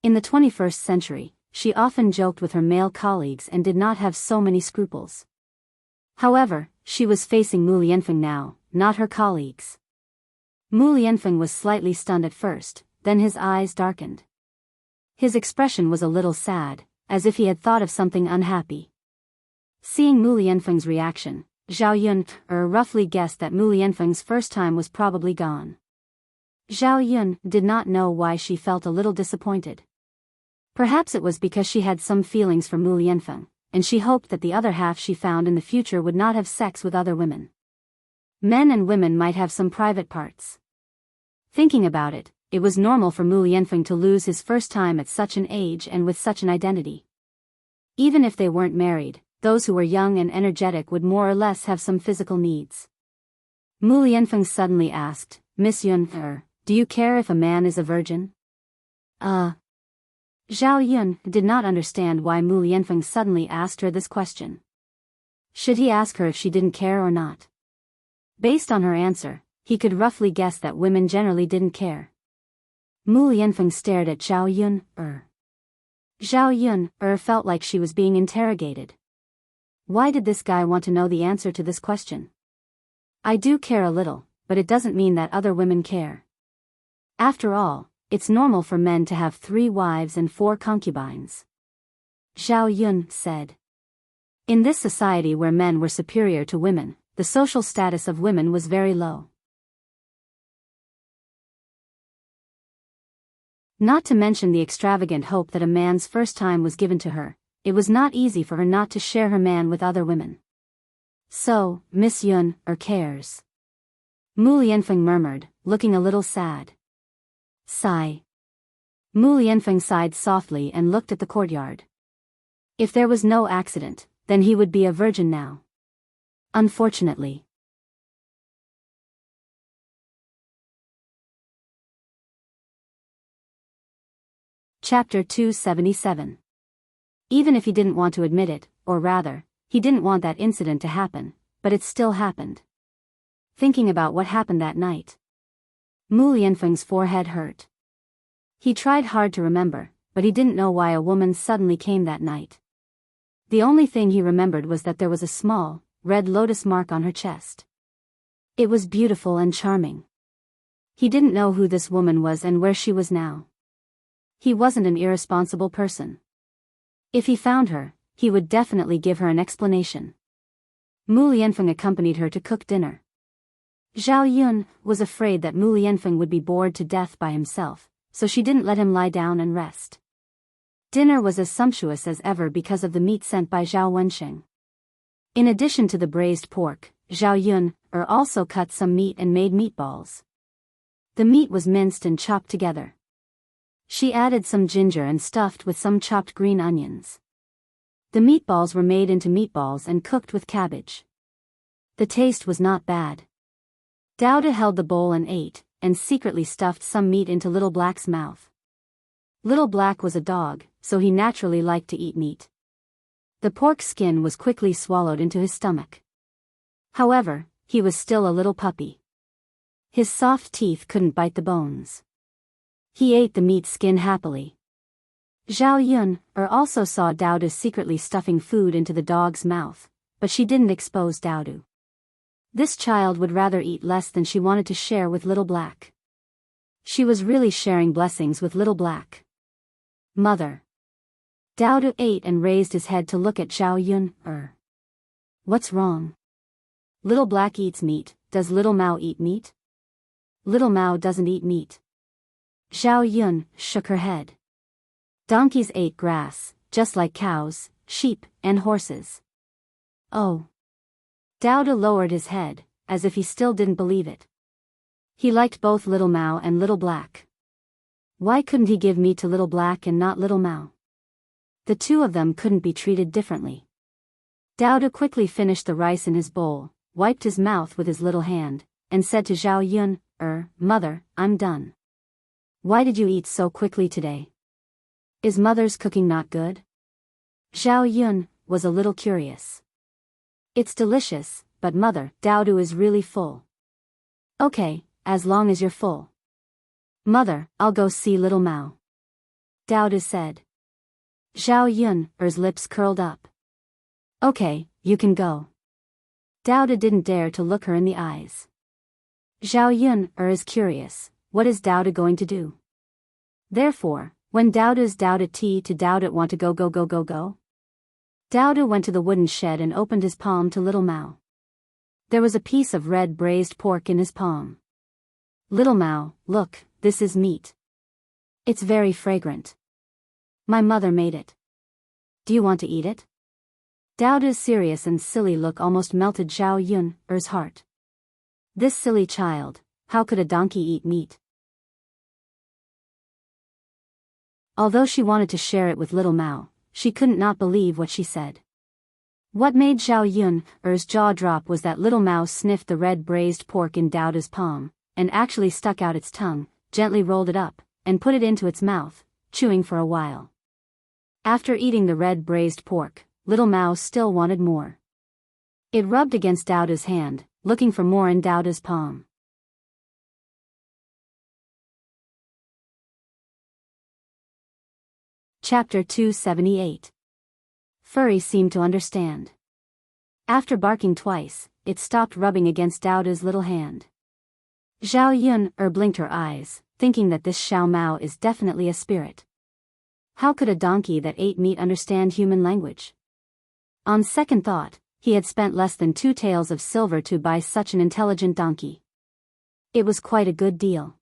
In the 21st century, she often joked with her male colleagues and did not have so many scruples. However, she was facing Mu Lianfeng now, not her colleagues. Mu Lianfeng was slightly stunned at first, then his eyes darkened. His expression was a little sad, as if he had thought of something unhappy. Seeing Mu Lianfeng's reaction, Zhao Yun'er roughly guessed that Mu Lianfeng's first time was probably gone. Zhao Yun did not know why she felt a little disappointed. Perhaps it was because she had some feelings for Mu Lianfeng, and she hoped that the other half she found in the future would not have sex with other women. Men and women might have some private parts. Thinking about it, it was normal for Mu Lianfeng to lose his first time at such an age and with such an identity. Even if they weren't married, those who were young and energetic would more or less have some physical needs. Mu Lianfeng suddenly asked, Miss Yun'er, do you care if a man is a virgin? Zhao Yun did not understand why Mu Lianfeng suddenly asked her this question. Should he ask her if she didn't care or not? Based on her answer, he could roughly guess that women generally didn't care. Mu Lianfeng stared at Zhao Yun'er. Zhao Yun'er felt like she was being interrogated. Why did this guy want to know the answer to this question? I do care a little, but it doesn't mean that other women care. After all, it's normal for men to have 3 wives and 4 concubines. Zhao Yun said. In this society where men were superior to women, the social status of women was very low. Not to mention the extravagant hope that a man's first time was given to her, it was not easy for her not to share her man with other women. So, Miss Yun'er cares. Mu Lianfeng murmured, looking a little sad. Sigh. Mu Lianfeng sighed softly and looked at the courtyard. If there was no accident, then he would be a virgin now. Unfortunately. Chapter 277. Even if he didn't want to admit it, or rather, he didn't want that incident to happen, but it still happened. Thinking about what happened that night, Mu Lianfeng's forehead hurt. He tried hard to remember, but he didn't know why a woman suddenly came that night. The only thing he remembered was that there was a small, red lotus mark on her chest. It was beautiful and charming. He didn't know who this woman was and where she was now. He wasn't an irresponsible person. If he found her, he would definitely give her an explanation. Mu Lianfeng accompanied her to cook dinner. Zhao Yun was afraid that Mu Lianfeng would be bored to death by himself, so she didn't let him lie down and rest. Dinner was as sumptuous as ever because of the meat sent by Zhao Wensheng. In addition to the braised pork, Zhao Yun also cut some meat and made meatballs. The meat was minced and chopped together. She added some ginger and stuffed with some chopped green onions. The meatballs were made into meatballs and cooked with cabbage. The taste was not bad. Dowda held the bowl and ate, and secretly stuffed some meat into Little Black's mouth. Little Black was a dog, so he naturally liked to eat meat. The pork skin was quickly swallowed into his stomach. However, he was still a little puppy. His soft teeth couldn't bite the bones. He ate the meat skin happily. Zhao Yun also saw Dowda secretly stuffing food into the dog's mouth, but she didn't expose Dowda. This child would rather eat less than she wanted to share with Little Black. She was really sharing blessings with Little Black. Mother. Dowda ate and raised his head to look at Zhao Yun. What's wrong? Little Black eats meat. Does Little Mao eat meat? Little Mao doesn't eat meat. Zhao Yun shook her head. Donkeys ate grass, just like cows, sheep, and horses. Oh. Dowda lowered his head, as if he still didn't believe it. He liked both Little Mao and Little Black. Why couldn't he give meat to Little Black and not Little Mao? The two of them couldn't be treated differently. Dowda quickly finished the rice in his bowl, wiped his mouth with his little hand, and said to Zhao Yun, Mother, I'm done. Why did you eat so quickly today? Is Mother's cooking not good? Zhao Yun was a little curious. It's delicious, but Mother, Dowda is really full. Okay, as long as you're full. Mother, I'll go see Little Mao. Dowda said. Zhao Yun's lips curled up. Okay, you can go. Dowda didn't dare to look her in the eyes. Zhao Yun is curious, what is Dowda going to do? Therefore, when Dowda's Dowda tea to Dowda want to go. Dowda went to the wooden shed and opened his palm to Little Mao. There was a piece of red braised pork in his palm. Little Mao, look, this is meat. It's very fragrant. My mother made it. Do you want to eat it? Dowda's serious and silly look almost melted Zhao Yun's heart. This silly child, how could a donkey eat meat? Although she wanted to share it with Little Mao, she couldn't not believe what she said. What made Zhao Yun's jaw drop was that Little Mao sniffed the red braised pork in Dowda's palm, and actually stuck out its tongue, gently rolled it up, and put it into its mouth, chewing for a while. After eating the red braised pork, Little Mao still wanted more. It rubbed against Dowda's hand, looking for more in Dowda's palm. Chapter 278. Furry seemed to understand. After barking twice, it stopped rubbing against Dowda's little hand. Zhao Yun blinked her eyes, thinking that this Xiao Mao is definitely a spirit. How could a donkey that ate meat understand human language? On second thought, he had spent less than 2 taels of silver to buy such an intelligent donkey. It was quite a good deal.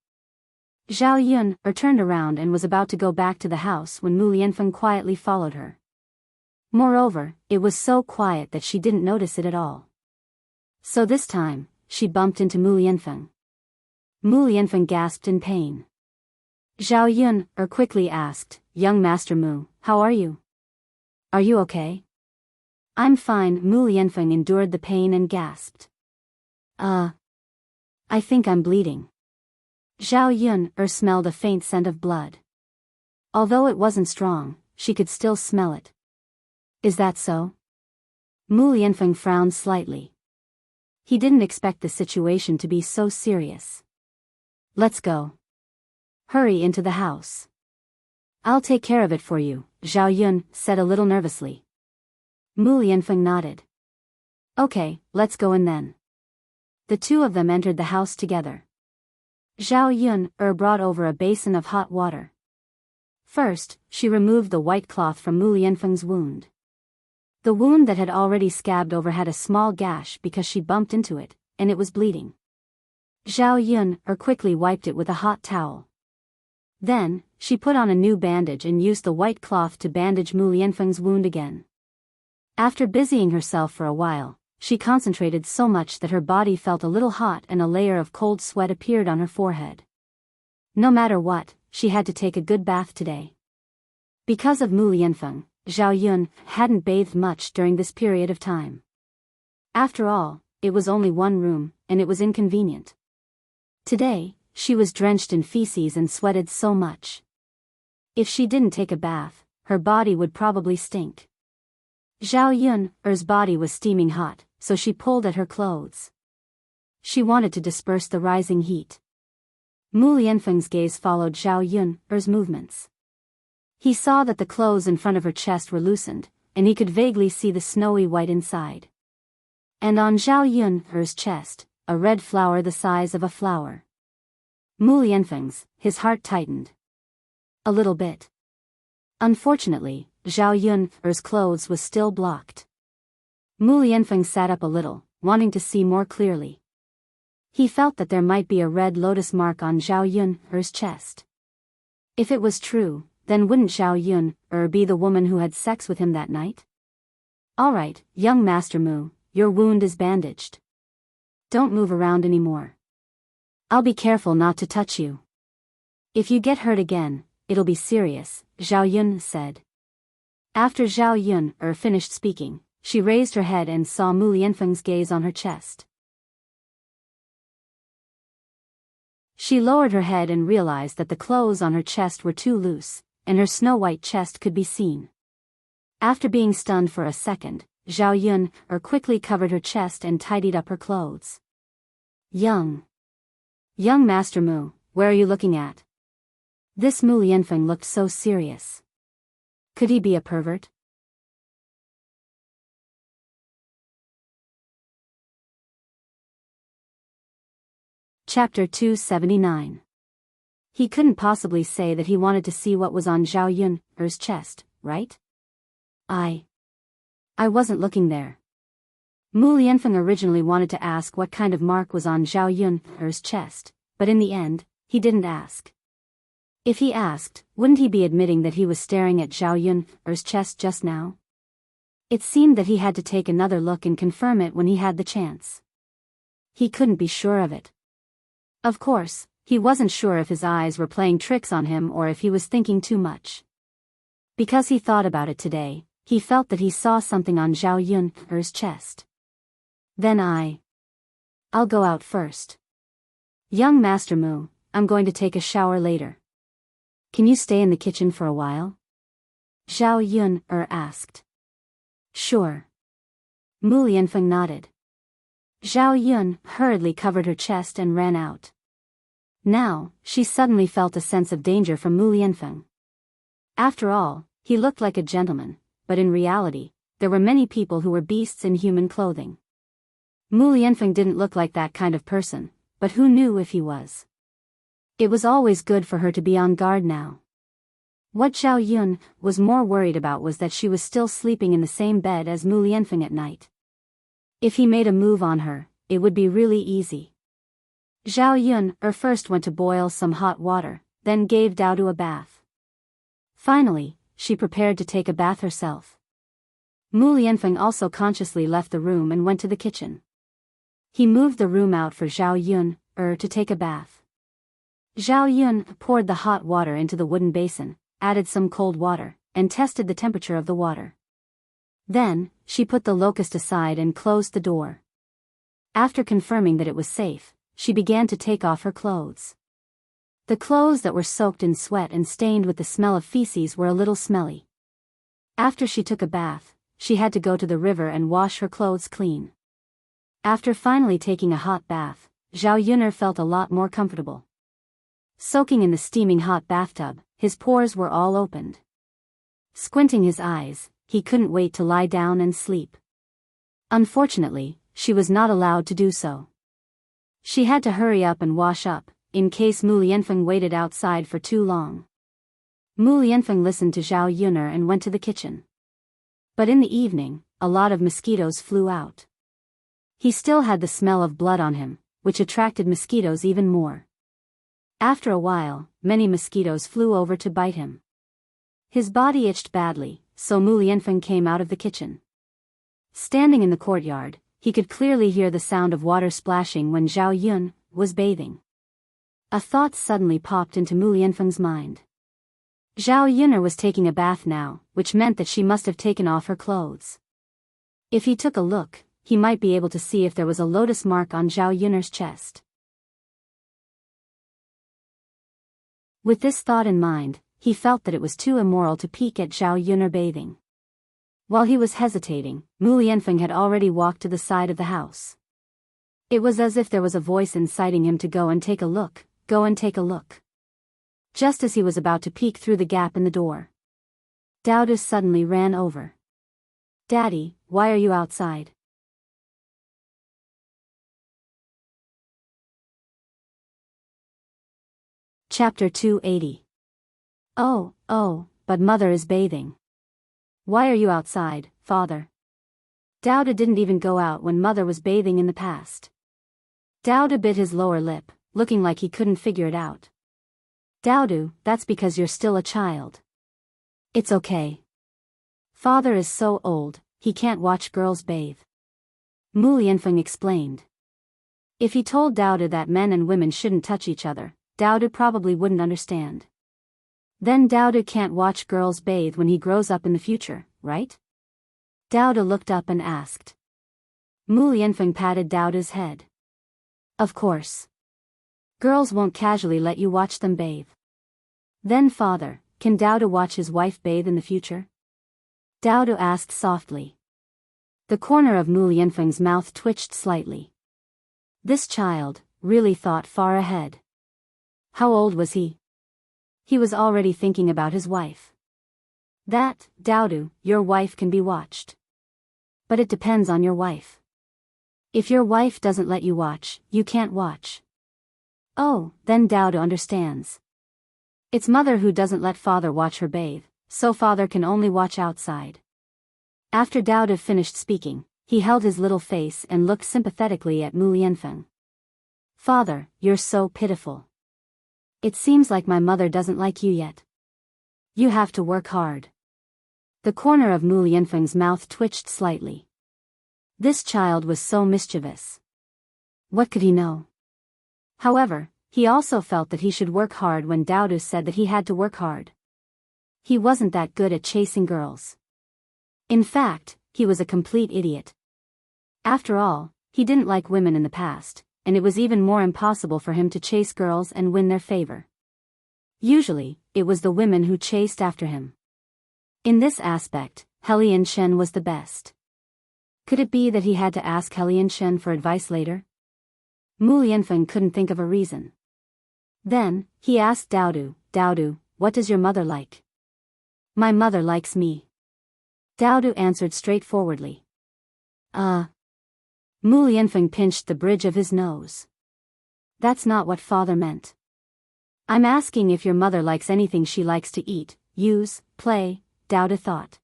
Zhao Yun turned around and was about to go back to the house when Mu Lianfeng quietly followed her. Moreover, it was so quiet that she didn't notice it at all. So this time, she bumped into Mu Lianfeng. Mu Lianfeng gasped in pain. Zhao Yun quickly asked, Young Master Mu, how are you? Are you okay? I'm fine. Mu Lianfeng endured the pain and gasped. I think I'm bleeding. Zhao Yun smelled a faint scent of blood. Although it wasn't strong, she could still smell it. Is that so? Mu Lianfeng frowned slightly. He didn't expect the situation to be so serious. Let's go. Hurry into the house. I'll take care of it for you, Zhao Yun said a little nervously. Mu Lianfeng nodded. Okay, let's go in then. The two of them entered the house together. Zhao Yun brought over a basin of hot water. First, she removed the white cloth from Mu Lianfeng's wound. The wound that had already scabbed over had a small gash because she bumped into it, and it was bleeding. Zhao Yun quickly wiped it with a hot towel. Then, she put on a new bandage and used the white cloth to bandage Mu Lianfeng's wound again. After busying herself for a while, she concentrated so much that her body felt a little hot and a layer of cold sweat appeared on her forehead. No matter what, she had to take a good bath today. Because of Mu Lianfeng, Zhao Yun hadn't bathed much during this period of time. After all, it was only one room, and it was inconvenient. Today, she was drenched in feces and sweated so much. If she didn't take a bath, her body would probably stink. Zhao Yun's body was steaming hot, so she pulled at her clothes. She wanted to disperse the rising heat. Mu Lianfeng's gaze followed Zhao Yun's movements. He saw that the clothes in front of her chest were loosened, and he could vaguely see the snowy white inside. And on Zhao Yun's chest, a red flower the size of a flower. Mu Lianfeng's, his heart tightened. A little bit. Unfortunately, Zhao Yun's clothes was still blocked. Mu Lianfeng sat up a little, wanting to see more clearly. He felt that there might be a red lotus mark on Zhao Yun's chest. If it was true, then wouldn't Zhao Yun be the woman who had sex with him that night? All right, young Master Mu, your wound is bandaged. Don't move around anymore. I'll be careful not to touch you. If you get hurt again, it'll be serious, Zhao Yun said. After Zhao Yun finished speaking, she raised her head and saw Mu Lianfeng's gaze on her chest. She lowered her head and realized that the clothes on her chest were too loose, and her snow-white chest could be seen. After being stunned for a second, Zhao Yun quickly covered her chest and tidied up her clothes. Young Master Mu, where are you looking at? This Mu Lianfeng looked so serious. Could he be a pervert? Chapter 279. He couldn't possibly say that he wanted to see what was on Zhao Yun's chest, right? I wasn't looking there. Mu Lianfeng originally wanted to ask what kind of mark was on Zhao Yun's chest, but in the end, he didn't ask. If he asked, wouldn't he be admitting that he was staring at Zhao Yun's chest just now? It seemed that he had to take another look and confirm it when he had the chance. He couldn't be sure of it. Of course, he wasn't sure if his eyes were playing tricks on him or if he was thinking too much. Because he thought about it today, he felt that he saw something on Zhao Yun's chest. Then I'll go out first. Young Master Mu, I'm going to take a shower later. Can you stay in the kitchen for a while? Zhao Yun asked. Sure. Mu Lianfeng nodded. Zhao Yun hurriedly covered her chest and ran out. Now, she suddenly felt a sense of danger from Mu Lianfeng. After all, he looked like a gentleman, but in reality, there were many people who were beasts in human clothing. Mu Lianfeng didn't look like that kind of person, but who knew if he was? It was always good for her to be on guard now. What Zhao Yun was more worried about was that she was still sleeping in the same bed as Mu Lianfeng at night. If he made a move on her, it would be really easy. Zhao Yun first went to boil some hot water, then gave Dao a bath. Finally, she prepared to take a bath herself. Mu Lianfeng also consciously left the room and went to the kitchen. He moved the room out for Zhao Yun to take a bath. Zhao Yun poured the hot water into the wooden basin, added some cold water, and tested the temperature of the water. Then, she put the locust aside and closed the door. After confirming that it was safe, she began to take off her clothes. The clothes that were soaked in sweat and stained with the smell of feces were a little smelly. After she took a bath, she had to go to the river and wash her clothes clean. After finally taking a hot bath, Zhao Yun'er felt a lot more comfortable. Soaking in the steaming hot bathtub, his pores were all opened. Squinting his eyes, he couldn't wait to lie down and sleep. Unfortunately, she was not allowed to do so. She had to hurry up and wash up, in case Mu Lianfeng waited outside for too long. Mu Lianfeng listened to Zhao Yuner and went to the kitchen. But in the evening, a lot of mosquitoes flew out. He still had the smell of blood on him, which attracted mosquitoes even more. After a while, many mosquitoes flew over to bite him. His body itched badly, so Mu Lianfeng came out of the kitchen. Standing in the courtyard, he could clearly hear the sound of water splashing when Zhao Yun was bathing. A thought suddenly popped into Mu Lianfeng's mind. Zhao Yuner was taking a bath now, which meant that she must have taken off her clothes. If he took a look, he might be able to see if there was a lotus mark on Zhao Yuner's chest. With this thought in mind, he felt that it was too immoral to peek at Zhao Yuner bathing. While he was hesitating, Mu Lianfeng had already walked to the side of the house. It was as if there was a voice inciting him to go and take a look, go and take a look. Just as he was about to peek through the gap in the door, Dowda suddenly ran over. "Daddy, why are you outside?" Chapter 280. Oh, but mother is bathing. Why are you outside, father? Dowda didn't even go out when mother was bathing in the past. Dowda bit his lower lip, looking like he couldn't figure it out. Dowdu, that's because you're still a child. It's okay. Father is so old, he can't watch girls bathe. Mu Lianfeng explained. If he told Dowda that men and women shouldn't touch each other, Dowda probably wouldn't understand. Then Dowda can't watch girls bathe when he grows up in the future, right? Dowda looked up and asked. Mu Lianfeng patted Dowda's head. Of course. Girls won't casually let you watch them bathe. Then father, can Dowda watch his wife bathe in the future? Dowda asked softly. The corner of Mu Lianfeng's mouth twitched slightly. This child really thought far ahead. How old was he? He was already thinking about his wife. That, Dowdu, your wife can be watched. But it depends on your wife. If your wife doesn't let you watch, you can't watch. Oh, then Dowda understands. It's mother who doesn't let father watch her bathe, so father can only watch outside. After Dowda finished speaking, he held his little face and looked sympathetically at Mu Lianfeng. Father, you're so pitiful. It seems like my mother doesn't like you yet. You have to work hard. The corner of Mu Lianfeng's mouth twitched slightly. This child was so mischievous. What could he know? However, he also felt that he should work hard when Dowda said that he had to work hard. He wasn't that good at chasing girls. In fact, he was a complete idiot. After all, he didn't like women in the past, and it was even more impossible for him to chase girls and win their favor. Usually, it was the women who chased after him. In this aspect, Helian Shen was the best. Could it be that he had to ask Helian Shen for advice later? Mu Lianfeng couldn't think of a reason. Then, he asked Dowdu, what does your mother like? My mother likes me. Dowdu answered straightforwardly. Mu Lianfeng pinched the bridge of his nose. That's not what father meant. I'm asking if your mother likes anything she likes to eat, use, play, Dowda thought.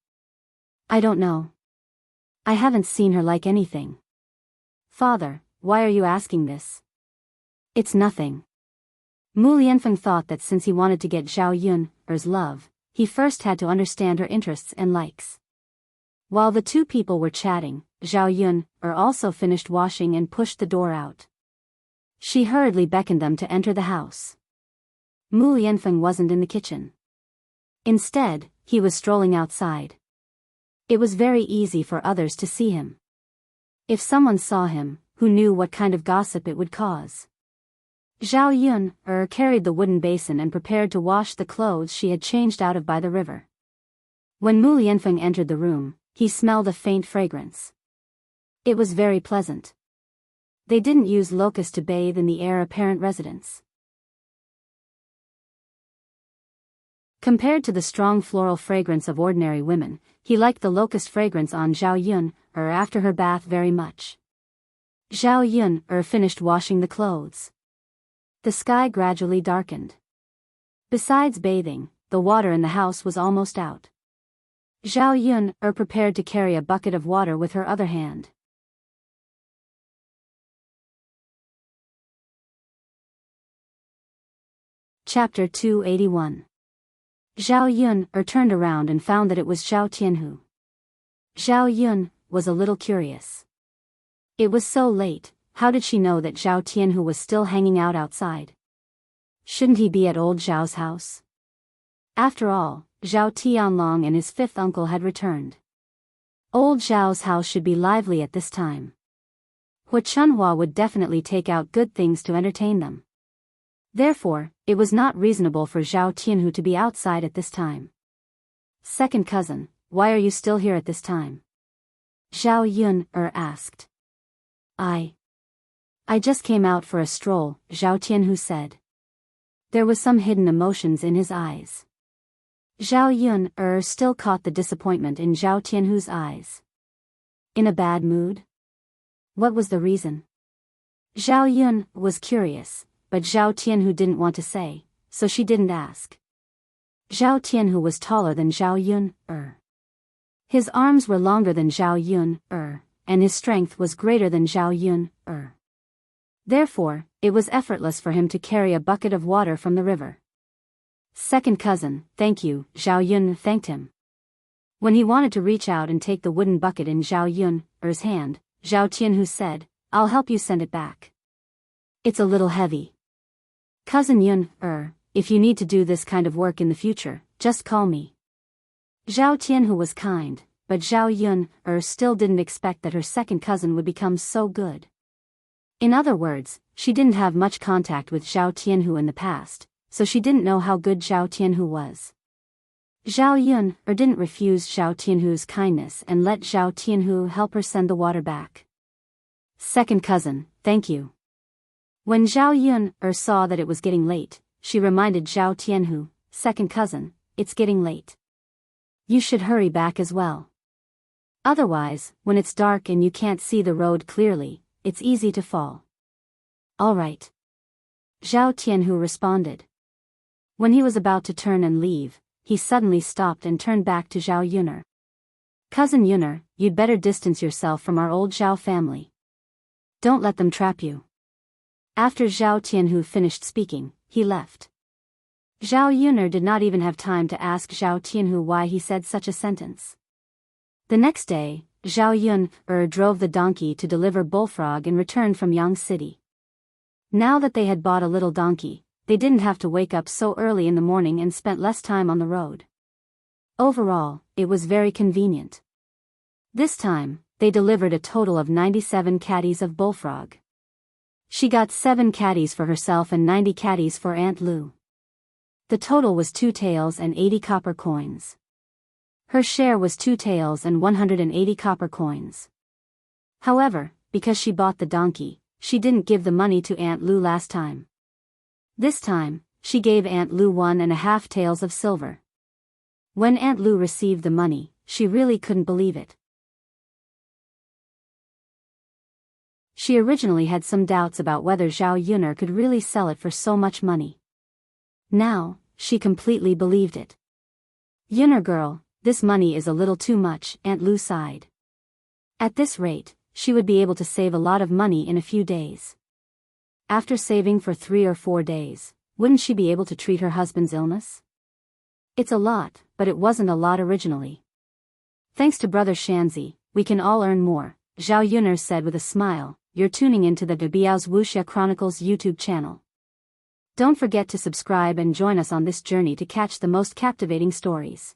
I don't know. I haven't seen her like anything. Father, why are you asking this? It's nothing. Mu Lianfeng thought that since he wanted to get Zhao Yun's love, he first had to understand her interests and likes. While the two people were chatting, Zhao Yun also finished washing and pushed the door out. She hurriedly beckoned them to enter the house. Mu Lianfeng wasn't in the kitchen. Instead, he was strolling outside. It was very easy for others to see him. If someone saw him, who knew what kind of gossip it would cause? Zhao Yun carried the wooden basin and prepared to wash the clothes she had changed out of by the river. When Mu Lianfeng entered the room, he smelled a faint fragrance. It was very pleasant. They didn't use locust to bathe in the heir apparent residence. Compared to the strong floral fragrance of ordinary women, he liked the locust fragrance on Zhao Yun after her bath very much. Zhao Yun finished washing the clothes. The sky gradually darkened. Besides bathing, the water in the house was almost out. Zhao Yun prepared to carry a bucket of water with her other hand. Chapter 281. Zhao Yun turned around and found that it was Zhao Tianhu. Zhao Yun was a little curious. It was so late, how did she know that Zhao Tianhu was still hanging out outside? Shouldn't he be at old Zhao's house? After all, Zhao Tianlong and his fifth uncle had returned. Old Zhao's house should be lively at this time. Hua Chunhua would definitely take out good things to entertain them. Therefore, it was not reasonable for Zhao Tianhu to be outside at this time. Second cousin, why are you still here at this time? Zhao Yun asked. I just came out for a stroll, Zhao Tianhu said. There was some hidden emotions in his eyes. Zhao Yun still caught the disappointment in Zhao Tianhu's eyes. In a bad mood? What was the reason? Zhao Yun was curious, but Zhao Tianhu didn't want to say, so she didn't ask. Zhao Tianhu was taller than Zhao Yun. His arms were longer than Zhao Yun. And his strength was greater than Zhao Yun. Therefore, it was effortless for him to carry a bucket of water from the river. Second cousin, thank you, Zhao Yun thanked him. When he wanted to reach out and take the wooden bucket in Zhao Yun's hand, Zhao Tianhu said, I'll help you send it back. It's a little heavy. Cousin Yun, if you need to do this kind of work in the future, just call me. Zhao Tianhu was kind, but Zhao Yun still didn't expect that her second cousin would become so good. In other words, she didn't have much contact with Zhao Tianhu in the past, so she didn't know how good Zhao Tianhu was. Zhao Yun didn't refuse Zhao Tianhu's kindness and let Zhao Tianhu help her send the water back. Second cousin, thank you. When Zhao Yun saw that it was getting late, she reminded Zhao Tianhu, second cousin, it's getting late. You should hurry back as well. Otherwise, when it's dark and you can't see the road clearly, it's easy to fall. All right. Zhao Tianhu responded. When he was about to turn and leave, he suddenly stopped and turned back to Zhao Yun'er. Cousin Yun'er, you'd better distance yourself from our old Zhao family. Don't let them trap you. After Zhao Tianhu finished speaking, he left. Zhao Yun'er did not even have time to ask Zhao Tianhu why he said such a sentence. The next day, Zhao Yun'er drove the donkey to deliver Bullfrog and returned from Yang City. Now that they had bought a little donkey, they didn't have to wake up so early in the morning and spent less time on the road. Overall, it was very convenient. This time, they delivered a total of 97 caddies of Bullfrog. She got 7 caddies for herself and 90 caddies for Aunt Lu. The total was 2 taels and 80 copper coins. Her share was 2 taels and 180 copper coins. However, because she bought the donkey, she didn't give the money to Aunt Lu last time. This time, she gave Aunt Lu 1.5 taels of silver. When Aunt Lu received the money, she really couldn't believe it. She originally had some doubts about whether Zhao Yun'er could really sell it for so much money. Now, she completely believed it. Yun'er girl, this money is a little too much, Aunt Lu sighed. At this rate, she would be able to save a lot of money in a few days. After saving for 3 or 4 days, wouldn't she be able to treat her husband's illness? It's a lot, but it wasn't a lot originally. Thanks to Brother Shanzi, we can all earn more, Zhao Yun'er said with a smile. You're tuning into the Biyao's Wuxia Chronicles YouTube channel. Don't forget to subscribe and join us on this journey to catch the most captivating stories.